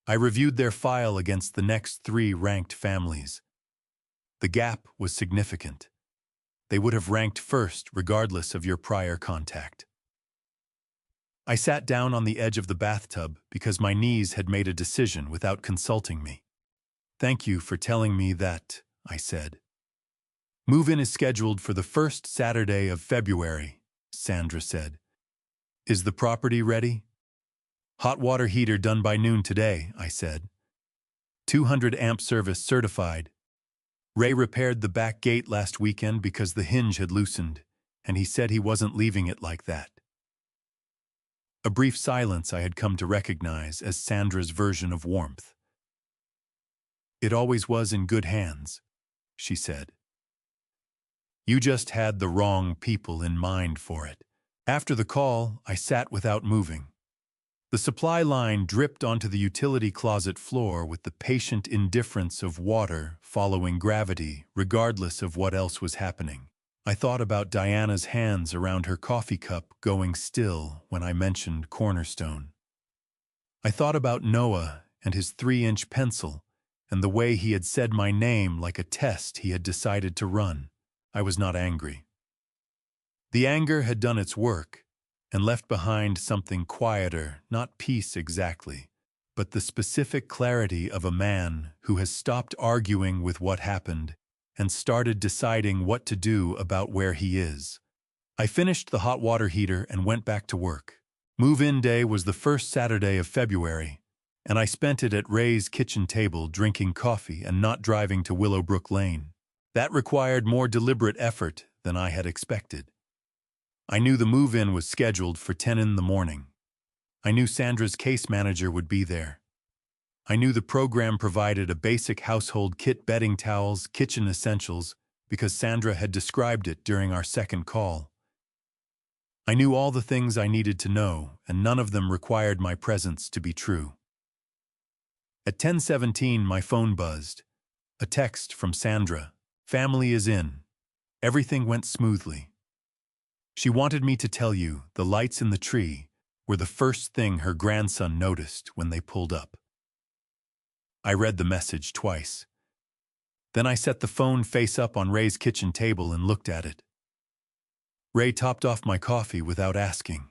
I reviewed their file against the next 3 ranked families. The gap was significant. They would have ranked first regardless of your prior contact. I sat down on the edge of the bathtub because my knees had made a decision without consulting me. Thank you for telling me that, I said. Move-in is scheduled for the first Saturday of February, Sandra said. Is the property ready? Hot water heater done by noon today, I said. 200-amp service certified. Ray repaired the back gate last weekend because the hinge had loosened, and he said he wasn't leaving it like that. A brief silence I had come to recognize as Sandra's version of warmth. It always was in good hands, she said. You just had the wrong people in mind for it. After the call, I sat without moving. The supply line dripped onto the utility closet floor with the patient indifference of water following gravity, regardless of what else was happening. I thought about Diana's hands around her coffee cup going still when I mentioned Cornerstone. I thought about Noah and his 3-inch pencil and the way he had said my name like a test he had decided to run. I was not angry. The anger had done its work and left behind something quieter, not peace exactly, but the specific clarity of a man who has stopped arguing with what happened and started deciding what to do about where he is. I finished the hot water heater and went back to work. Move-in day was the first Saturday of February, and I spent it at Ray's kitchen table drinking coffee and not driving to Willowbrook Lane. That required more deliberate effort than I had expected. I knew the move-in was scheduled for 10 in the morning. I knew Sandra's case manager would be there. I knew the program provided a basic household kit, bedding towels, kitchen essentials, because Sandra had described it during our second call. I knew all the things I needed to know, and none of them required my presence to be true. At 10:17, my phone buzzed. A text from Sandra. Family is in. Everything went smoothly. She wanted me to tell you the lights in the tree were the first thing her grandson noticed when they pulled up. I read the message twice. Then I set the phone face up on Ray's kitchen table and looked at it. Ray topped off my coffee without asking.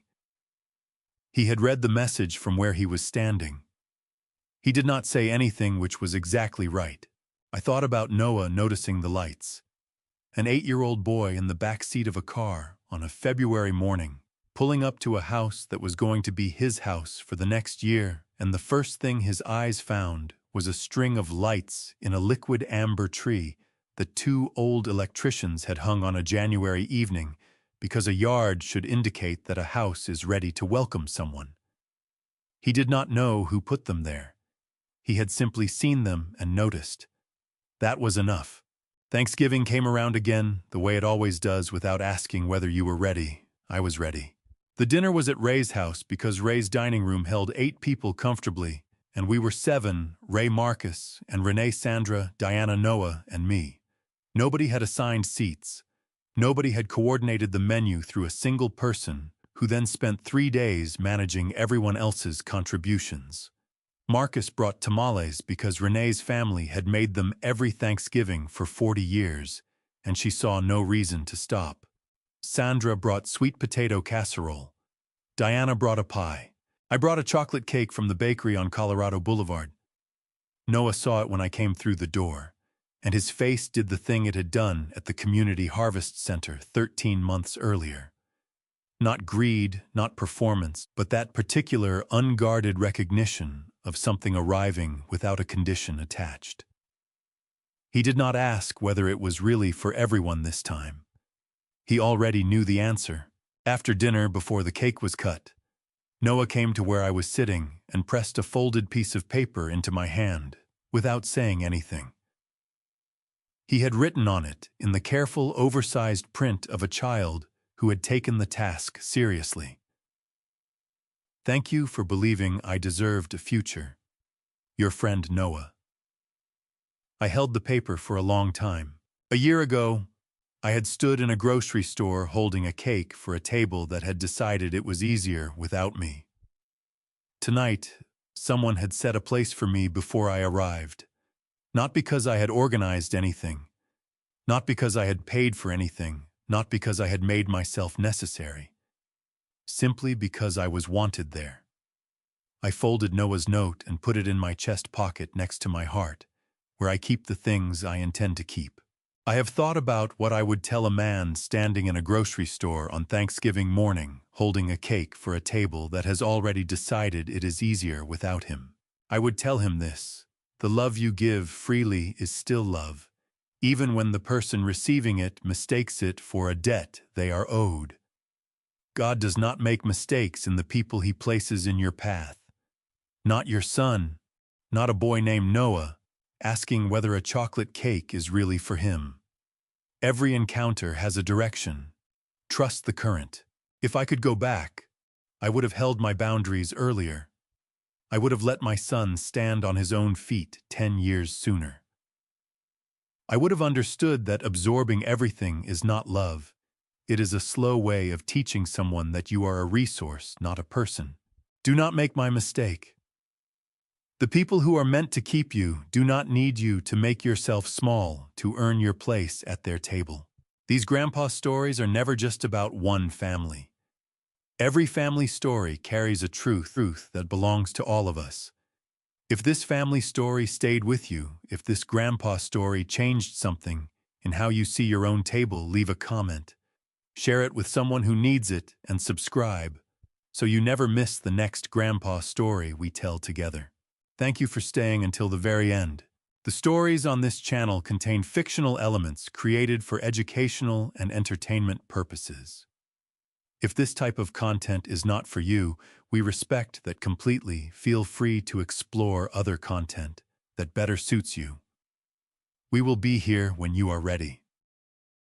He had read the message from where he was standing. He did not say anything, which was exactly right. I thought about Noah noticing the lights. An 8-year-old boy in the back seat of a car on a February morning, pulling up to a house that was going to be his house for the next year, and the first thing his eyes found was a string of lights in a liquid amber tree that 2 old electricians had hung on a January evening because a yard should indicate that a house is ready to welcome someone. He did not know who put them there. He had simply seen them and noticed. That was enough. Thanksgiving came around again, the way it always does, without asking whether you were ready. I was ready. The dinner was at Ray's house because Ray's dining room held 8 people comfortably, and we were 7, Ray Marcus and Renee Sandra, Diana Noah, and me. Nobody had assigned seats. Nobody had coordinated the menu through a single person, who then spent 3 days managing everyone else's contributions. Marcus brought tamales because Renee's family had made them every Thanksgiving for 40 years, and she saw no reason to stop. Sandra brought sweet potato casserole. Diana brought a pie. I brought a chocolate cake from the bakery on Colorado Boulevard. Noah saw it when I came through the door, and his face did the thing it had done at the Community Harvest Center 13 months earlier. Not greed, not performance, but that particular unguarded recognition of something arriving without a condition attached. He did not ask whether it was really for everyone this time. He already knew the answer. After dinner, before the cake was cut, Noah came to where I was sitting and pressed a folded piece of paper into my hand, without saying anything. He had written on it, in the careful, oversized print of a child who had taken the task seriously. "Thank you for believing I deserved a future. Your friend Noah." I held the paper for a long time. A year ago, I had stood in a grocery store holding a cake for a table that had decided it was easier without me. Tonight, someone had set a place for me before I arrived. Not because I had organized anything. Not because I had paid for anything. Not because I had made myself necessary. Simply because I was wanted there. I folded Noah's note and put it in my chest pocket next to my heart, where I keep the things I intend to keep. I have thought about what I would tell a man standing in a grocery store on Thanksgiving morning, holding a cake for a table that has already decided it is easier without him. I would tell him this: the love you give freely is still love, even when the person receiving it mistakes it for a debt they are owed. God does not make mistakes in the people He places in your path. Not your son, not a boy named Noah, asking whether a chocolate cake is really for him. Every encounter has a direction. Trust the current. If I could go back, I would have held my boundaries earlier. I would have let my son stand on his own feet 10 years sooner. I would have understood that absorbing everything is not love. It is a slow way of teaching someone that you are a resource, not a person. Do not make my mistake. The people who are meant to keep you do not need you to make yourself small to earn your place at their table. These grandpa stories are never just about one family. Every family story carries a truth that belongs to all of us. If this family story stayed with you, if this grandpa story changed something in how you see your own table, leave a comment. Share it with someone who needs it, and subscribe so you never miss the next grandpa story we tell together. Thank you for staying until the very end. The stories on this channel contain fictional elements created for educational and entertainment purposes. If this type of content is not for you, we respect that completely. Feel free to explore other content that better suits you. We will be here when you are ready.